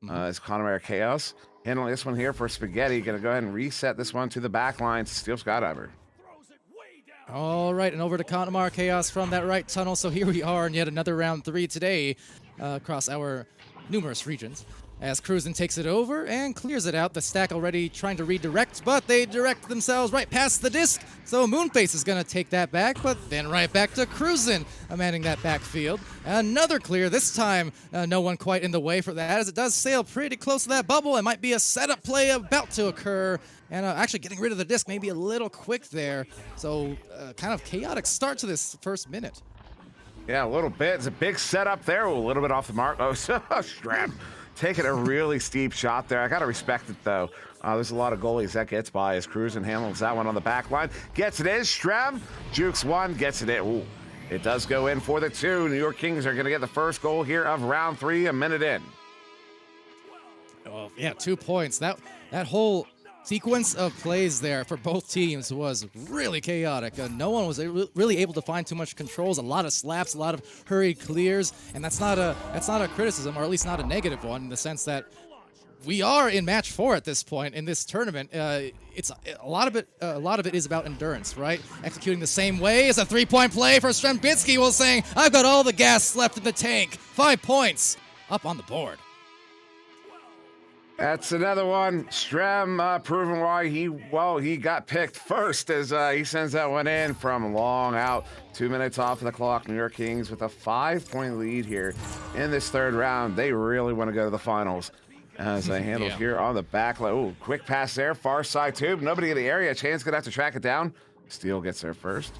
S8: It's Connemara Chaos handling this one here for Spaghetti. Going to go ahead and reset this one to the back line to steal Skydiver.
S7: All right, and over to Connemara Chaos from that right tunnel. So here we are in yet another round 3 today across our numerous regions. As Cruisin takes it over and clears it out. The stack already trying to redirect, but they direct themselves right past the disc. So Moonface is going to take that back, but then right back to Cruisin, manning that backfield. Another clear, this time no one quite in the way for that, as it does sail pretty close to that bubble. It might be a setup play about to occur. And actually getting rid of the disc maybe a little quick there. So kind of chaotic start to this first minute.
S8: Yeah, a little bit. It's a big setup there. A little bit off the mark. Oh, Strap. Taking a really steep shot there. I got to respect it, though. There's a lot of goalies that gets by as Cruisin handles that one on the back line. Gets it in. Strem jukes one. Gets it in. Ooh, it does go in for the 2. New York Kings are going to get the first goal here of round 3 a minute in.
S7: Oh, yeah, 2 points. That whole sequence of plays there for both teams was really chaotic. No one was really able to find too much controls. A lot of slaps, a lot of hurried clears, and that's not a criticism, or at least not a negative one, in the sense that we are in match 4 at this point in this tournament. It's a lot of it is about endurance, right? Executing the same way as a 3-point play for Strembitsky, while saying, "I've got all the gas left in the tank." 5 points up on the board.
S8: That's another one. Strem proving why he got picked first, as he sends that one in from long out. 2 minutes off of the clock. New York Kings with a 5-point lead here in this third round. They really want to go to the finals. As they handle here on the back line. Ooh, quick pass there. Far side tube. Nobody in the area. Chain's going to have to track it down. Steele gets there first.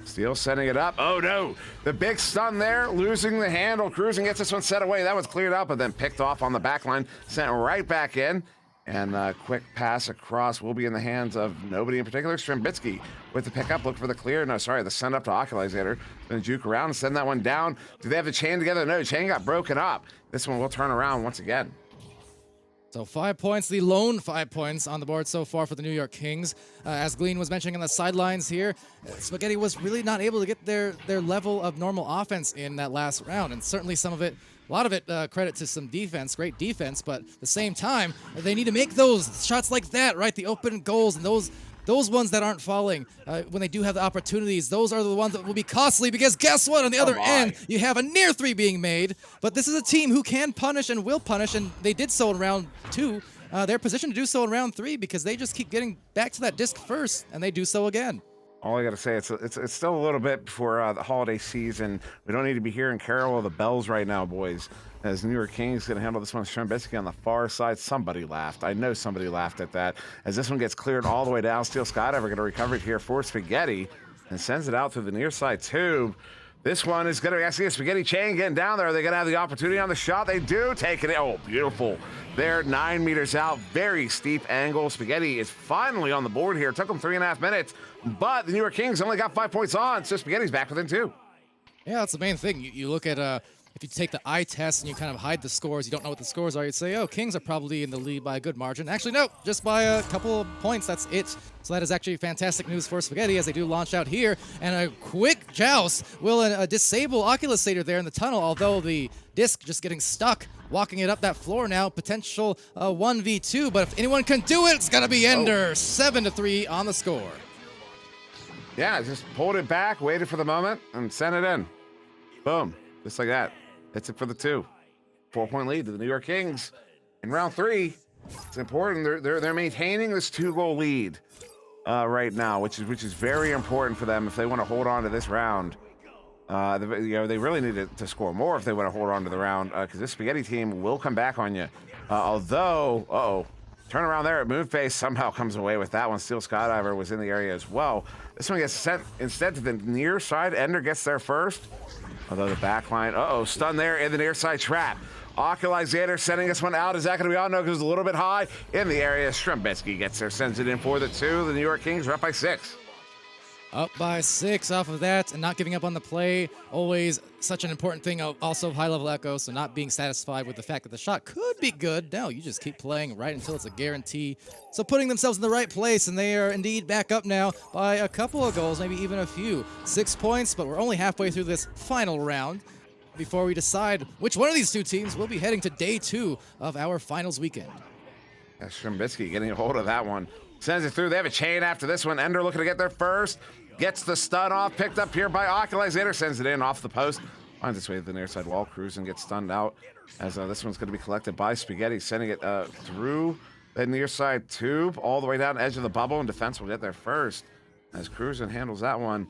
S8: Steele setting it up. Oh, no. The big stun there, losing the handle. Cruisin gets this one set away. That was cleared up, but then picked off on the back line. Sent right back in. And a quick pass across will be in the hands of nobody in particular. Strembitsky with the pickup. Look for the clear. No, sorry, the send up to Oculizator. Then juke around and send that one down. Do they have the chain together? No, chain got broken up. This one will turn around once again.
S7: So 5 points, the lone 5 points on the board so far for the New York Kings. As Glean was mentioning on the sidelines here, Spaghetti was really not able to get their level of normal offense in that last round. And certainly a lot of it credit to some defense, great defense, but at the same time, they need to make those shots like that, right? The open goals and those ones that aren't falling, when they do have the opportunities, those are the ones that will be costly, because guess what? On the other end, you have a near 3 being made, but this is a team who can punish and will punish, and they did so in round 2. They're positioned to do so in round 3 because they just keep getting back to that disc first, and they do so again.
S8: All I got to say, it's still a little bit before the holiday season. We don't need to be hearing Carol of the Bells right now, boys. As New York Kings going to handle this one, Strembitsky on the far side. Somebody laughed. I know somebody laughed at that. As this one gets cleared all the way down, Steel Skydiver going to recover it here for Spaghetti and sends it out through the near side tube. This one is going to actually a Spaghetti chain getting down there. Are they going to have the opportunity on the shot? They do. Taking it. Oh, beautiful. They're 9 meters out. Very steep angle. Spaghetti is finally on the board here. It took them 3.5 minutes, but the New York Kings only got 5 points on, so Spaghetti's back within 2.
S7: Yeah, that's the main thing. You look at if you take the eye test and you kind of hide the scores, you don't know what the scores are, you'd say, oh, Kings are probably in the lead by a good margin. Actually, no, just by a couple of points, that's it. So that is actually fantastic news for Spaghetti as they do launch out here. And a quick joust will disable Oculus Satyr there in the tunnel, although the disc just getting stuck, walking it up that floor now. Potential 1v2, but if anyone can do it, it's got to be Ender. 7-3 on the score.
S8: Yeah, just pulled it back, waited for the moment, and sent it in. Boom, just like that. That's it for the 2. 4-point lead to the New York Kings. In round 3, it's important. They're maintaining this 2-goal lead right now, which is very important for them if they want to hold on to this round. They really need to score more if they want to hold on to the round, because this Spaghetti team will come back on you. Although, turn around there at Moonface somehow comes away with that one. Steel Skydiver was in the area as well. This one gets sent instead to the near side. Ender gets there first. Although the back line, stun there in the near side trap. Oculizator sending this one out. Is that going to be out? No, because it's a little bit high in the area. Strembitsky gets there, sends it in for the 2. The New York Kings are up by 6.
S7: Up by 6 off of that, and not giving up on the play. Always such an important thing. Also, high-level echo, so not being satisfied with the fact that the shot could be good. No, you just keep playing right until it's a guarantee. So putting themselves in the right place, and they are indeed back up now by a couple of goals, maybe even a few. 6 points, but we're only halfway through this final round before we decide which one of these 2 teams will be heading to day 2 of our finals weekend.
S8: Yeah, Strembitsky getting a hold of that one. Sends it through. They have a chain after this one. Ender looking to get there first. Gets the stun off. Picked up here by Oculizator. Sends it in off the post. Finds its way to the near side wall. Cruising gets stunned out as this one's going to be collected by Spaghetti. Sending it through the near side tube all the way down the edge of the bubble. And defense will get there first as Cruising handles that one.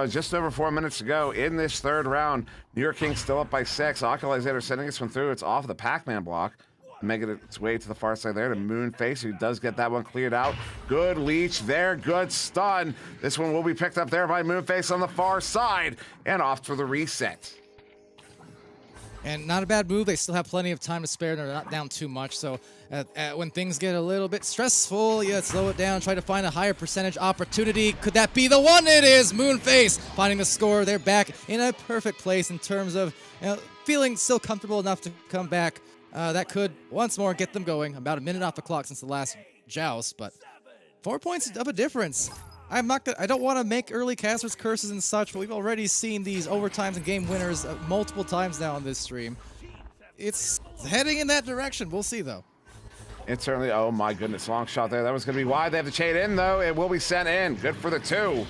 S8: Just over 4 minutes to go in this 3rd round. New York Kings still up by 6. Oculizator sending this one through. It's off the Pac-Man block. Making its way to the far side there to Moonface, who does get that one cleared out. Good leech there, good stun. This one will be picked up there by Moonface on the far side and off to the reset.
S7: And not a bad move. They still have plenty of time to spare. They're not down too much. So when things get a little bit stressful, slow it down. Try to find a higher percentage opportunity. Could that be the one? It is. Moonface finding the score. They're back in a perfect place in terms of feeling still comfortable enough to come back. That could once more get them going. About a minute off the clock since the last joust, but 4 points of a difference. I don't want to make early casters curses and such, but we've already seen these overtimes and game winners multiple times now on this stream. It's heading in that direction. We'll see though.
S8: It certainly. Oh my goodness, long shot there. That was going to be wide. They have to chain in though. It will be sent in. Good for the 2.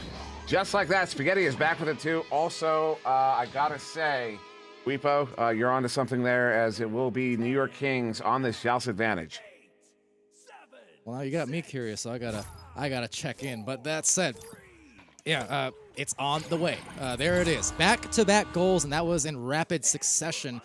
S8: Just like that, Spaghetti is back with a 2. Also, I gotta say, Weepo, you're onto something there, as it will be New York Kings on this joust advantage.
S7: Well, now you got me curious, so I gotta check in. But that said, it's on the way. There it is, back-to-back goals, and that was in rapid succession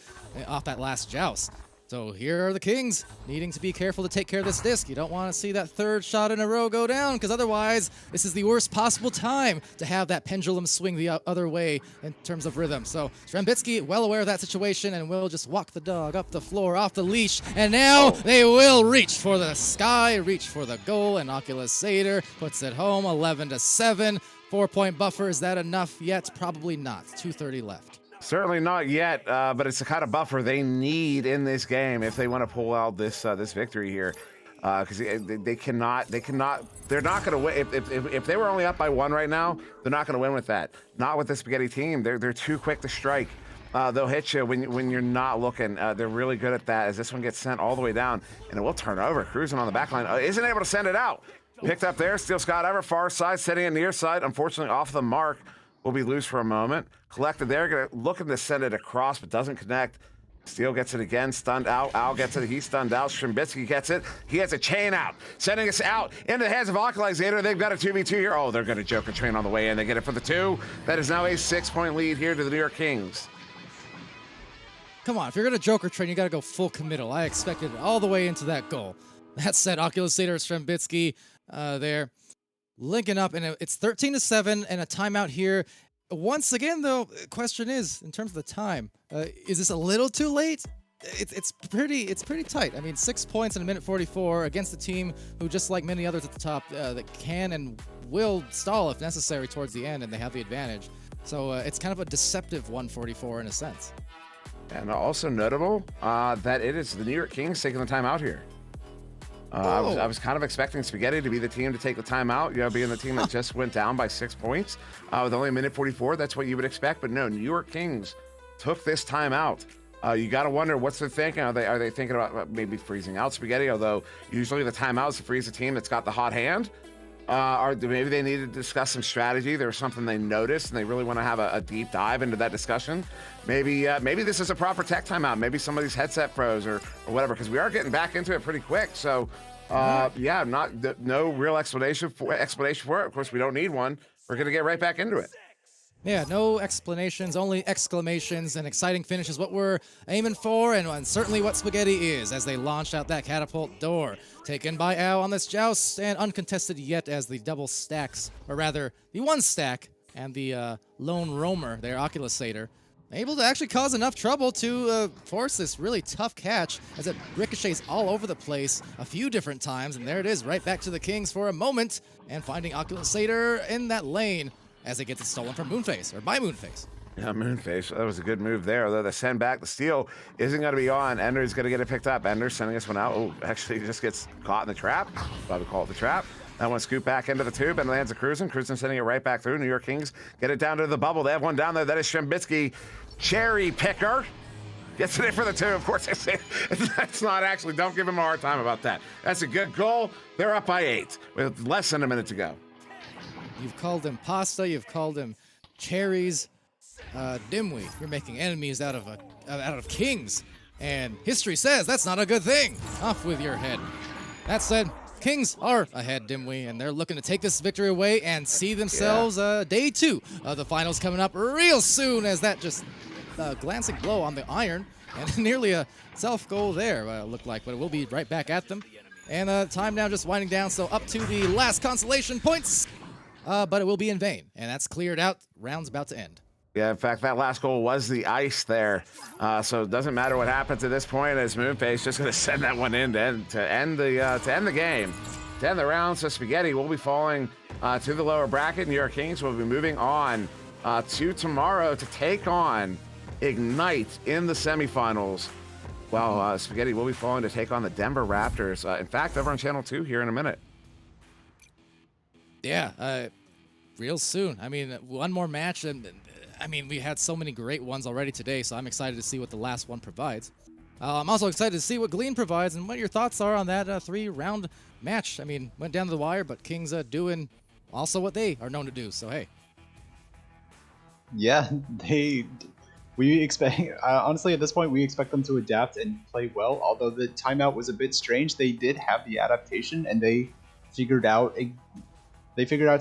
S7: off that last joust. So here are the Kings needing to be careful to take care of this disc. You don't want to see that 3rd shot in a row go down, because otherwise this is the worst possible time to have that pendulum swing the other way in terms of rhythm. So Strembitsky, well aware of that situation, and will just walk the dog up the floor, off the leash, and now they will reach for the sky, reach for the goal, and Oculus Satyr puts it home, 11-7. 4-point buffer, is that enough yet? Probably not. 2:30 left.
S8: Certainly not yet, but it's the kind of buffer they need in this game if they want to pull out this victory here. Because they're not going to win. If they were only up by 1 right now, they're not going to win with that. Not with the Spaghetti team. They're too quick to strike. They'll hit you when you're not looking. They're really good at that. As this one gets sent all the way down, and it will turn over. Cruising on the back line isn't able to send it out. Picked up there. Steel Skydiver far side, setting it near side. Unfortunately, off the mark. Will be loose for a moment. Collected there, looking to send it across, but doesn't connect. Steel gets it again, stunned out. Al gets it, he's stunned out. Strembitsky gets it. He has a chain out, sending us out into the hands of Oculizator. They've got a 2v2 here. Oh, they're going to Joker train on the way in. They get it for the 2. That is now a 6-point lead here to the New York Kings.
S7: Come on, if you're going to Joker train, you got to go full committal. I expected it all the way into that goal. That said, Oculizator, Strembitsky there. Linking up, and it's 13-7 and a timeout here. once again, though, question is, in terms of the time, is this a little too late? It's pretty tight. I mean, 6 points in a minute 44 against a team who, just like many others at the top, that can and will stall if necessary towards the end, and they have the advantage. So it's kind of a deceptive 144 in a sense.
S8: And also notable that it is the New York Kings taking the time out here. I was kind of expecting Spaghetti to be the team to take the time out, being the team that just went down by 6 points with only a minute 44. That's what you would expect. But no, New York Kings took this time out. You got to wonder what's they're thinking. Are they thinking about maybe freezing out Spaghetti? Although usually the timeout is to freeze a team that's got the hot hand. Or maybe they need to discuss some strategy. There was something they noticed, and they really want to have a deep dive into that discussion. Maybe this is a proper tech timeout. Maybe some of these headset pros or whatever, because we are getting back into it pretty quick. So, no real explanation for it. Of course, we don't need one. We're going to get right back into it.
S7: Yeah, no explanations, only exclamations. An exciting finish is what we're aiming for, and certainly what Spaghetti is, as they launch out that catapult door. Taken by Ao on this joust, and uncontested yet as the double stacks, or rather, the one stack, and the lone roamer, their Oculusator, able to actually cause enough trouble to force this really tough catch, as it ricochets all over the place a few different times, and there it is, right back to the Kings for a moment, and finding Oculusator in that lane, as it gets it stolen from Moonface, or by Moonface.
S8: Yeah, Moonface. That was a good move there. Although the send back, the steal isn't going to be on. Ender's going to get it picked up. Ender sending this one out. Oh, actually just gets caught in the trap. Probably call it the trap. That one scoop back into the tube and lands a Cruisin. Cruisin sending it right back through. New York Kings get it down to the bubble. They have one down there. That is Shembitsky. Cherry picker. Gets it in for the two. Of course, that's not actually. Don't give him a hard time about that. That's a good goal. They're up by 8 with less than a minute to go.
S7: You've called him pasta. You've called him cherries. Dimwee, you're making enemies out of kings, and history says that's not a good thing. Off with your head. That said, Kings are ahead, Dimwee, and they're looking to take this victory away and see themselves day 2 of the finals coming up real soon, as that just glancing blow on the iron, and nearly a self-goal there, looked like, but we'll be right back at them. And time now just winding down, so up to the last consolation points, but it will be in vain, and that's cleared out. Round's about to end.
S8: Yeah, in fact, that last goal was the ice there. So it doesn't matter what happens at this point, as Moonface just going to send that one in to end the game, to end the round. So Spaghetti will be falling to the lower bracket. New York Kings will be moving on to tomorrow to take on Ignite in the semifinals. Well, Spaghetti will be falling to take on the Denver Raptors. In fact, over on Channel 2 here in a minute.
S7: Yeah, real soon. I mean, one more match, and we had so many great ones already today, so I'm excited to see what the last one provides. I'm also excited to see what Glean provides and what your thoughts are on that 3-round match. I mean, went down to the wire, but Kings doing also what they are known to do, so hey.
S9: Yeah, we expect, honestly, at this point, we expect them to adapt and play well. Although the timeout was a bit strange, they did have the adaptation, and they figured out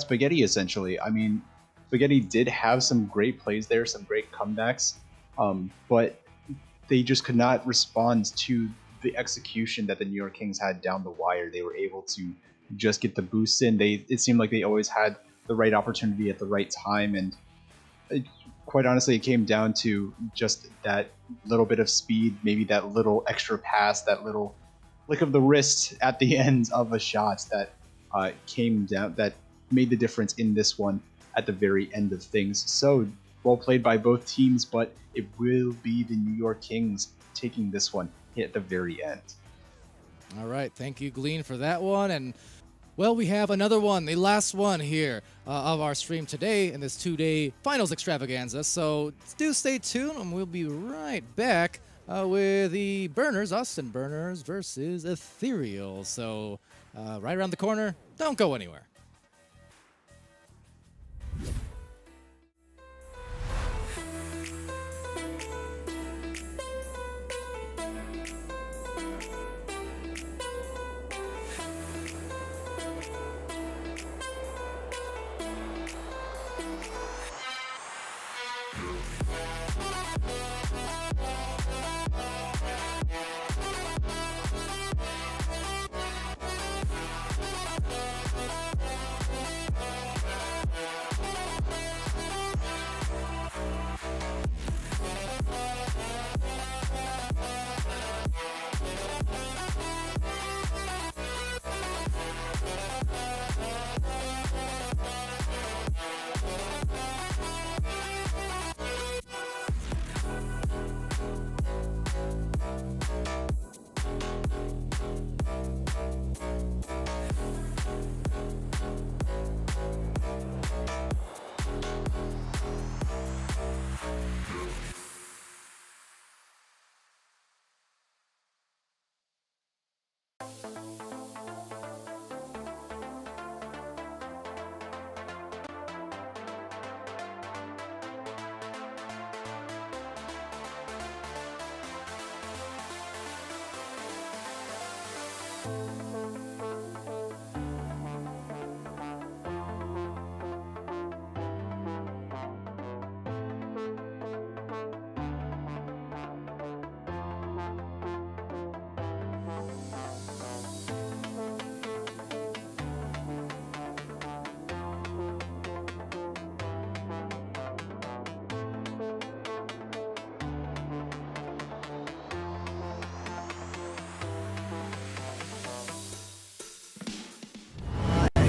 S9: Spaghetti, essentially. I mean, Spaghetti did have some great plays there, some great comebacks, but they just could not respond to the execution that the New York Kings had down the wire. They were able to just get the boosts in. It seemed like they always had the right opportunity at the right time, and quite honestly, it came down to just that little bit of speed, maybe that little extra pass, that little flick of the wrist at the end of a shot that came down, that made the difference in this one at the very end of things. So well played by both teams, but it will be the New York Kings taking this one at the very end.
S7: All right, thank you, Glean, for that one. And well, we have another one, the last one here of our stream today in this 2-day finals extravaganza. So do stay tuned, and we'll be right back with the Burners, us and Burners versus Ethereal. So right around the corner, don't go anywhere.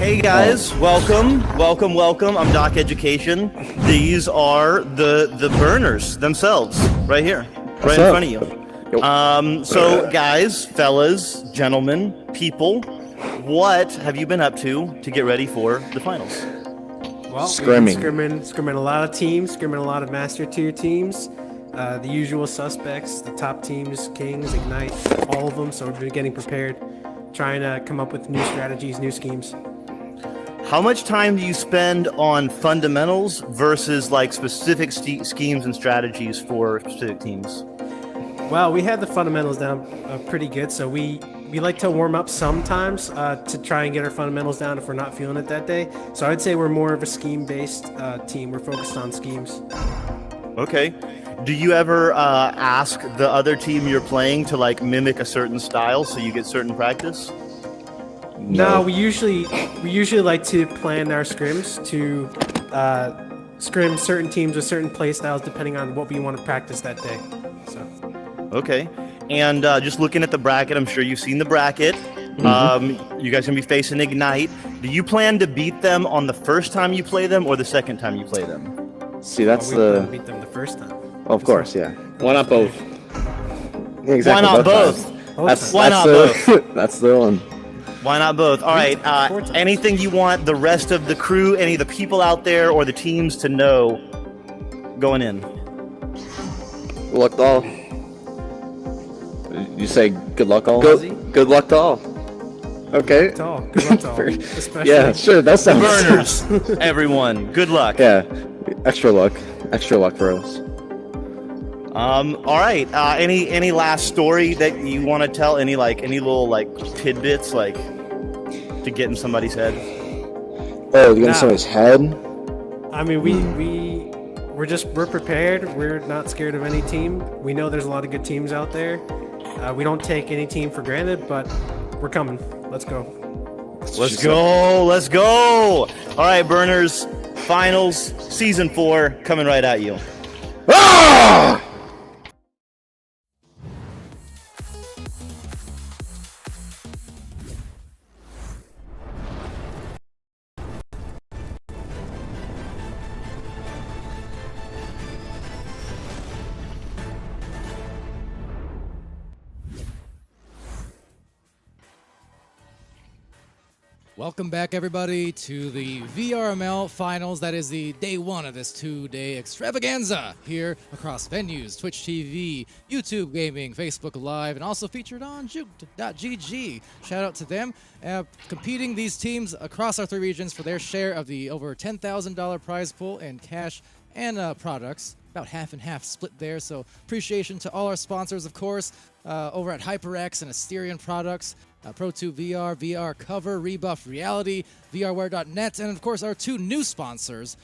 S2: Hey guys, welcome. I'm Doc Education. These are the burners themselves, right here, right in front of you. So guys, fellas, gentlemen, people, what have you been up to get ready for the finals?
S13: Well,
S10: Scrimming.
S13: Scrimming a lot of teams, scrimming a lot of Master Tier teams. The usual suspects, the top teams, Kings, Ignite, all of them. So we've been getting prepared, trying to come up with new strategies, new schemes.
S2: How much time do you spend on fundamentals versus like specific schemes and strategies for specific teams?
S13: Well, we have the fundamentals down pretty good, so we like to warm up sometimes to try and get our fundamentals down if we're not feeling it that day. So I'd say we're more of a scheme-based team. We're focused on schemes.
S2: Okay. Do you ever ask the other team you're playing to like mimic a certain style so you get certain practice?
S13: No, we usually like to plan our scrims to scrim certain teams with certain play styles depending on what we want to practice that day. So.
S2: Okay. And just looking at the bracket, I'm sure you've seen the bracket. You guys gonna be facing Ignite. Do you plan to beat them on the first time you play them or the second time you play them?
S12: See, that's
S13: we plan to beat them the first time.
S12: Of course, yeah.
S11: Why not both?
S12: Exactly,
S2: Why not both? Why not both?
S12: That's the one.
S2: Why not both? All right. Anything you want the rest of the crew, any of the people out there, or the teams to know going in?
S11: Good luck to all. You say good luck all? Good luck to all.
S12: Okay.
S13: Good luck to all. Especially.
S12: Yeah, sure. That sounds.
S2: Burners, everyone. Good luck.
S12: Yeah. Extra luck for us.
S2: All right. Any last story that you want to tell? Any little like tidbits like to get in somebody's head?
S12: Oh, to get in somebody's head?
S13: I mean, we're prepared. We're not scared of any team. We know there's a lot of good teams out there. We don't take any team for granted, but we're coming. Let's go.
S2: Let's go. All right, Burners. Finals, Season 4, coming right at you.
S12: Ah!
S7: Welcome back, everybody, to the VRML Finals. That is the day one of this two-day extravaganza here across venues, Twitch TV, YouTube Gaming, Facebook Live, and also featured on Juked.gg. Shout out to them. Competing these teams across our three regions for their share of the over $10,000 prize pool in cash and products. About half and half split there, so appreciation to all our sponsors, of course, over at HyperX and Asterion Products, Pro2 VR, VR Cover, Rebuff Reality, VRware.net, and of course our two new sponsors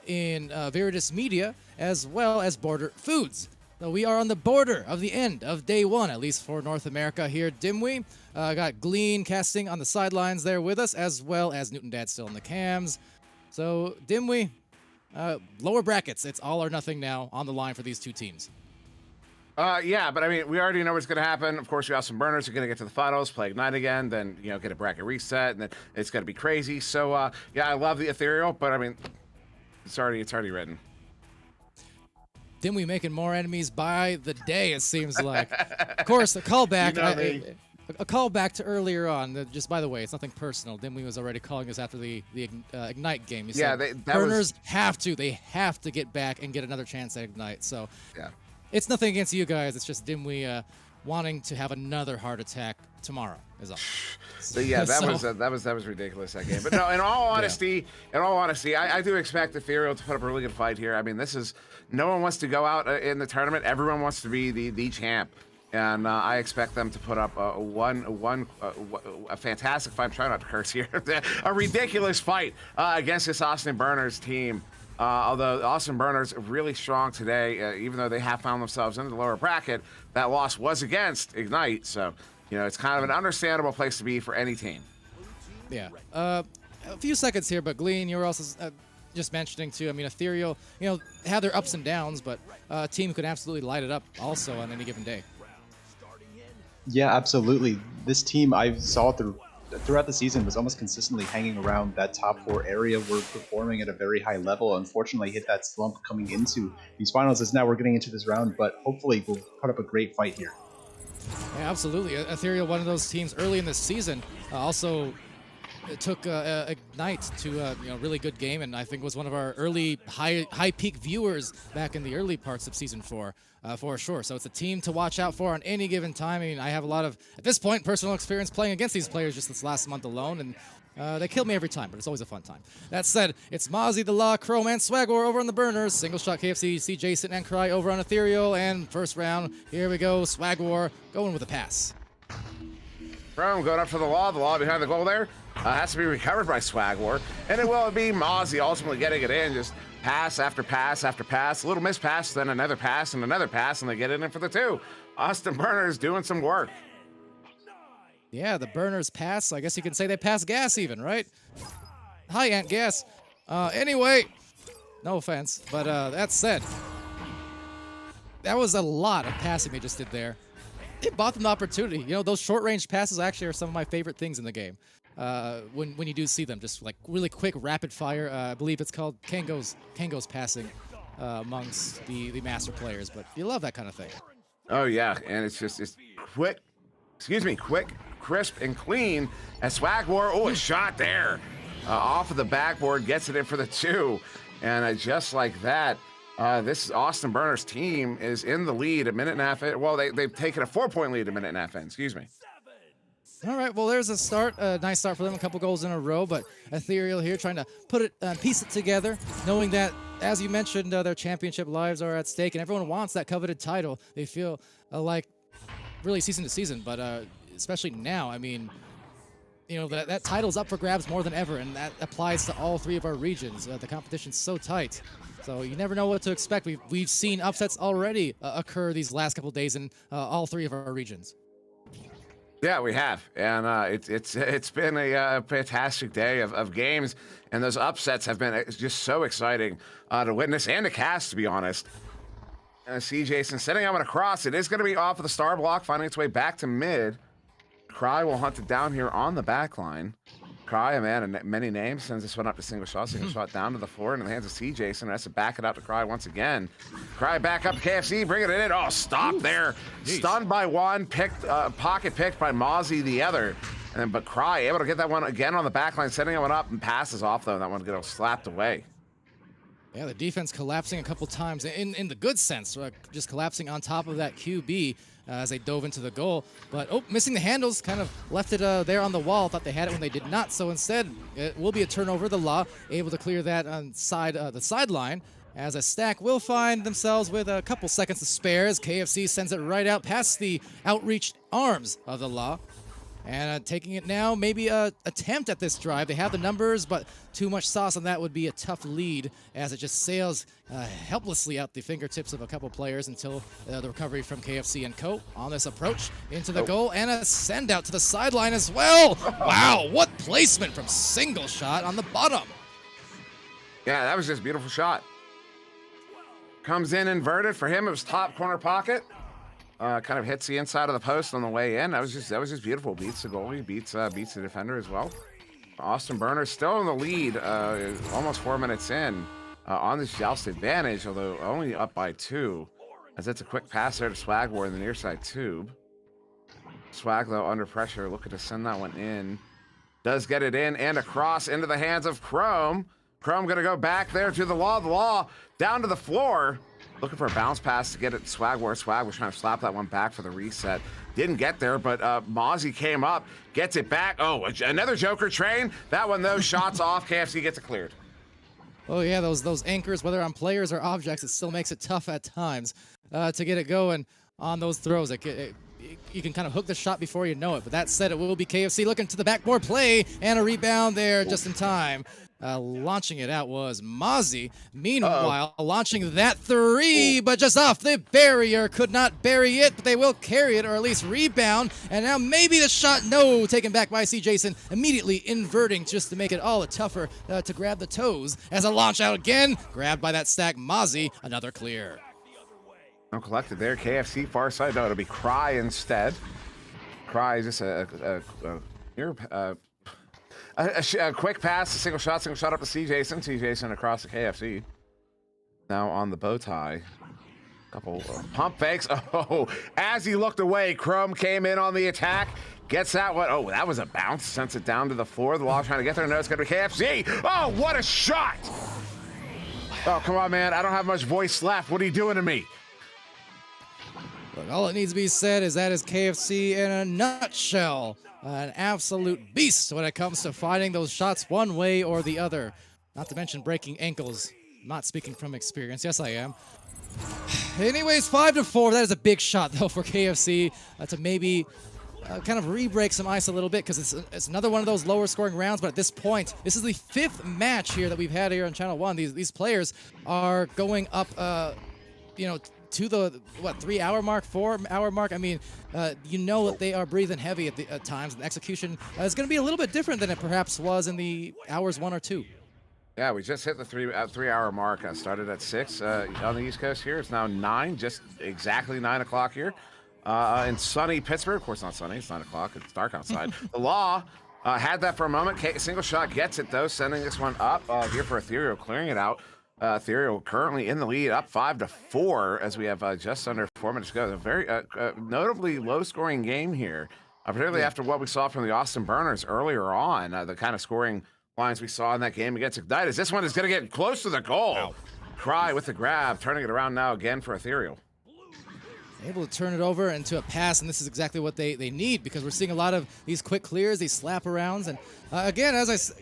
S7: in Veritas Media, as well as Border Foods. So we are on the border of the end of day one, at least for North America here. Dimwee got Glean casting on the sidelines there with us, as well as Newton Dad still in the cams. So Dimwee, lower brackets. It's all or nothing now on the line for these two teams.
S8: Yeah, but I mean, we already know what's going to happen. Of course, we have some burners who are going to get to the finals, play Ignite again, then, get a bracket reset, and then it's going to be crazy. So, yeah, I love the Ethereal, but I mean, it's already written.
S7: Dimwee making more enemies by the day, it seems like. Of course, a callback. A callback to earlier on. Just by the way, it's nothing personal. Dimwee was already calling us after the Ignite game. He said, burners have to get back and get another chance at Ignite. So, yeah. It's nothing against you guys. It's just Dimwee wanting to have another heart attack tomorrow. Is all.
S8: So yeah, that was ridiculous, that game. But no, in all honesty, I do expect Ethereal to put up a really good fight here. I mean, no one wants to go out in the tournament. Everyone wants to be the champ. And I expect them to put up a fantastic fight. I'm trying not to curse here. A ridiculous fight against this Austin Burners team. Although Austin Burners are really strong today, even though they have found themselves in the lower bracket, that loss was against Ignite. So, it's kind of an understandable place to be for any team.
S7: Yeah. A few seconds here, but Glean, you were also just mentioning too. I mean, Ethereal, have their ups and downs, but a team could absolutely light it up also on any given day.
S9: Yeah, absolutely. This team, I saw through throughout the season was almost consistently hanging around that top 4 area. We're performing at a very high level. Unfortunately, hit that slump coming into these finals as now we're getting into this round, but hopefully we'll put up a great fight here.
S7: Yeah, absolutely. Ethereal, one of those teams early in this season, also it took Ignite to a really good game, and I think was one of our early high peak viewers back in the early parts of Season 4, for sure. So it's a team to watch out for on any given time. I mean, I have a lot of, at this point, personal experience playing against these players just this last month alone, and they kill me every time, but it's always a fun time. That said, it's Mozzie, The Law, Chrome, and Swagor over on the Burners. Single shot KFC, see Jason and Cry over on Ethereal, and first round, here we go, Swagor going with a pass.
S8: Chrome going up for The Law behind the goal there. Has to be recovered by Swagor, and it will be Mozzie ultimately getting it in, just pass after pass after pass, a little missed pass, then another pass and another pass, and they get it in for the 2. Austin Burners doing some work.
S7: Yeah, the Burners pass. I guess you can say they pass gas even, right? Hi, Aunt Gas. Anyway, no offense, but that said, that was a lot of passing they just did there. It bought them the opportunity. You know, those short-range passes actually are some of my favorite things in the game. When you do see them, just like really quick, rapid fire. I believe it's called Kango's passing amongst the master players, but you love that kind of thing.
S8: Oh yeah, and it's quick, crisp, and clean. As Swagor, a shot there off of the backboard, gets it in for the 2, and just like that, this Austin Burners team is in the lead a minute and a half in. Well, they've taken a 4-point lead a minute and a half in. Excuse me.
S7: All right, well, there's a start, a nice start for them, a couple goals in a row, but Ethereal here trying to put it, piece it together, knowing that, as you mentioned, their championship lives are at stake, and everyone wants that coveted title. They feel like really season to season, but especially now, I mean, you know, that title's up for grabs more than ever, and that applies to all 3 of our regions. The competition's so tight, so you never know what to expect. We've seen upsets already occur these last couple days in all 3 of our regions.
S8: Yeah, we have, and it's been a fantastic day of games, and those upsets have been just so exciting to witness and to cast, to be honest. And see Jason setting up on a cross. It is going to be off of the star block, finding its way back to mid. Cry will hunt it down here on the back line. Cry, a man of many names, sends this one up to single shot down to the floor in the hands of C. Jason. Has to back it out to Cry once again. Cry back up to KFC, bringing it in. Oh, stop there. Jeez. Stunned by one, pocket picked by Mozzie the other. But Cry able to get that one again on the back line, setting that one up and passes off though. That one gets slapped away.
S7: Yeah, the defense collapsing a couple times in the good sense, just collapsing on top of that QB as they dove into the goal. But, missing the handles, kind of left it there on the wall. Thought they had it when they did not. So instead, it will be a turnover. The Law able to clear that on the sideline as a stack will find themselves with a couple seconds to spare as KFC sends it right out past the outreached arms of the Law. And taking it now, maybe a attempt at this drive. They have the numbers, but too much sauce on that would be a tough lead as it just sails helplessly out the fingertips of a couple players until the recovery from KFC and Co. on this approach into the goal and a send out to the sideline as well. Wow, what placement from single shot on the bottom.
S8: Yeah, that was just a beautiful shot. Comes in inverted for him. It was top corner pocket. Kind of hits the inside of the post on the way in. That was just beautiful. Beats the goalie, beats the defender as well. Austin Burners still in the lead, almost 4 minutes in on this joust advantage, although only up by 2. As it's a quick pass there to Swagor in the near side tube. Swag though under pressure, looking to send that one in. Does get it in and across into the hands of Chrome. Chrome gonna go back there to the Law down to the floor. Looking for a bounce pass to get it. Swagor was trying to slap that one back for the reset. Didn't get there, but Mozzie came up, gets it back. Oh, another Joker train. That one, those shots off. KFC gets it cleared.
S7: Oh yeah, those anchors, whether on players or objects, it still makes it tough at times to get it going on those throws. You can kind of hook the shot before you know it. But that said, it will be KFC looking to the backboard play and a rebound there just in time. Launching it out was Mozzie. Meanwhile, launching that 3, but just off the barrier. Could not bury it, but they will carry it or at least rebound. And now maybe the shot, no, taken back by C. Jason. Immediately inverting just to make it all tougher to grab the toes. As a launch out again, grabbed by that stack. Mozzie, another clear.
S8: No collected there. KFC far side. No, it'll be Cry instead. Cry is just a Here, a quick pass, a single shot up to C. Jason. C. Jason across the KFC. Now on the bow tie. Couple pump fakes. Oh, as he looked away, Chrome came in on the attack. Gets that one. Oh, that was a bounce. Sends it down to the floor. The Law trying to get there. No, it's going to be KFC. Oh, what a shot. Oh, come on, man. I don't have much voice left. What are you doing to me?
S7: Look, all that needs to be said is that is KFC in a nutshell. An absolute beast when it comes to finding those shots one way or the other. Not to mention breaking ankles. I'm not speaking from experience. Yes, I am. Anyways, 5-4. That is a big shot, though, for KFC to maybe kind of re-break some ice a little bit, because it's another one of those lower scoring rounds. But at this point, this is the 5th match here that we've had here on Channel 1. These players are going up, to the 3-hour mark, 4-hour mark. I mean, you know that they are breathing heavy at times. And the execution is going to be a little bit different than it perhaps was in the hours 1 or 2.
S8: Yeah, we just hit the 3-hour mark. I started at 6 on the East Coast here. It's now 9, just exactly 9 o'clock here. In sunny Pittsburgh. Of course, not sunny. It's 9 o'clock. It's dark outside. The Law had that for a moment. Single shot gets it, though, sending this one up here for Ethereal, clearing it out. Ethereal currently in the lead, up 5-4 as we have just under 4 minutes to go. A very notably low-scoring game here, particularly after what we saw from the Austin Burners earlier on, the kind of scoring lines we saw in that game against Ignite. As this one is going to get close to the goal. Wow. Cry with the grab, turning it around now again for Ethereal.
S7: Able to turn it over into a pass, and this is exactly what they need, because we're seeing a lot of these quick clears, these slap arounds, and again, as I said,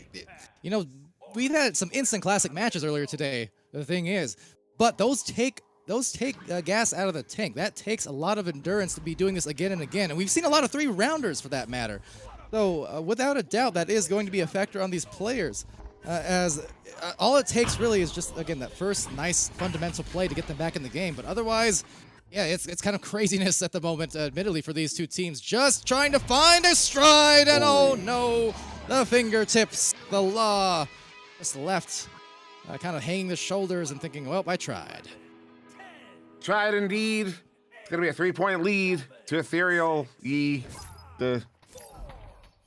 S7: we've had some instant classic matches earlier today. The thing is, but those take gas out of the tank. That takes a lot of endurance to be doing this again and again, and we've seen a lot of 3-rounders for that matter. So without a doubt, that is going to be a factor on these players, as all it takes really is just, again, that first nice fundamental play to get them back in the game. But otherwise, yeah, it's kind of craziness at the moment, admittedly, for these two teams. Just trying to find a stride, and oh no, the fingertips, the Law just left, kind of hanging the shoulders and thinking, well, I tried.
S8: Tried indeed. It's going to be a 3-point lead to Ethereal. That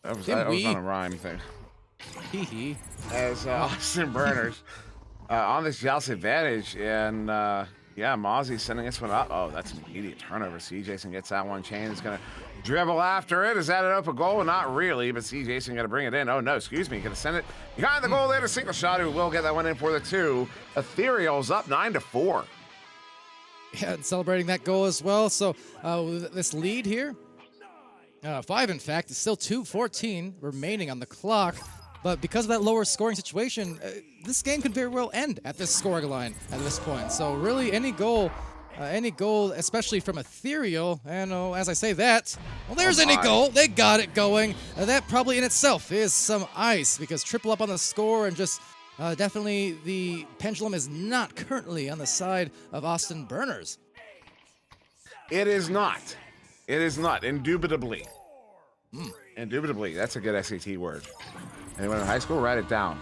S8: was on a rhyme thing.
S7: Hee.
S8: As Austin Burners on this Jals advantage, and yeah, Mozzie sending this one up. Oh, that's an immediate turnover. C. Jason gets that one. Chain is going to dribble after it. Is that an open goal? Not really, but C. Jason going to bring it in. Oh, no, excuse me. Going to send it behind the goal there to single shot, who will get that one in for the 2. Ethereal's up 9-4.
S7: Yeah, and celebrating that goal as well. So this lead here, 5 in fact, is still 2:14 remaining on the clock. But because of that lower scoring situation, this game could very well end at this scoring line at this point. So really, any goal, especially from Ethereal, and as I say that, well, there's any goal. They got it going. That probably in itself is some ice, because triple up on the score, and just definitely the pendulum is not currently on the side of Austin Burners.
S8: It is not. It is not. Indubitably. Indubitably. That's a good SAT word. Anyone in high school, write it down.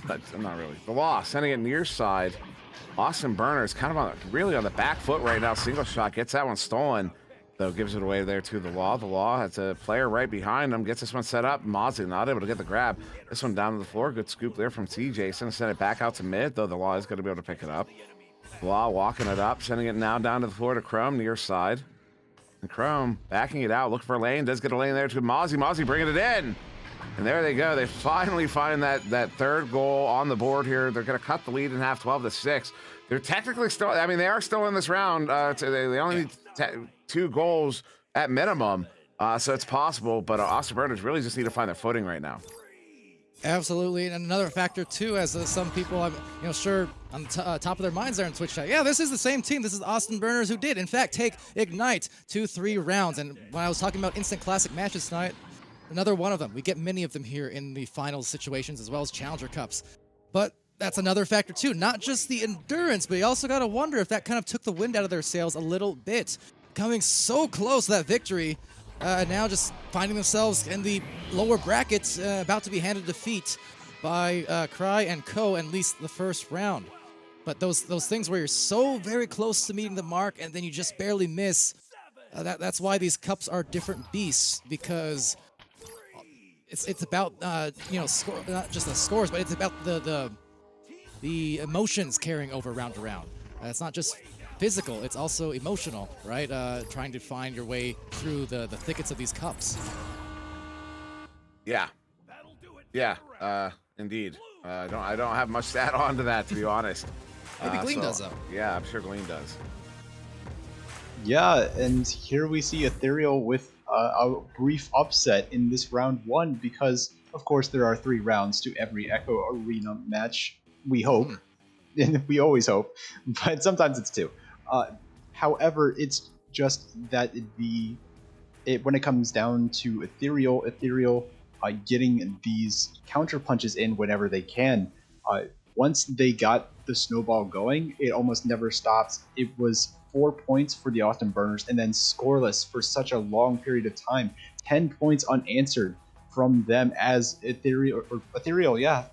S8: But not really. The Law sending it near side. Austin Burners kind of really on the back foot right now. Single shot gets that one stolen, though gives it away there to the Law. The Law has a player right behind him. Gets this one set up. Mozzie not able to get the grab. This one down to the floor. Good scoop there from C. Jason. Send it back out to mid, though the Law is going to be able to pick it up. The Law walking it up, sending it now down to the floor to Chrome near side. And Chrome backing it out. Looking for a lane. Does get a lane there to Mozzie. Mozzie bringing it in. And there they go. They finally find that third goal on the board here. They're going to cut the lead in half, 12-6. They're technically still, I mean, they are still in this round. They only need 2 goals at minimum. So it's possible, but Austin Burners really just need to find their footing right now.
S7: Absolutely, and another factor too, as some people, I'm sure on the top of their minds there in Twitch chat. Yeah, this is the same team. This is Austin Burners, who did, in fact, take Ignite to 3 rounds. And when I was talking about instant classic matches tonight, another one of them. We get many of them here in the finals situations as well as Challenger Cups. But that's another factor too. Not just the endurance, but you also got to wonder if that kind of took the wind out of their sails a little bit. Coming so close to that victory, now just finding themselves in the lower brackets, about to be handed defeat by Cry and Co. at least the first round. But those things where you're so very close to meeting the mark and then you just barely miss, that's why these cups are different beasts, because it's about score, not just the scores, but it's about the emotions carrying over round to round. It's not just physical, it's also emotional, right? Trying to find your way through the thickets of these cups.
S8: Yeah. Yeah, indeed. I don't have much to add on to that, to be honest.
S7: Maybe Glean does, though.
S8: Yeah, I'm sure Glean does.
S9: Yeah, and here we see Ethereal with a brief upset in this round 1 because, of course, there are 3 rounds to every Echo Arena match. We hope. And we always hope. But sometimes it's 2. However, it's just that when it comes down to Ethereal getting these counter punches in whenever they can. Once they got the snowball going, it almost never stops. It was 4 points for the Austin Burners and then scoreless for such a long period of time. 10 points unanswered from them as Ethereal,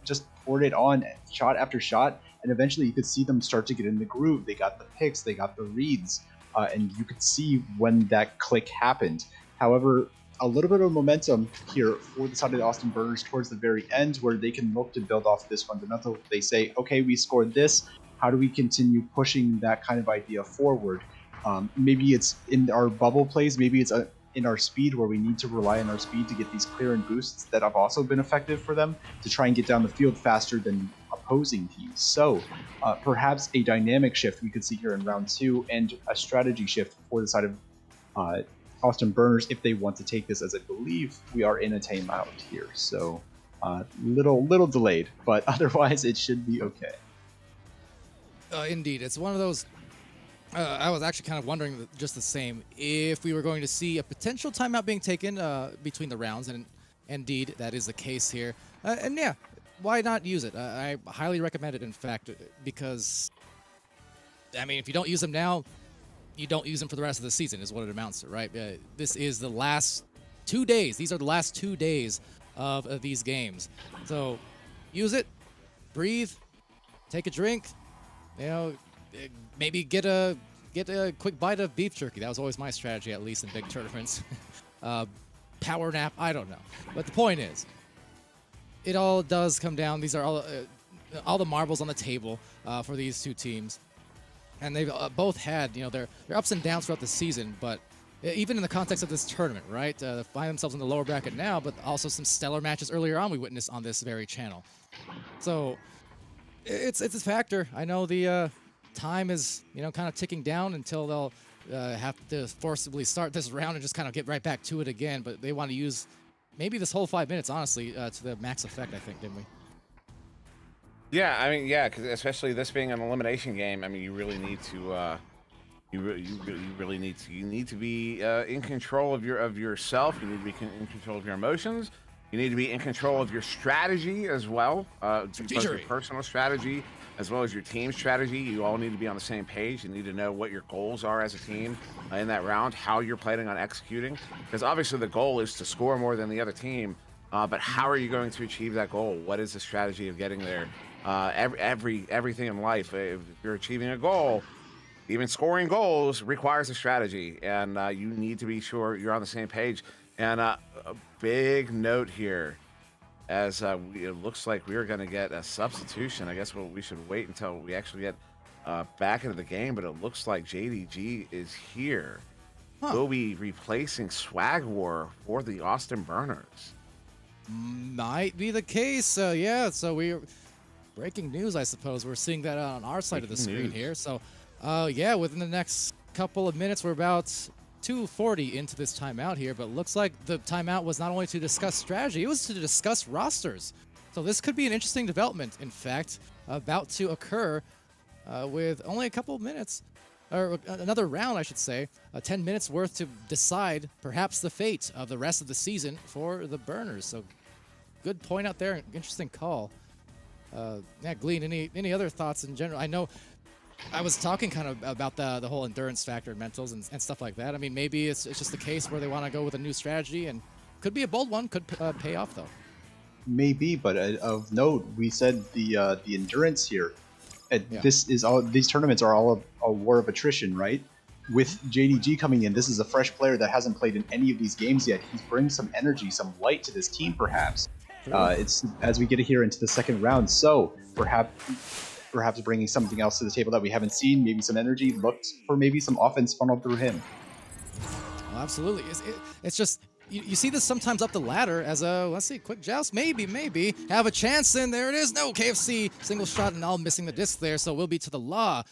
S9: just poured it on shot after shot, and eventually you could see them start to get in the groove. They got the picks, they got the reads, and you could see when that click happened. However, a little bit of momentum here for the side of the Austin Burners towards the very end, where they can look to build off this fundamental. They say, okay, we scored this. How do we continue pushing that kind of idea forward? Maybe it's in our bubble plays. Maybe it's in our speed, where we need to rely on our speed to get these clear and boosts that have also been effective for them to try and get down the field faster than opposing teams. So perhaps a dynamic shift we could see here in round 2, and a strategy shift for the side of Austin Burners if they want to take this, as I believe we are in a timeout here. So little delayed, but otherwise it should be okay.
S7: Indeed, it's one of those. I was actually kind of wondering just the same if we were going to see a potential timeout being taken between the rounds, and indeed that is the case here. And yeah, why not use it? I highly recommend it, in fact, because I mean, if you don't use them now, you don't use them for the rest of the season, is what it amounts to, right? This is the last 2 days. These are the last 2 days of these games. So use it, breathe, take a drink, maybe get a quick bite of beef jerky. That was always my strategy, at least in big tournaments. Power nap, I don't know. But the point is, it all does come down. These are all the marbles on the table for these 2 teams. And they've both had, their ups and downs throughout the season, but even in the context of this tournament, right? They find themselves in the lower bracket now, but also some stellar matches earlier on we witnessed on this very channel. So it's a factor. I know the time is, kind of ticking down until they'll have to forcibly start this round and just kind of get right back to it again, but they want to use maybe this whole 5 minutes, honestly, to the max effect, I think, didn't we?
S8: Yeah, I mean, yeah, because especially this being an elimination game, I mean, you really need to, you need to be in control of yourself. You need to be in control of your emotions. You need to be in control of your strategy as well, both your personal strategy as well as your team strategy. You all need to be on the same page. You need to know what your goals are as a team in that round, how you're planning on executing, because obviously the goal is to score more than the other team. But how are you going to achieve that goal? What is the strategy of getting there? Everything in life, if you're achieving a goal, even scoring goals requires a strategy, and you need to be sure you're on the same page. And a big note here, as it looks like we're going to get a substitution. I guess we should wait until we actually get back into the game, but it looks like JDG is here. Will be replacing Swag War for the Austin Burners.
S7: Might be the case. Yeah, so we're breaking news, I suppose. We're seeing that on our side of the screen here. So, yeah, within the next couple of minutes, we're about 2:40 into this timeout here, but looks like the timeout was not only to discuss strategy, it was to discuss rosters. So this could be an interesting development, in fact, about to occur with only a couple of minutes, or another round, I should say, 10 minutes worth to decide perhaps the fate of the rest of the season for the Burners. So good point out there, interesting call. Yeah, Glean, any other thoughts in general? I know I was talking kind of about the whole endurance factor and mentals and stuff like that. I mean, maybe it's just a case where they want to go with a new strategy, and could be a bold one, could pay off though.
S9: Maybe, but of note, we said the endurance here.
S7: Yeah.
S9: These tournaments are all a war of attrition, right? with JDG coming in, this is a fresh player that hasn't played in any of these games yet. He's bringing some energy, some light to this team, perhaps. It's as we get here into the second round, so perhaps bringing something else to the table that we haven't seen, maybe some energy, looked for maybe some offense funneled through him.
S7: Oh, absolutely. It's just, you see this sometimes up the ladder as a, let's see, quick joust, maybe, have a chance, and there it is. No, KFC, single shot and all missing the disc there, so we'll be to the law.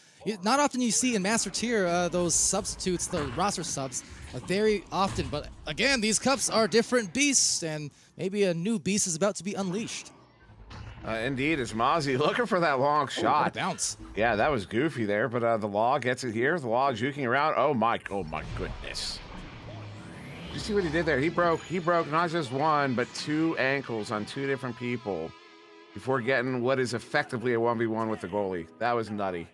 S7: Not often you see in Master Tier those substitutes, the roster subs, very often, but again, these cups are different beasts, and maybe a new beast is about to be unleashed.
S8: Indeed, it's Mozzie looking for that long shot.
S7: What a bounce.
S8: Yeah, that was goofy there, but the Law gets it here. The Law juking around. Oh my goodness. Did you see what he did there? He broke not just one, but 2 ankles on 2 different people before getting what is effectively a 1v1 with the goalie. That was nutty.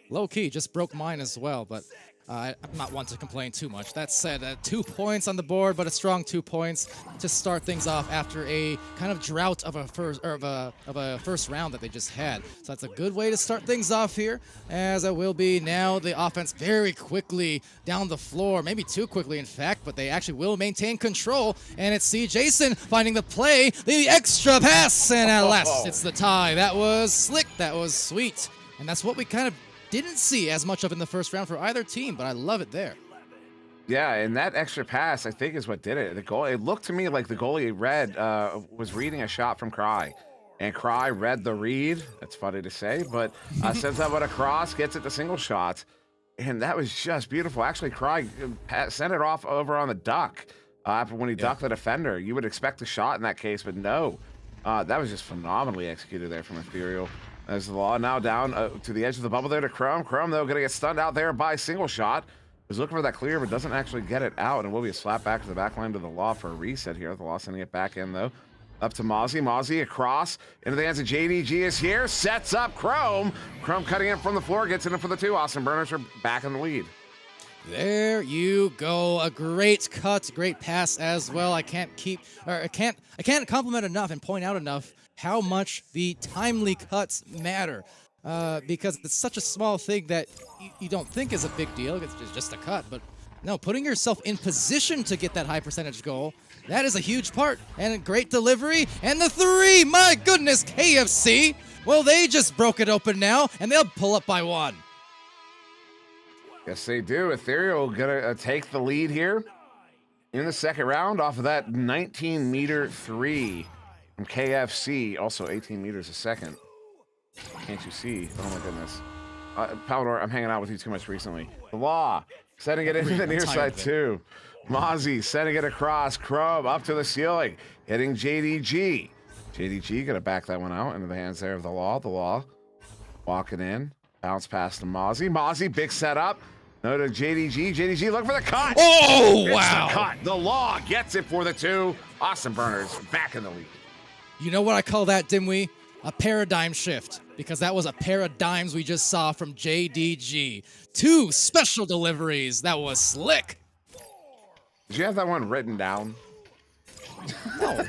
S7: Low key, just broke mine as well, but I'm not one to complain too much. That said, 2 points on the board, but a strong 2 points to start things off after a kind of drought of a first round that they just had. So that's a good way to start things off here, as it will be now the offense very quickly down the floor, maybe too quickly in fact, but they actually will maintain control, and it's C. Jason finding the play, the extra pass, and at last it's the tie. That was slick, that was sweet, and that's what we kind of didn't see as much of in the first round for either team, but I love it there.
S8: Yeah, and that extra pass, I think, is what did it. The goal, it looked to me like the goalie was reading a shot from Cry, and Cry read the read. That's funny to say, but sends out a cross, gets it to single shot, and that was just beautiful. Actually, Cry sent it off over on the duck after when he ducked the defender. You would expect a shot in that case, but no. That was just phenomenally executed there from Ethereal. As the Law now down to the edge of the bubble there to Chrome. Chrome, though, going to get stunned out there by single shot. Was looking for that clear, but doesn't actually get it out. And will be a slap back to the back line to the Law for a reset here. The Law sending it back in, though. Up to Mozzie. Mozzie across into the hands of JDG is here. Sets up Chrome. Chrome cutting it from the floor. Gets it in for the 2. Austin Burners are back in the lead.
S7: There you go. A great cut, great pass as well. I can't compliment enough and point out enough how much the timely cuts matter, because it's such a small thing that you don't think is a big deal. It's just a cut, but no, putting yourself in position to get that high percentage goal, that is a huge part. And a great delivery, and the 3, my goodness, KFC. Well, they just broke it open now, and they'll pull up by 1.
S8: Yes, they do. Ethereal gonna take the lead here in the second round off of that 19-meter 3 from KFC. Also 18 meters a second. Can't you see? Oh my goodness. Palador, I'm hanging out with you too much recently. The Law setting it into the near side too. Mozzie sending it across. Chrome up to the ceiling, hitting JDG. JDG gonna back that one out into the hands there of the Law. The Law walking in. Bounce past to Mozzie. Mozzie, big setup. No to JDG. JDG looking for the cut.
S7: Oh, wow.
S8: The cut. The Law gets it for the 2. Austin Burners back in the lead.
S7: You know what I call that, Dimwee? A paradigm shift, because that was a pair of dimes we just saw from JDG. 2 special deliveries. That was slick.
S8: Did you have that one written down?
S7: No.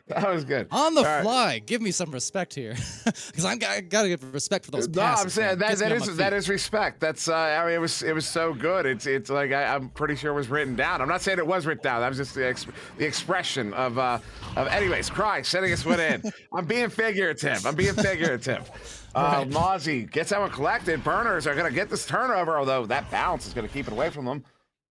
S8: That was good.
S7: On the fly. Give me some respect here, because I gotta give respect for those passes.
S8: No, I'm saying that is respect. That's I mean, it was so good. It's like I'm pretty sure it was written down. I'm not saying it was written down. That was just the expression of anyways. Cry sending us one in. I'm being figurative. Mozzie gets that one collected. Burners are gonna get this turnover, although that bounce is gonna keep it away from them.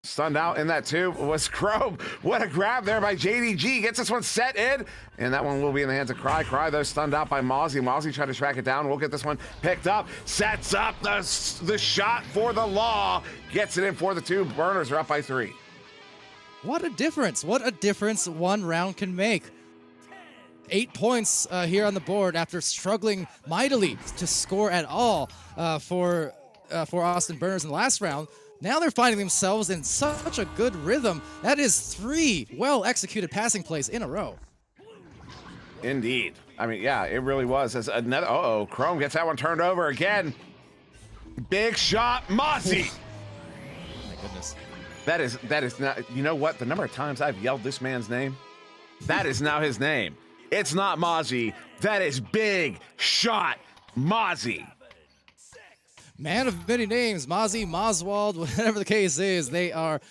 S8: Stunned out in that 2 was Chrome. What a grab there by JDG. Gets this one set in, and that one will be in the hands of Cry. Cry, though, stunned out by Mozzie. Mozzie tried to track it down. We'll get this one picked up. Sets up the shot for the Law. Gets it in for the 2. Burners are up by 3.
S7: What a difference. What a difference one round can make. 8 points here on the board after struggling mightily to score at all for Austin Burners in the last round. Now they're finding themselves in such a good rhythm. That is 3 well-executed passing plays in a row.
S8: Indeed. I mean, yeah, it really was. As another, Chrome gets that one turned over again. Big shot, Mozzie.
S7: My goodness.
S8: That is not, you know what? The number of times I've yelled this man's name, that is now his name. It's not Mozzie. That is Big Shot Mozzie.
S7: man of many names, Mozzie, Moswald, whatever the case is, they are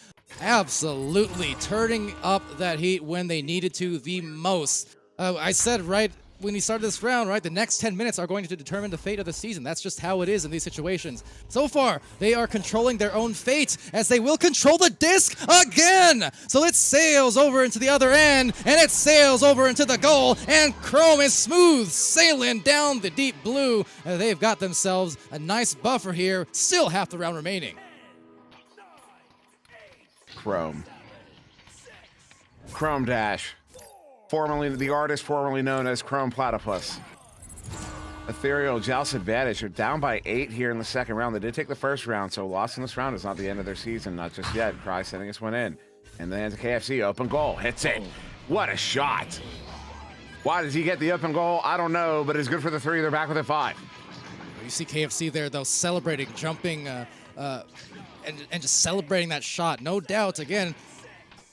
S7: absolutely turning up that heat when they needed to the most. I said right when we started this round, right, the next 10 minutes are going to determine the fate of the season. That's just how it is in these situations. So far, they are controlling their own fate as they will control the disc again. So it sails over into the other end, and it sails over into the goal, and Chrome is smooth sailing down the deep blue. They've got themselves a nice buffer here. Still half the round remaining.
S8: Chrome Dash. Formerly the artist formerly known as Chrome Platypus. Ethereal Joust Advantage are down by 8 here in the second round. They did take the first round, so loss in this round is not the end of their season, not just yet. Cry sending this one in. And the hands of KFC, open goal, hits it. What a shot. Why does he get the open goal? I don't know, but it's good for the 3. They're back with a 5.
S7: You see KFC there, though, celebrating, jumping, and just celebrating that shot. No doubt, again,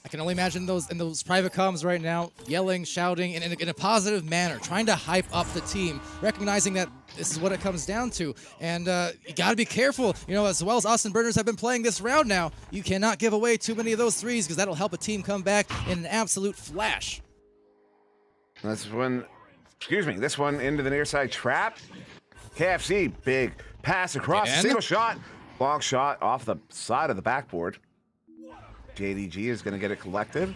S7: I can only imagine those in those private comms right now, yelling, shouting, in a positive manner, trying to hype up the team, recognizing that this is what it comes down to. And you got to be careful, as well as Austin Burners have been playing this round now, you cannot give away too many of those threes because that'll help a team come back in an absolute flash.
S8: This one into the near side trap. KFC, big pass across, single shot, long shot off the side of the backboard. JDG is going to get it collected.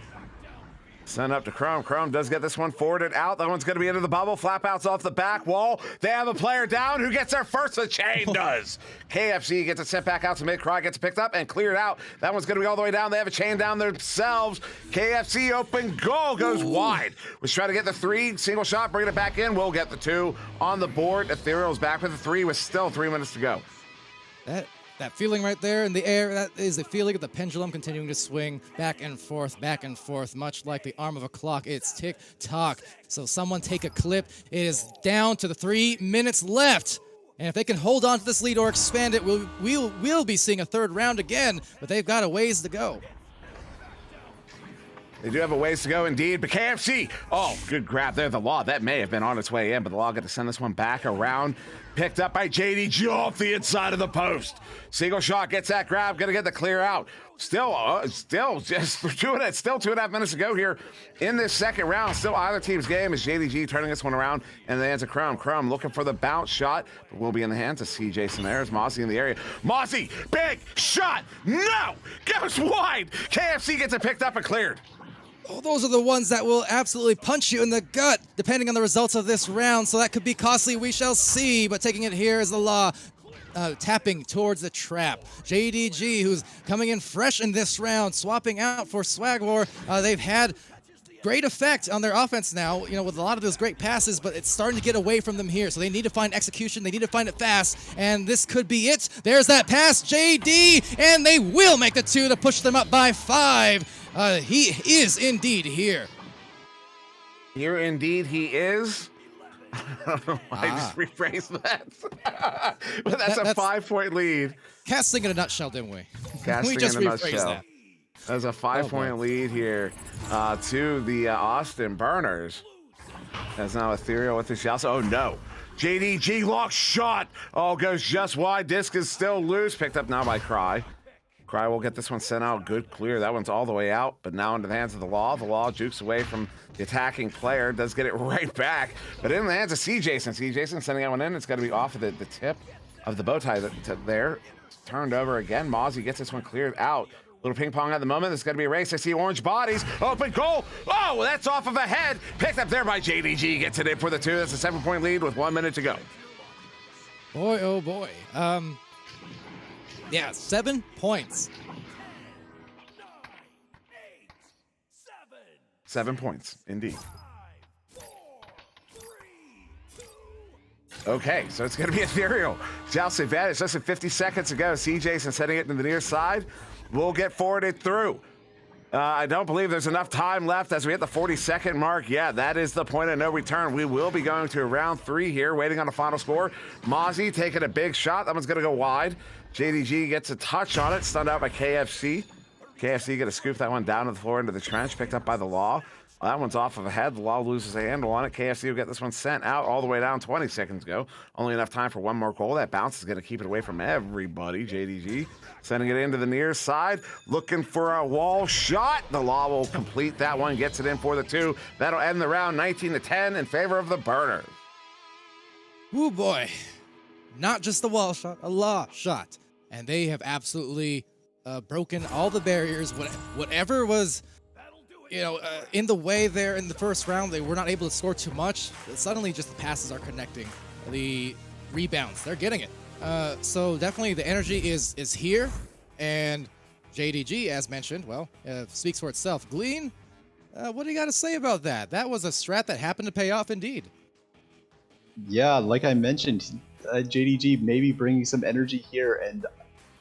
S8: Send up to Chrome. Chrome does get this one forwarded out. That one's going to be into the bubble. Flap outs off the back wall. They have a player down. Who gets there first? The chain does. KFC gets it sent back out to mid. Cry gets picked up and cleared out. That one's going to be all the way down. They have a chain down themselves. KFC open goal goes wide. Was trying to get the 3. Single shot. Bringing it back in. We'll get the 2 on the board. Ethereal's back with the 3 with still 3 minutes to go.
S7: That feeling right there in the air, that is the feeling of the pendulum continuing to swing back and forth, much like the arm of a clock. It's tick-tock. So someone take a clip. It is down to the 3 minutes left. And if they can hold on to this lead or expand it, we'll be seeing a third round again, but they've got a ways to go.
S8: They do have a ways to go indeed, but KFC, good grab there. The Law, that may have been on its way in, but the Law got to send this one back around. Picked up by JDG off the inside of the post. Single shot, gets that grab, gonna get the clear out. Still just 2.5 minutes to go here in this second round. Still either team's game as JDG turning this one around in the hands of Chrome. Chrome looking for the bounce shot, but will be in the hands of CJ Sanares. Mozzie in the area. Mozzie, big shot, no, goes wide. KFC gets it picked up and cleared.
S7: Oh, those are the ones that will absolutely punch you in the gut, depending on the results of this round. So that could be costly. We shall see. But taking it here is the Law, tapping towards the trap. JDG, who's coming in fresh in this round, swapping out for Swagwar. They've had great effect on their offense now, with a lot of those great passes, but it's starting to get away from them here. So they need to find execution. They need to find it fast, and this could be it. There's that pass, JD, and they will make the 2 to push them up by 5. He is indeed here.
S8: Here indeed he is. I don't know why I just rephrased that. But that's a 5-point lead.
S7: Casting in a nutshell, didn't we?
S8: Casting
S7: we just
S8: in a
S7: rephrased
S8: nutshell.
S7: that.
S8: That's a 5-point lead here to the Austin Burners. That's now Ethereal with the shots. Oh no. JDG lock shot. Goes just wide. Disc is still loose. Picked up now by Cry. Cry will get this one sent out. Good clear. That one's all the way out, but now into the hands of the Law. The Law jukes away from the attacking player. Does get it right back, but in the hands of CJason. CJason sending that one in. It's got to be off of the tip of the bow tie there. Turned over again. Mozzie gets this one cleared out. Little ping pong at the moment. There's going to be a race. I see orange bodies. Open goal. Oh, that's off of a head. Picked up there by JDG. Gets it in for the 2. That's a 7-point lead with 1 minute to go.
S7: Boy, oh boy. Yeah, 7 points.
S8: 7 points, indeed. Okay, so it's going to be Ethereal. Joust advantage. Less than 50 seconds to go. CJason setting it to the near side. We'll get forwarded through. I don't believe there's enough time left as we hit the 40-second mark. Yeah, that is the point of no return. We will be going to round 3 here, waiting on the final score. Mozzie taking a big shot. That one's going to go wide. JDG gets a touch on it, stunned out by KFC. KFC going to scoop that one down to the floor into the trench, picked up by the Law. That one's off of a head. The Law loses a handle on it. KFC will get this one sent out all the way down 20 seconds ago. Only enough time for one more goal. That bounce is going to keep it away from everybody. JDG sending it into the near side, looking for a wall shot. The Law will complete that one, gets it in for the 2. That'll end the round 19-10 in favor of the Burners.
S7: Ooh, boy. Not just a wall shot, a Law shot. And they have absolutely broken all the barriers. Whatever was, in the way there in the first round, they were not able to score too much. Suddenly, just the passes are connecting. The rebounds, they're getting it. So definitely the energy is here. And JDG, as mentioned, speaks for itself. Glean, what do you got to say about that? That was a strat that happened to pay off indeed.
S9: Yeah, like I mentioned, JDG maybe bringing some energy here. And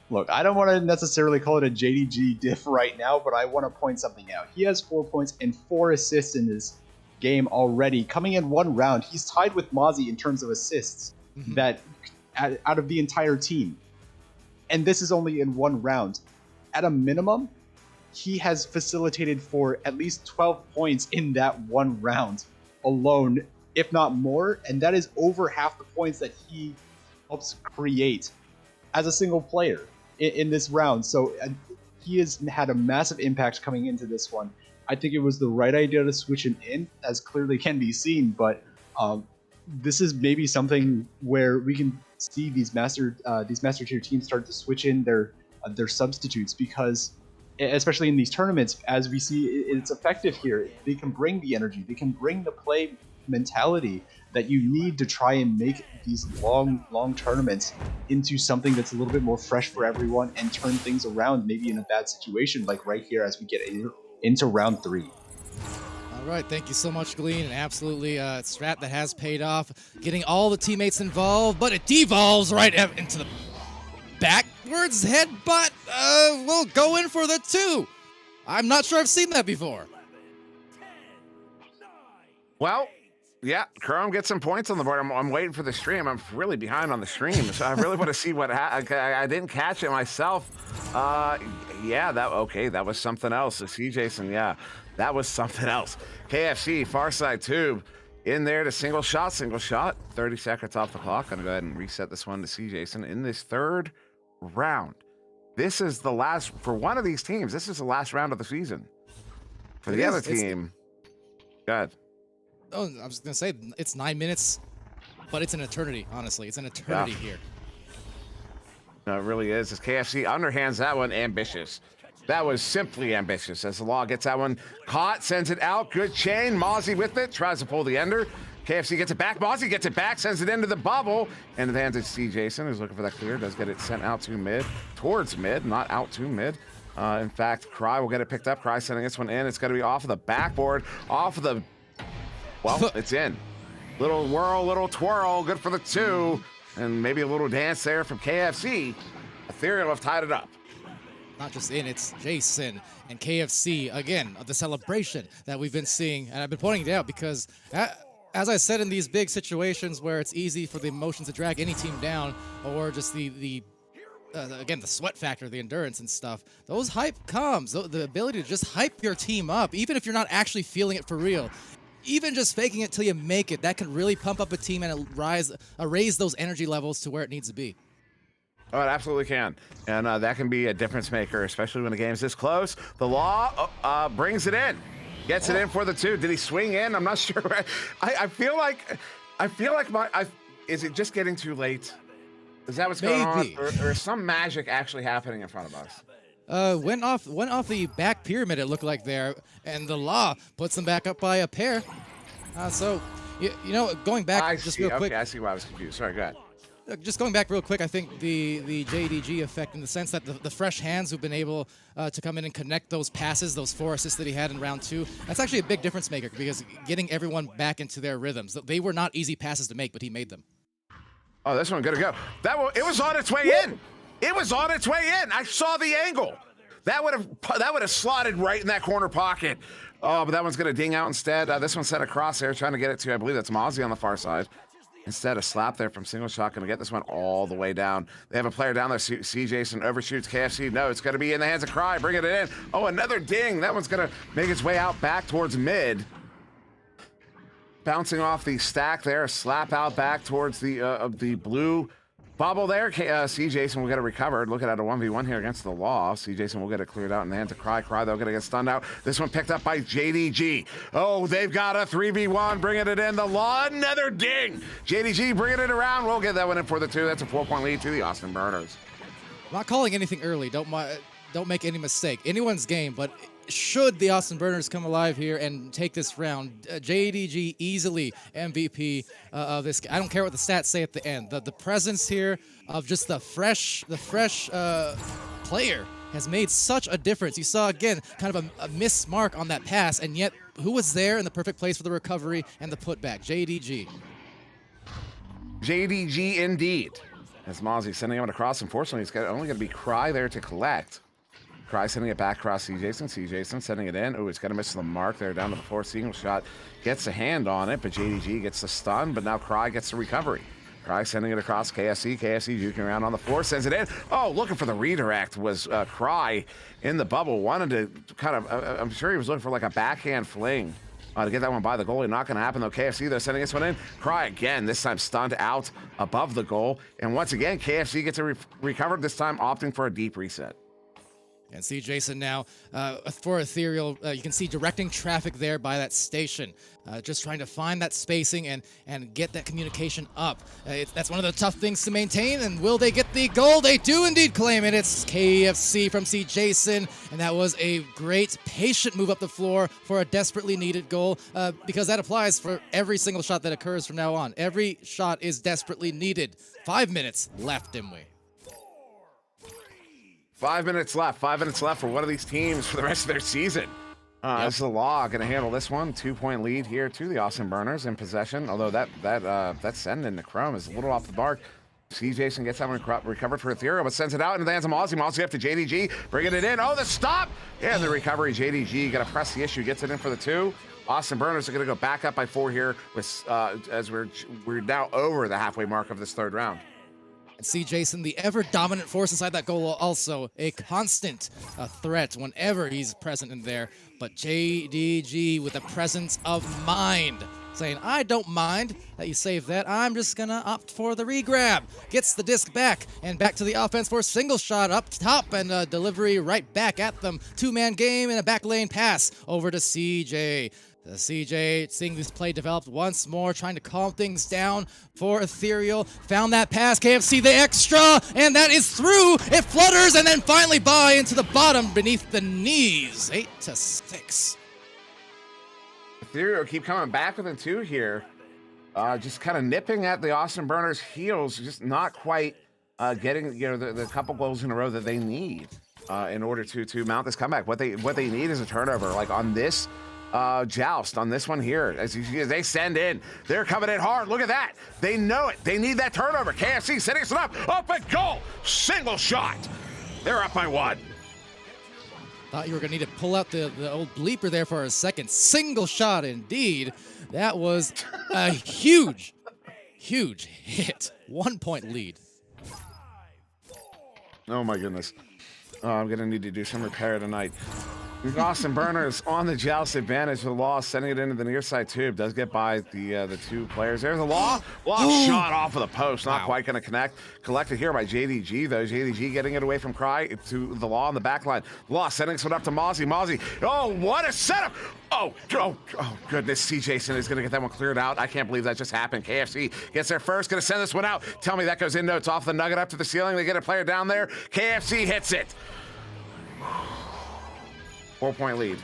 S9: look, I don't want to necessarily call it a JDG diff right now, but I want to point something out. He has 4 points and 4 assists in this game already. Coming in one round, he's tied with Mozzie in terms of assists that out of the entire team. And this is only in one round. At a minimum, he has facilitated for at least 12 points in that one round alone, if not more. And that is over half the points that he helps create as a single player in this round. So he has had a massive impact coming into this one. I think it was the right idea to switch him in, as clearly can be seen, but this is maybe something where we can see these master tier teams start to switch in their substitutes, because especially in these tournaments, as we see, it's effective here. They can bring the energy, they can bring the play mentality that you need to try and make these long tournaments into something that's a little bit more fresh for everyone and turn things around maybe in a bad situation, like right here as we get into round 3.
S7: All right, thank you so much, Glean. And absolutely a strat that has paid off, getting all the teammates involved, but it devolves right into the backwards headbutt. We'll go in for the 2. I'm not sure I've seen that before.
S8: Well, yeah, Chrome gets some points on the board. I'm waiting for the stream. I'm really behind on the stream, so I really want to see what I didn't catch it myself. Yeah, that was something else. See, Jason, yeah, that was something else. KFC, far side tube, in there to single shot. 30 seconds off the clock. Gonna go ahead and reset this one to see, Jason. In this third round, this is the last, for one of these teams, this is the last round of the season. For the other team, good.
S7: Oh, I was going to say, it's 9 minutes, but it's an eternity, honestly. It's an eternity here.
S8: No, it really is. As KFC underhands that one, ambitious. That was simply ambitious. As the Law gets that one caught, sends it out. Good chain. Mozzie with it, tries to pull the ender. KFC gets it back. Mozzie gets it back, sends it into the bubble. And the hands it to Jason, who's looking for that clear. Does get it sent out to mid, towards mid, not out to mid. In fact, Cry will get it picked up. Cry sending this one in. It's going to be off of the backboard, off of the... Well, it's in. Little whirl, little twirl, good for the 2. And maybe a little dance there from KFC. Ethereal have tied it up.
S7: Not just in, it's Jason and KFC. Again, the celebration that we've been seeing. And I've been pointing it out because, as I said, in these big situations where it's easy for the emotions to drag any team down, or just again, the sweat factor, the endurance and stuff, those hype comes. The ability to just hype your team up, even if you're not actually feeling it for real. Even just faking it till you make it, that can really pump up a team and raise those energy levels to where it needs to be.
S8: Oh, it absolutely can. And that can be a difference maker, especially when the game's this close. The Law brings it in. Gets it in for the 2. Did he swing in? I'm not sure. I feel like is it just getting too late? Is that what's going on? Or is some magic actually happening in front of us?
S7: Went off the back pyramid, it looked like there, and the Law puts them back up by a pair. So, going back real quick.
S8: Okay, I see why I was confused. Sorry, go ahead.
S7: Just going back real quick, I think the JDG effect, in the sense that the fresh hands who've been able to come in and connect those passes, those 4 assists that he had in round 2, that's actually a big difference maker, because getting everyone back into their rhythms. They were not easy passes to make, but he made them.
S8: Oh, this one good to go. It was on its way in. It was on its way in. I saw the angle. That would have slotted right in that corner pocket. Oh, but that one's going to ding out instead. This one sent across there, trying to get it to, I believe that's Mozzie on the far side. Instead, a slap there from single shot, going to get this one all the way down. They have a player down there. C. Jason overshoots KFC. No, it's going to be in the hands of Cry, bringing it in. Oh, another ding. That one's going to make its way out back towards mid. Bouncing off the stack there, a slap out back towards the blue bubble there. C. Jason will get it recovered. Looking at a 1v1 here against the Law. C. Jason will get it cleared out in the hands of Cry. Cry, though, going to get stunned out. This one picked up by JDG. Oh, they've got a 3v1, bringing it in. The Law, another ding. JDG bringing it around. We'll get that one in for the 2. That's a 4-point lead to the Austin Burners.
S7: I'm not calling anything early. Don't make any mistake. Anyone's game, but should the Austin Burners come alive here and take this round, JDG easily MVP of this. I don't care what the stats say at the end. The presence here of just the fresh player has made such a difference. You saw, again, kind of a missed mark on that pass, and yet who was there in the perfect place for the recovery and the putback? JDG.
S8: JDG indeed. As Mozzie sending him across, unfortunately, it's only going to be Cry there to collect. Cry sending it back across C. Jason. C. Jason sending it in. Oh, it's going to miss the mark there down to the floor. Single shot gets a hand on it, but JDG gets the stun, but now Cry gets the recovery. Cry sending it across KFC. KFC juking around on the floor, sends it in. Oh, looking for the redirect was Cry in the bubble. Wanted to kind of, I'm sure he was looking for like a backhand fling to get that one by the goalie. Not going to happen, though. KFC, they're sending this one in. Cry again, this time stunned out above the goal. And once again, KFC gets it recovered, this time opting for a deep reset.
S7: And see Jason now for Ethereal. You can see directing traffic there by that station. Just trying to find that spacing and get that communication up. That's one of the tough things to maintain. And will they get the goal? They do indeed claim it. It's KFC from C. Jason. And that was a great, patient move up the floor for a desperately needed goal because that applies for every single shot that occurs from now on. Every shot is desperately needed. 5 minutes left, Dimwee.
S8: 5 minutes left. 5 minutes left for one of these teams for the rest of their season. This is the Law going to handle this one. 2-point lead here to the Austin Burners in possession. Although that send into Chrome is a little off the mark. C. Jason gets that one recovered for Ethereal, but sends it out into the hands of Mozzie. Mozzie up to JDG, bringing it in. Oh, the stop! And the recovery. JDG going to press the issue, gets it in for the 2. Austin Burners are going to go back up by 4 here with as we're now over the halfway mark of this 3rd round.
S7: And see Jason, the ever-dominant force inside that goal, also a constant threat whenever he's present in there. But JDG with a presence of mind, saying, I don't mind that you save that. I'm just going to opt for the regrab. Gets the disc back and back to the offense for a single shot up top and a delivery right back at them. 2-man game and a back lane pass over to CJ. CJ seeing this play developed once more, trying to calm things down for Ethereal. Found that pass, KFC the extra, and that is through. It flutters and then finally by into the bottom beneath the knees. 8-6.
S8: Ethereal keep coming back with a 2 here. Just kind of nipping at the Austin Burners' heels, just not quite getting the couple goals in a row that they need in order to mount this comeback. What they need is a turnover, like on this joust, on this one here. As they send in, they're coming in hard. Look at that. They know it. They need that turnover. KFC setting it up and goal. Single shot. They're up by 1.
S7: Thought you were going to need to pull out the old bleeper there for a second. Single shot indeed. That was a huge hit. 1-point lead.
S8: Oh my goodness. I'm going to need to do some repair tonight. Austin Burners on the joust advantage. The Law sending it into the near side tube. Does get by the 2 players. There's the Law. Shot off of the post. Not quite going to connect. Collected here by JDG, though. JDG getting it away from Cry to the Law on the back line. Law sending it up to Mozzie. Mozzie. Oh, what a setup. Oh, goodness. C. Jason is going to get that one cleared out. I can't believe that just happened. KFC gets there first. Going to send this one out. Tell me that goes in. No, it's off the nugget up to the ceiling. They get a player down there. KFC hits it. 4-point lead.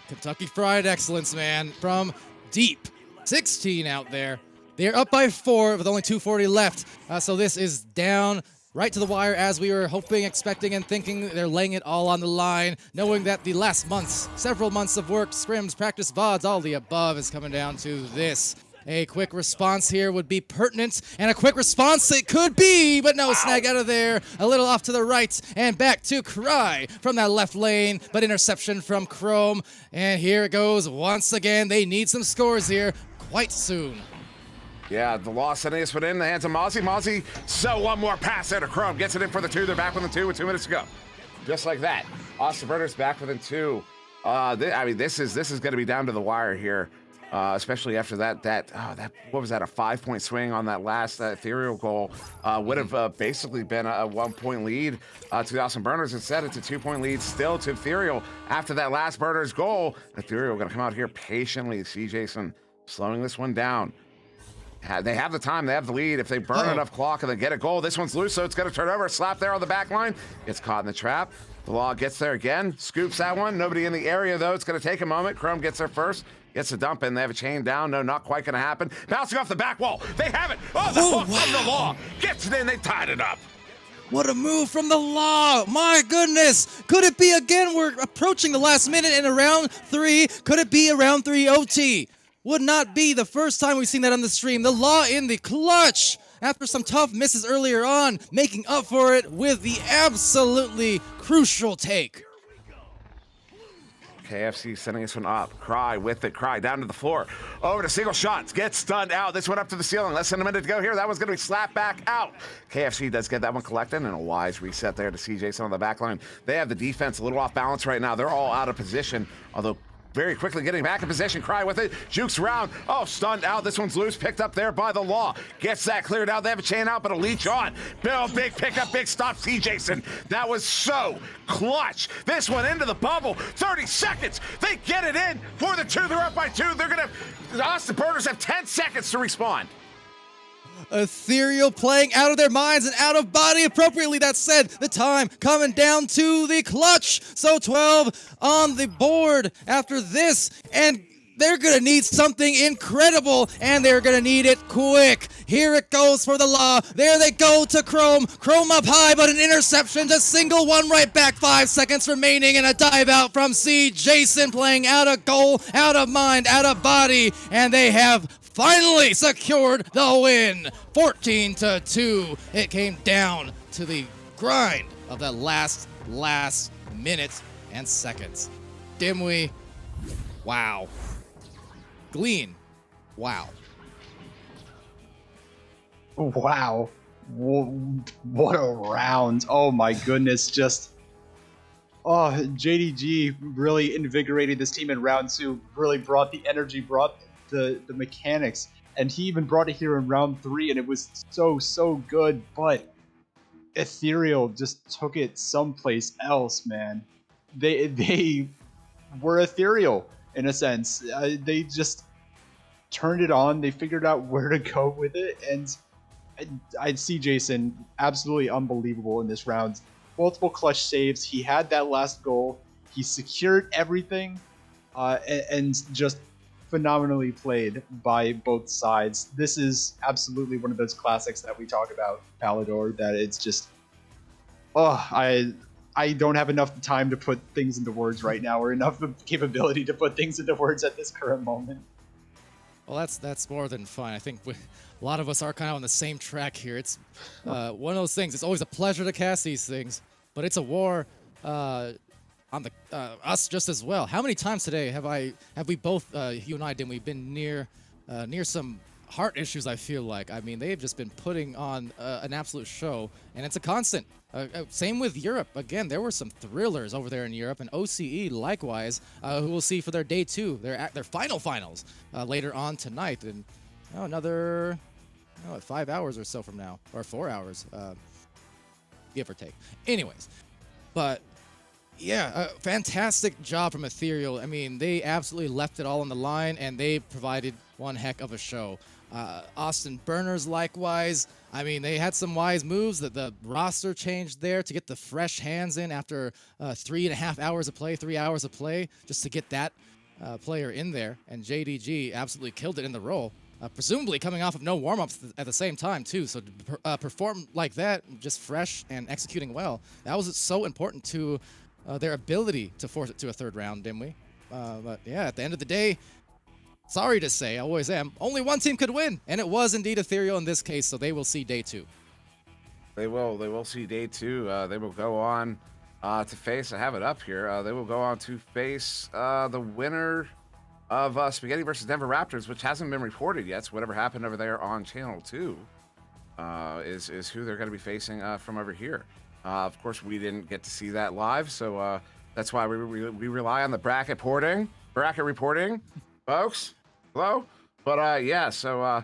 S7: Kentucky Fried Excellence, man, from deep. 16 out there. They're up by 4 with only 2:40 left. So this is down right to the wire as we were hoping, expecting, and thinking. They're laying it all on the line, knowing that the last months, several months of work, scrims, practice, VODs, all the above is coming down to this. A quick response here would be pertinent, and a quick response it could be, but no, snag out of there, a little off to the right, and back to Cry from that left lane, but interception from Chrome, and here it goes once again. They need some scores here quite soon.
S8: Yeah, the Law sending this one in the hands of Mozzie. Mozzie, so one more pass there to Chrome. Gets it in for the 2. They're back within 2 with 2 minutes to go. Just like that. Austin Burners back within 2. I mean, this is going to be down to the wire here, especially after that what was that, a 5-point swing on that last Ethereal goal would have basically been a 1-point lead to the Austin Burners. Instead, it's a 2-point lead still to Ethereal after that last Burners goal. Ethereal going to come out here patiently. See Jason slowing this one down. They have the time, they have the lead. If they burn enough clock and they get a goal, this one's loose, so it's going to turn over. Slap there on the back line. Gets caught in the trap. The Law gets there again, scoops that one. Nobody in the area, though. It's going to take a moment. Chrome gets there first, gets a dump in. They have a chain down. No, not quite going to happen. Bouncing off the back wall. They have it. Oh, the hook from the Law. Gets it in. They tied it up.
S7: What a move from the Law! My goodness! Could it be again? We're approaching the last minute in a round 3. Could it be a round 3 OT? Would not be the first time we've seen that on the stream. The Law in the clutch after some tough misses earlier on, making up for it with the absolutely crucial take.
S8: KFC sending this one up. Cry with it. Cry down to the floor. Over to single shots. Gets stunned out. This one up to the ceiling. Less than a minute to go here. That one's going to be slapped back out. KFC does get that one collected, and a wise reset there to CJ on the back line. They have the defense a little off balance right now. They're all out of position, although very quickly getting back in position. Cry with it. Jukes around. Oh, stunned out. This one's loose. Picked up there by the Law. Gets that cleared out. They have a chain out, but a leech on. Bill, big pickup, big stop. See Jason. That was so clutch. This one into the bubble. 30 seconds. They get it in for the 2. They're up by 2. They're going to... The Austin Burners have 10 seconds to respond.
S7: Ethereal playing out of their minds and out of body appropriately. That said, the time coming down to the clutch. So 12 on the board after this, and they're going to need something incredible, and they're going to need it quick. Here it goes for the Law. There they go to Chrome. Chrome up high, but an interception. Just single one right back. 5 seconds remaining, and a dive out from C. Jason playing out of goal, out of mind, out of body, and they have finally secured the win. 14-2. It came down to the grind of that last minute and seconds. Dimwee, wow. Glean, wow.
S9: Wow. What a round. Oh my goodness. JDG really invigorated this team in round 2, really brought the energy, brought the mechanics, and he even brought it here in round 3, and it was so good. But Ethereal just took it someplace else, man. They were Ethereal in a sense. They just turned it on. They figured out where to go with it, and I'd see Jason absolutely unbelievable in this round. Multiple clutch saves. He had that last goal. He secured everything, and just phenomenally played by both sides. This is absolutely one of those classics that we talk about, Palador, that it's just, I don't have enough time to put things into words right now, or enough capability to put things into words at this current moment.
S7: Well, that's more than fun. I think a lot of us are kind of on the same track here. It's one of those things. It's always a pleasure to cast these things, but it's a war on the us just as well. How many times today have we both, you and I, didn't we, been near some heart issues? I feel like. I mean, they've just been putting on an absolute show, and it's a constant. Same with Europe. Again, there were some thrillers over there in Europe, and OCE likewise, who we'll see for their day 2, their finals later on tonight, and another 5 hours or so from now, or 4 hours, give or take. Anyways, but yeah, fantastic job from Ethereal. I mean, they absolutely left it all on the line, and they provided one heck of a show. Austin Burners likewise. I mean, they had some wise moves. That the roster changed there to get the fresh hands in after 3.5 hours of play, 3 hours of play, just to get that player in there. And JDG absolutely killed it in the role, presumably coming off of no warm-ups at the same time too. So to perform like that, just fresh and executing well, that was so important to their ability to force it to a 3rd round, didn't we? But yeah, at the end of the day, sorry to say, I always am, only one team could win, and it was indeed Ethereal in this case, so they will see day 2.
S8: They will see day 2. They will go on to face, I have it up here, they will go on to face the winner of Spaghetti versus Denver Raptors, which hasn't been reported yet. So whatever happened over there on Channel 2 is who they're going to be facing from over here. Of course, we didn't get to see that live, so that's why we rely on the bracket reporting, folks. Hello? But yeah, so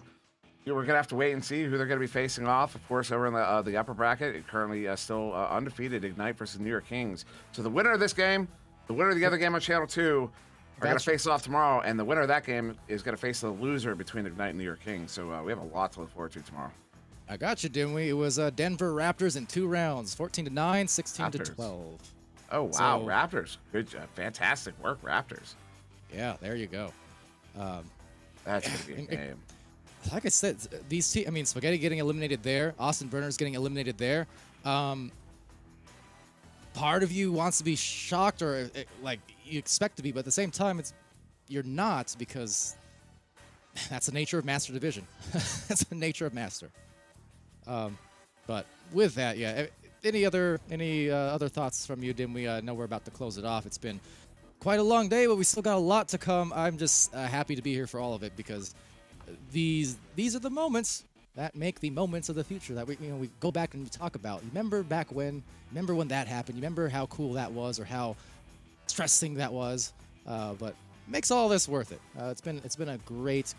S8: we're going to have to wait and see who they're going to be facing off. Of course, over in the upper bracket, it currently still undefeated, Ignite versus New York Kings. So the winner of this game, the winner of the other game on Channel 2, are going to face off tomorrow, and the winner of that game is going to face the loser between Ignite and New York Kings. So we have a lot to look forward to tomorrow.
S7: I got you, didn't we? It was Denver Raptors in 2 rounds, 14-9, 16-12.
S8: Oh, wow. So, Raptors. Good job. Fantastic work, Raptors.
S7: Yeah, there you go.
S8: That's going to be a game.
S7: Like I said, these teams, I mean, Spaghetti getting eliminated there, Austin Burners getting eliminated there. Part of you wants to be shocked, or like you expect to be, but at the same time, you're not, because that's the nature of Master Division. That's the nature of Master. But with that, yeah. Any other thoughts from you? Didn't we know we're about to close it off? It's been quite a long day, but we still got a lot to come. I'm just happy to be here for all of it, because these are the moments that make the moments of the future that we go back and we talk about. Remember back when? Remember when that happened? Remember how cool that was, or how stressing that was? But makes all this worth it. It's been a great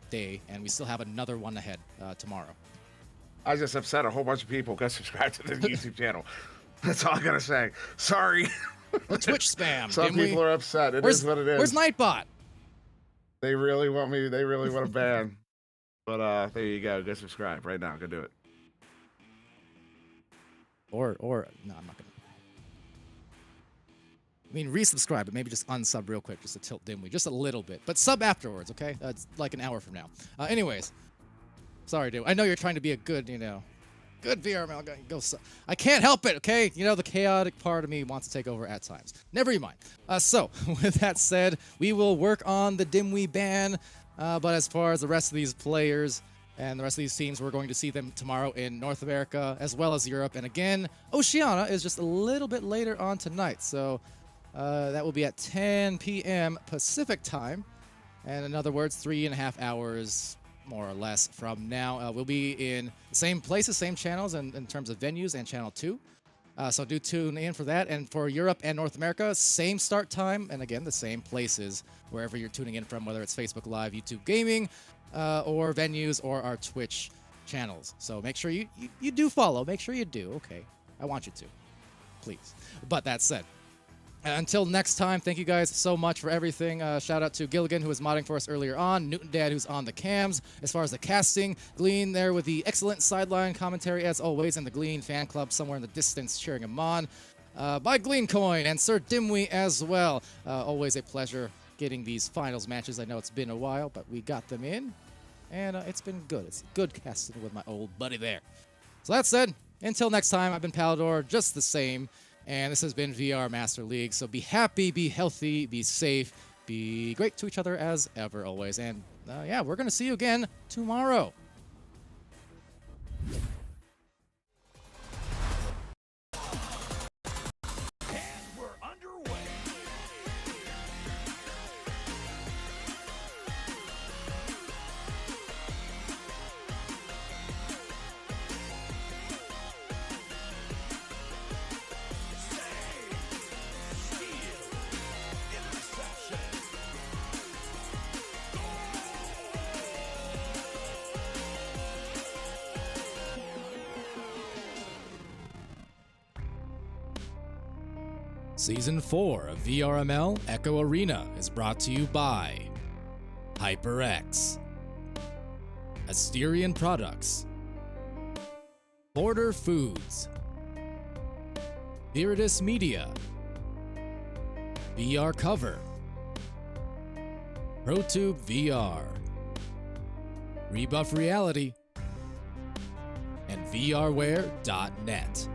S7: day, and we still have another one ahead tomorrow.
S8: I just upset a whole bunch of people. Go subscribe to the YouTube channel. That's all I gotta say. Sorry.
S7: Twitch spam.
S8: Some people are upset. It is what it is.
S7: Where's Nightbot?
S8: They really want me. They really want to ban. But there you go. Go subscribe right now. Go do it.
S7: Or no, I'm not gonna. I mean, resubscribe, but maybe just unsub real quick, just to tilt Dimwee, just a little bit. But sub afterwards, okay? That's like an hour from now. Anyways, sorry, dude. I know you're trying to be a good, good VRML guy. Go sub. I can't help it, okay? The chaotic part of me wants to take over at times. Never mind. So, with that said, we will work on the Dimwee ban. But as far as the rest of these players and the rest of these teams, we're going to see them tomorrow in North America as well as Europe. And again, Oceania is just a little bit later on tonight. So that will be at 10 p.m. Pacific time. And in other words, 3.5 hours more or less from now. We'll be in the same places, same channels in terms of venues and Channel 2. So do tune in for that. And for Europe and North America, same start time. And again, the same places wherever you're tuning in from, whether it's Facebook Live, YouTube Gaming, or venues, or our Twitch channels. So make sure you do follow. Make sure you do. Okay. I want you to. Please. But that said, until next time, thank you guys so much for everything. Shout out to Gilligan, who was modding for us earlier on. Newton Dad, who's on the cams. As far as the casting, Glean there with the excellent sideline commentary, as always, and the Glean fan club somewhere in the distance cheering him on. By Glean Coin and Sir Dimwee as well. Always a pleasure getting these finals matches. I know it's been a while, but we got them in, and it's been good. It's good casting with my old buddy there. So that said, until next time, I've been Palador, just the same. And this has been VR Master League. So be happy, be healthy, be safe, be great to each other as ever, always. And yeah, we're going to see you again tomorrow. Season 4 of VRML Echo Arena is brought to you by HyperX, Asterion Products, Border Foods, Viridis Media, VR Cover, ProTube VR, Rebuff Reality, and VRware.net.